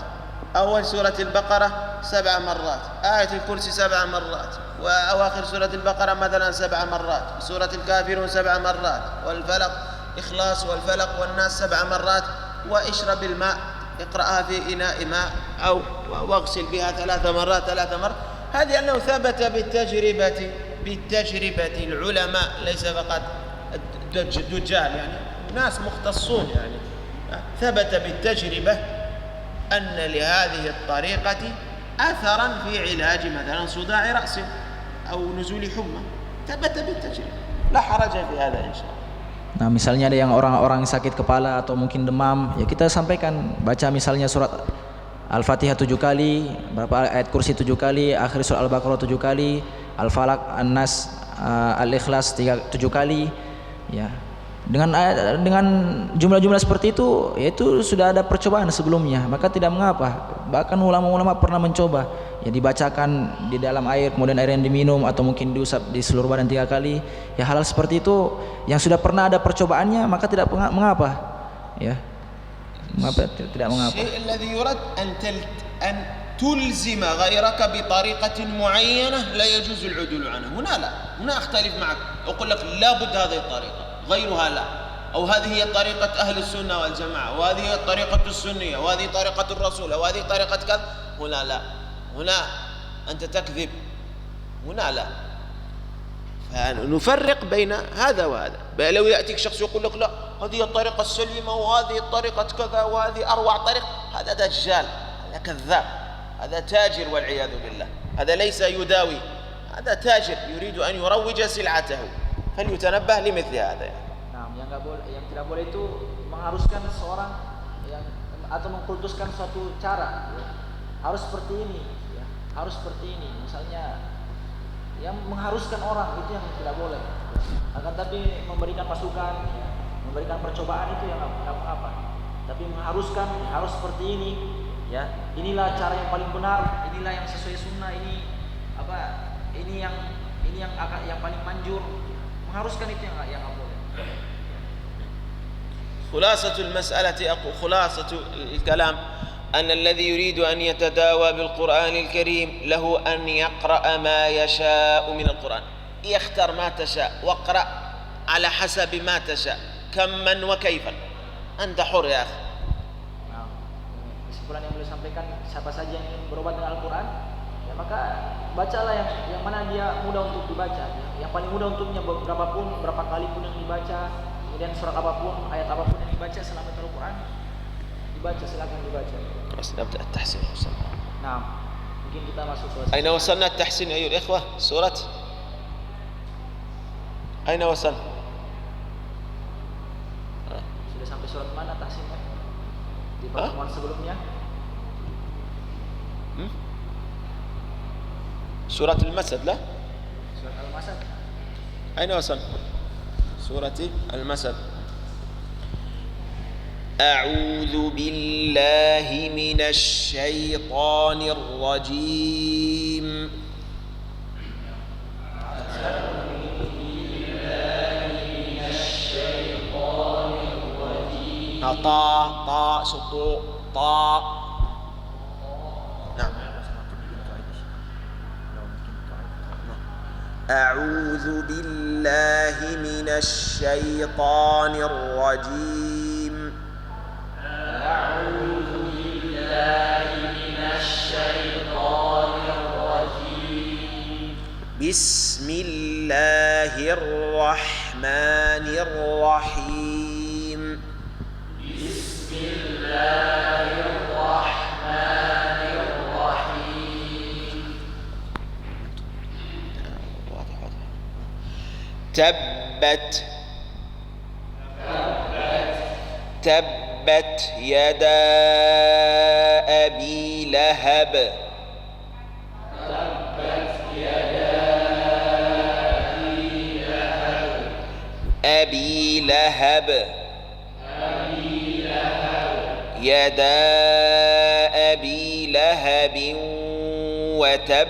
أول سورة البقرة 7 مرات، آية الكرسي 7 مرات، وأواخر سورة البقرة مثلا 7 مرات، سورة الكافرون 7 مرات، والفلق إخلاص والفلق والناس 7 مرات، واشرب الماء، اقرأها في إناء ماء أو واغسل بها 3 مرات. هذه أنه ثبت بالتجربة العلماء، ليس فقط الدجال، يعني ناس مختصون، يعني ثبت بالتجربة أن لهذه الطريقة أثرا في علاج مثلا صداع رأس أو نزول حمى، ثبت بالتجربة، لا حرج في هذا إن شاء الله. Nah misalnya ada yang orang sakit kepala atau mungkin demam, ya kita sampaikan baca misalnya surat Al-Fatihah 7 kali, berapa ayat kursi 7 kali, akhir surat Al-Baqarah 7 kali, Al-Falaq, An-Nas, Al-Ikhlas 7 kali, ya. Dengan jumlah-jumlah seperti itu, yaitu sudah ada percobaan sebelumnya, maka tidak mengapa. Bahkan ulama-ulama pernah mencoba, ya dibacakan di dalam air, kemudian air yang diminum atau mungkin diusap di seluruh badan 3 kali. Ya hal seperti itu yang sudah pernah ada percobaannya, maka tidak mengapa. Ya. Mengapa tidak mengapa? الشيء الذي يرد أن تلزم غيرك بطريقة معينة لا يجوز العدول عنها، هنا أختلف معك، أقول لك لابد هذه الطريقة، غيرها لا، أو هذه هي طريقة أهل السنة والجماعة، وهذه هي طريقة السنية، وهذه طريقة الرسول، وهذه طريقة كذا. هنا لا، هنا أنت تكذب، هنا لا. فنفرق بين هذا وهذا. لو يأتيك شخص يقول لك لا هذه الطريقة السليمة وهذه الطريقة كذا وهذه أروع طريقة، هذا دجال، هذا كذاب، هذا تاجر والعياذ بالله، هذا ليس يداوي، هذا تاجر يريد أن يروج سلعته فليتنبه لمثل هذا. Nah, yang tidak boleh itu mengharuskan seorang atau mengkultuskan suatu cara, ya. Harus seperti ini, ya. Harus seperti ini. Misalnya yang mengharuskan orang itu yang tidak boleh. Akan tapi memberikan masukan, ya, memberikan percobaan itu yang apa. Tapi mengharuskan harus seperti ini, ya. Inilah cara yang paling benar, inilah yang sesuai sunnah, ini yang paling manjur. Mengharuskan itu yang nggak boleh. خلاصة المسألة خلاصة الكلام أن الذي يريد أن يتداوى بالقرآن الكريم له أن يقرأ ما يشاء من القرآن، يختار ما تشاء واقرأ على حسب ما تشاء كما وكيفا، أنت حر يا أخي. Nah, kesimpulan yang boleh sampaikan, siapa saja yang ingin berobat dengan Al-Quran, ya maka bacalah yang mana dia mudah untuk dibaca, ya. Yang paling mudah untuknya berapa kali pun yang dibaca, kemudian surat apapun, ayat apapun yang dibaca selama Al-Quran dibaca, silakan dibaca. بس نبدأ التحسين. Nah, mungkin kita masuk ke أين وصلنا التحسين أيها الإخوة؟ سورة أين وصل؟ sudah sampai surat mana tahsinnya? Di pertemuan sebelumnya? سورة المسد لا؟ Surat Al-Masad. أين وصل؟ سورة المسد. أعوذ بالله من الشيطان الرجيم. طا سطو طا. نعم. أعوذ بالله من الشيطان الرجيم. أعوذ بالله من الشيطان الرجيم. بسم الله الرحمن الرحيم. بسم الله الرحمن الرحيم. تبت يدا أبي لهب. أبي لهب. يدا أبي لهب وتب.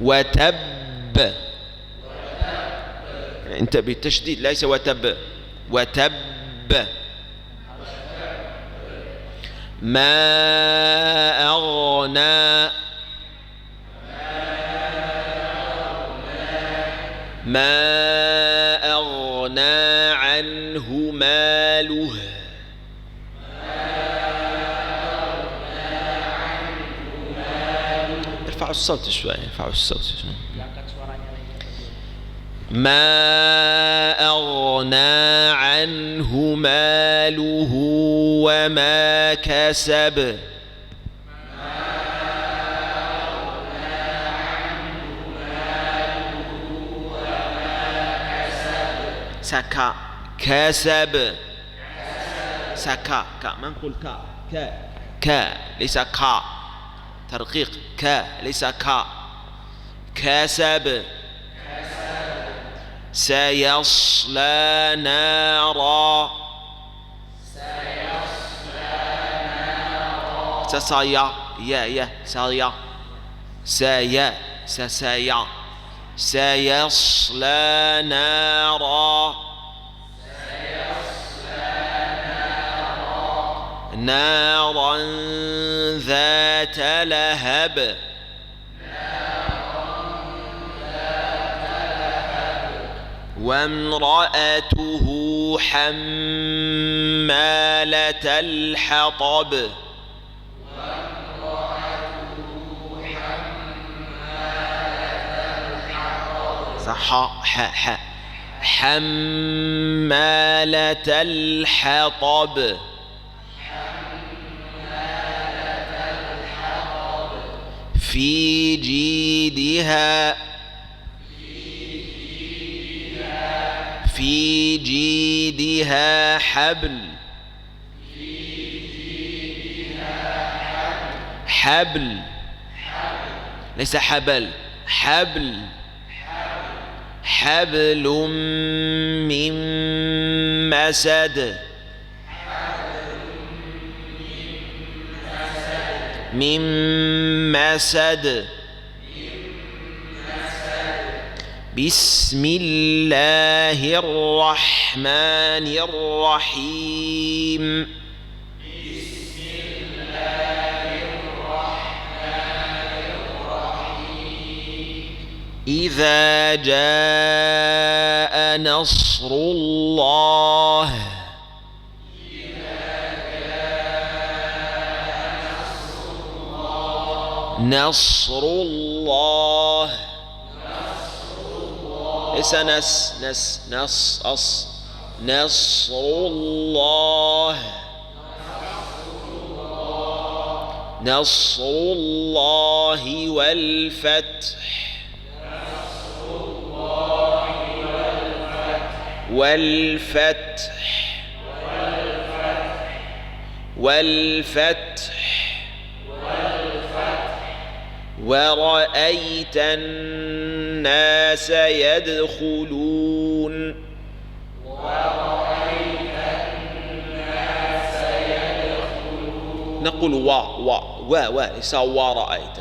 وتب. انت بالتشديد ليس وتب. وتب. ما أغنى. ما أغنى عنه ماله. ارفعوا الصوت شوي، ارفعوا الصوت شوي. ما أغنى عنه ماله وما كسب. سكا كسب. سكا كا ما نقول كا ليس كا ترقيق كا ليس كا. كسب. سيصلى نارا. سيا يا سيا سيا سيا سيصلى نارا. نارا ذات لهب. وامرأته حمالة الحطب. حمالة الحطب. في جيدها في جيدها حبل حبل ليس حبل حبل حبل من مسد من مسد بسم الله الرحمن الرحيم إذا جاء نصر الله نصر الله ليس نصر الله نصر الله والفتح والفتح ورأيت الناس يدخلون نقول و ليس ورأيت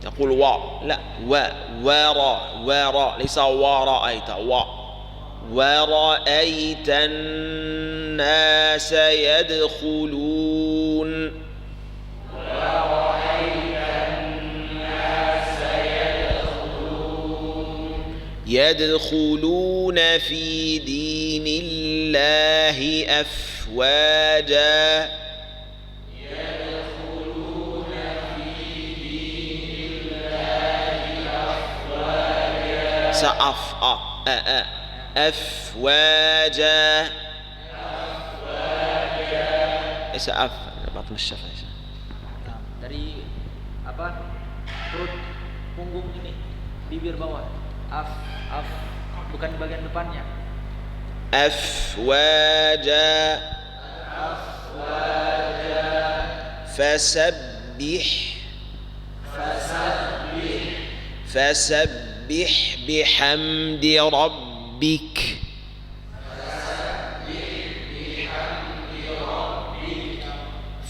نقول لا ورا ليس ورأيت ورأيت الناس يدخلون يدخلون في دين الله أفواجا أفواجا ليس بطن الشفة dari apa perut punggung ini bibir bawah af bukan bagian depannya أفواجا فسبح بحمد ربك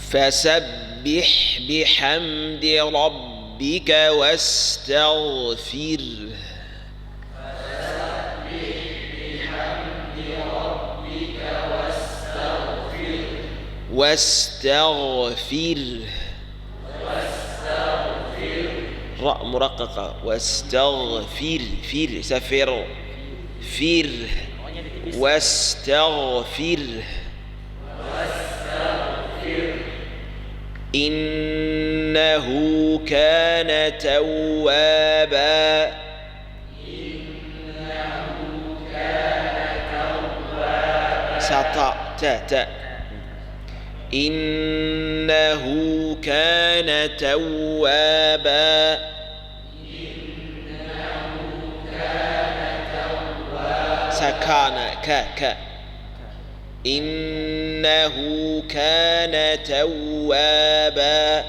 فسبح بحمد ربك واستغفره راء مرققة واستغفر سفر واستغفر إنه كان توابا تا إنه كان توابا سكان ك إنه كان توابا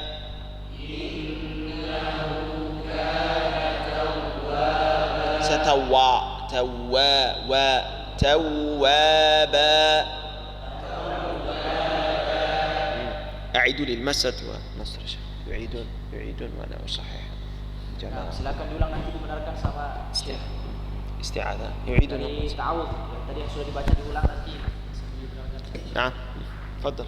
توابا أعيدوا للمسد ونصر يعيدون وأنا أصحح silakan diulang nanti dibenarkan sama استعاذة يعيدون dari ta'awudz tadi yang sudah dibaca diulang nanti نعم تفضل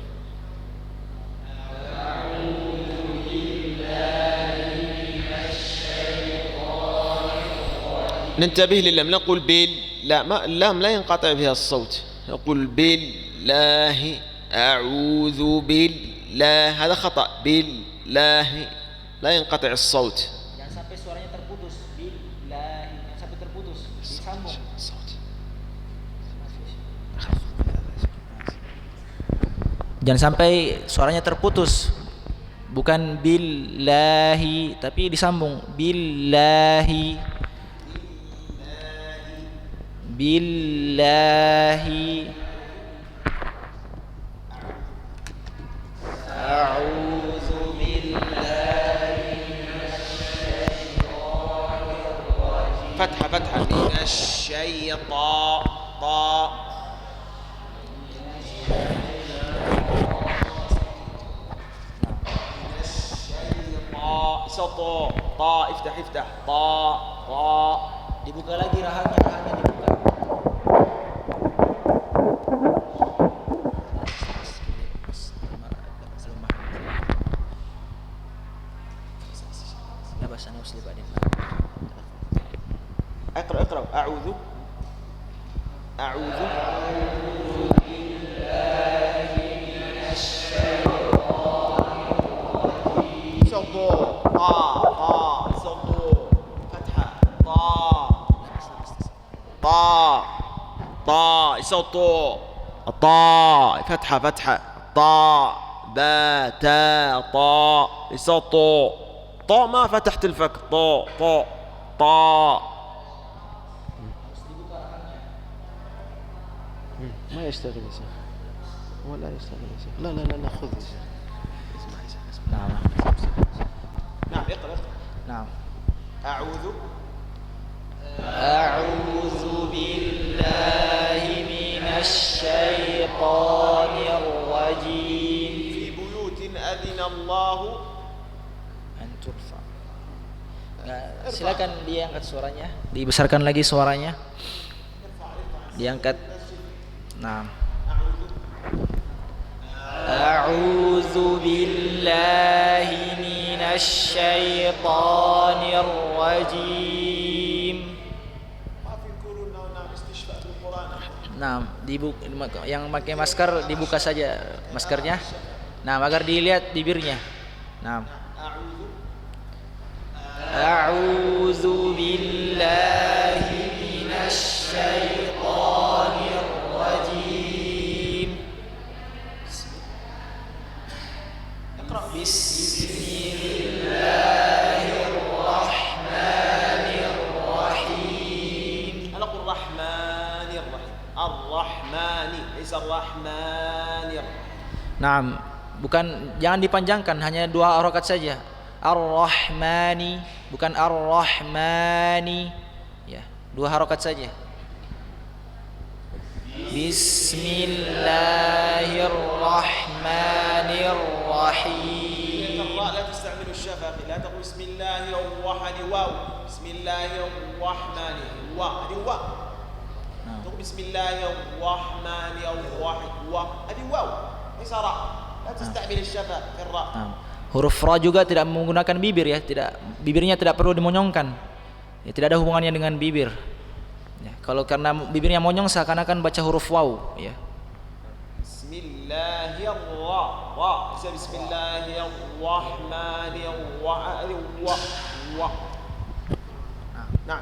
ننتبه للام نقول لا ما اللام لا ينقطع فيها الصوت نقول بالله أعوذ بالله هذا خطأ بالله لا ينقطع الصوت jangan sampai suaranya terputus billah jangan sampai terputus disambung jangan sampai suaranya terputus bukan billahi, tapi disambung billahi. Billahi. A'udzu billahi فتحة فتحة من الشيطان طاء سطو طاء افتح افتح طاء طاء dibuka lagi rahangnya dibuka. اقرأ اقرأ أعوذ أعوذ سطو طاء طاء سطو فتحة طاء طاء طاء سطو طاء فتحة فتحة طاء با تاء طاء سطو طاء ما فتحت الفك طاء طاء طاء ما يشتغل يا شيخ ولا يشتغل يا شيخ لا لا لا, لا خذ يا شيخ اسمع يا شيخ اسمع نعم نعم اقرأ نعم أعوذ أعوذ بالله من الشيطان الرجيم في بيوت أذن الله أن ترفع. Silakan diangkat suaranya, dibesarkan lagi suaranya, diangkat. Nah, A'udzu billahi minasy syaithanir rajim. Nah, yang pakai masker dibuka saja maskernya. Nah, agar dilihat bibirnya. Nah, A'udzu billahi minasy syaithanir rajim. Bismillahirrahmanirrahim. أنا أقول الرحمن الرحيم الرحمن ليس الرحمن Nah, bukan, jangan dipanjangkan, hanya 2 harokat saja. Ar-Rahmani, bukan Ar-Rahmani. Ya, 2 harokat saja. Bismillahirrahmanirrahim. الراء لا تستعمل الشفق لا تقول بسم الله الرحمن واو بسم الله الرحمن وا هذه وا تقول بسم الله الرحمن الرحيم وا هذه واو ليس راء لا تستعمل الشفق في الراء. Huruf ra juga tidak menggunakan bibir ya, bibirnya tidak perlu dimonyongkan. Ya, tidak ada hubungannya dengan bibir. Ya, kalau karena bibirnya monyong seakan-akan baca huruf waw ya. Bismillahirrahmanirrahim. Bismillahirrahmanirrahim. Nah.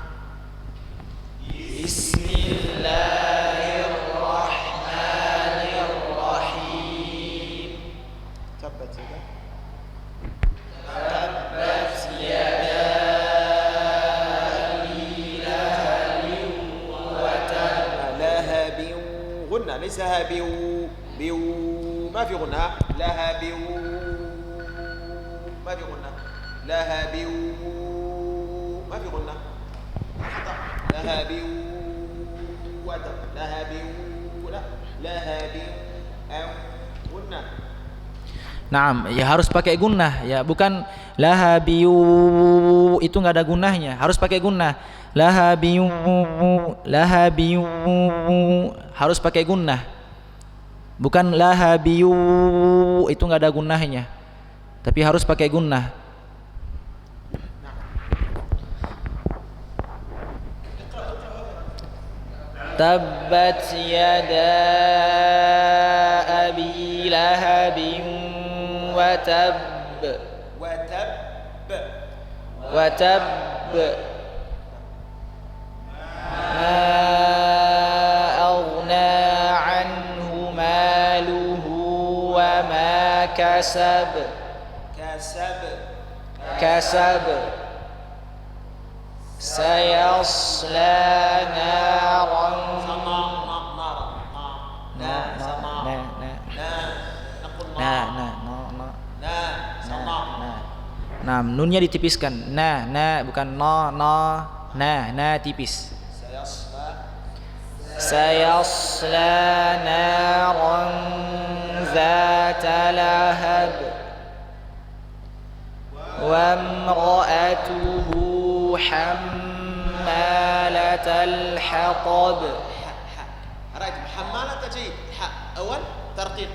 Bismillahirrahmanirrahim. Tabbat yada. Tabbat yada abi lahabin wa tab. Lahabin غنة ليس هابيو بيو ما في غنة لها بيو ما في غنة لها بيو ما في غنة خطأ لها بيو وتب لها بيو لا لها بيو أو غنة. Naam, ya harus pakai gunnah ya, bukan lahabiyu, itu enggak ada gunnahnya, harus pakai gunnah. Lahabiyu, lahabiyu, harus pakai gunnah. Bukan lahabiyu, itu enggak ada gunnahnya. Tapi harus pakai gunnah. Tabbat yada abi lahabin وتب وتب وتب ما أغنى عنه ماله وما كسب kasab sayasla naran nah nunnya ditipiskan bukan na tipis sayasla naran zata lahab wa imra'atuhu hammalatal hatab. حمالة جيد أول ترقيق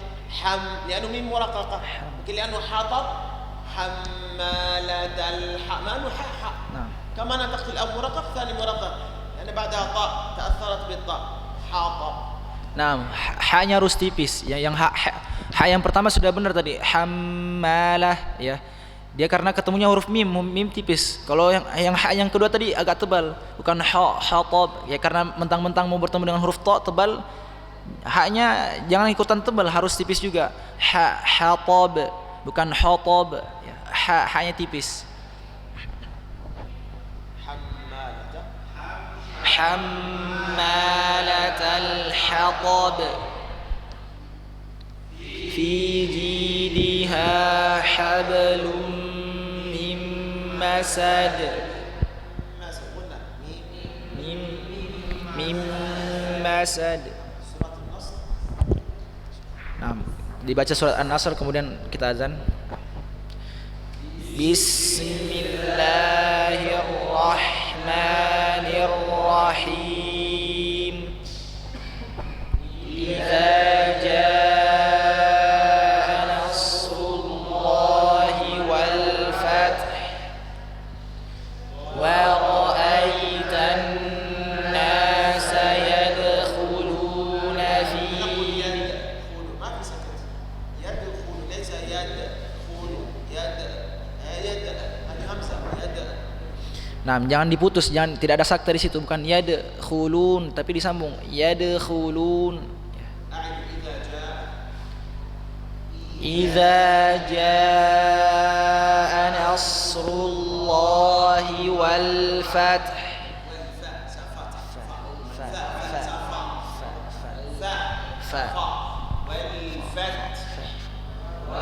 لأنه ميم مرققة لكن لأنه حاطب حمالة ما أنه حاء كما نطقت الأول مرقق ثاني مرقق لأن بعدها طاء تأثرت بالطاء حاطب. Nah, ha-nya harus tipis. Yang ha yang pertama sudah benar tadi, hammalah ya. Dia karena ketemunya huruf mim tipis. Kalau yang ha yang kedua tadi agak tebal, bukan hatab ya, karena mentang-mentang mau bertemu dengan huruf ta tebal, ha-nya jangan ikutan tebal, harus tipis juga. Hatab bukan hatab ya. Ha-nya tipis. Hammalatal hatab fi jidha hablum min masad. Mim masad. Nah, dibaca surat An-Nasr kemudian kita azan. Bismillahirrahmanirrahim. Idza jaa nasrullahi wal fath wa ra'aitan nasa yadkhuluna fi Nah, jangan diputus, tidak ada sakta di situ, bukan yadkhulun tapi disambung yadkhulun. Idza jaa nasrullahi wal fath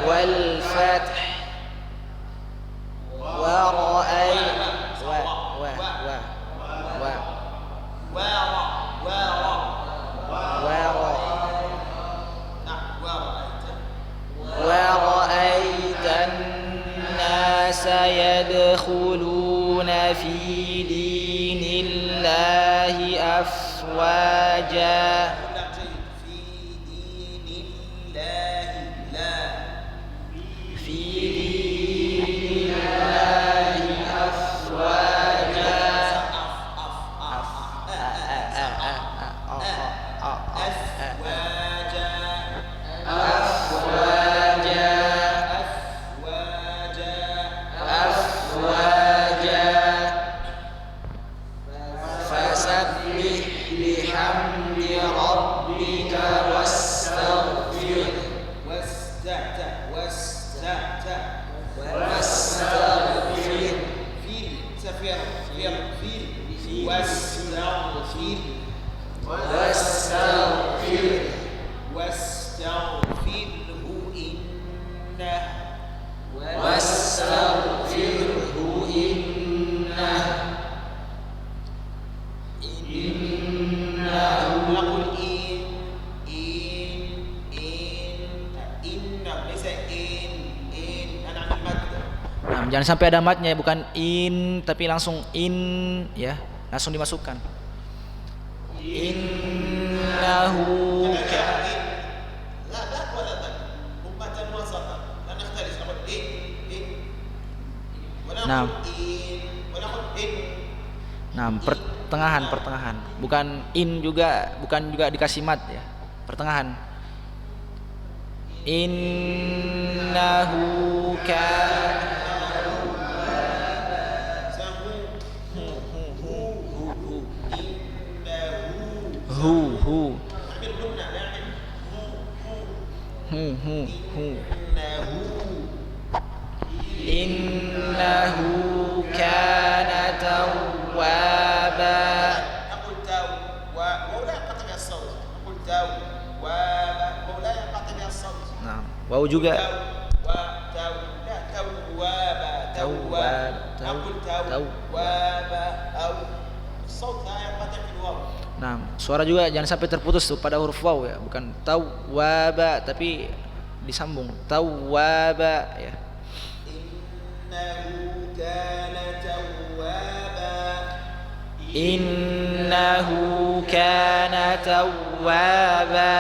wal fath wa ra'ay ورأيت الناس يدخلون في دين الله أفواجا. Jangan sampai ada matnya, bukan in tapi langsung in ya, langsung dimasukkan. Innahu Nah, pertengahan, bukan in juga, bukan juga dikasih mat ya, pertengahan. Innahu kana Innahu kana tawwaba. نقول تاو ولا ينقطع بها الصوت نقول تاو ولا ينقطع بها الصوت Nah, waw juga. تاو لا توابا تواب نقول توابا أو الصوت لا ينقطع في الواو. Nah, suara juga jangan sampai terputus tuh pada huruf waw ya, bukan tawwaba tapi disambung tawwaba ya. إنه كان توابا. Innahu kana tawwaba.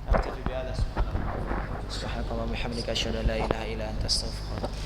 أكتفي بهذا سبحان الله. Subhanallah wa bihamdika asyhadu an la ilaha illa anta astaghfiruka wa atubu ilaik.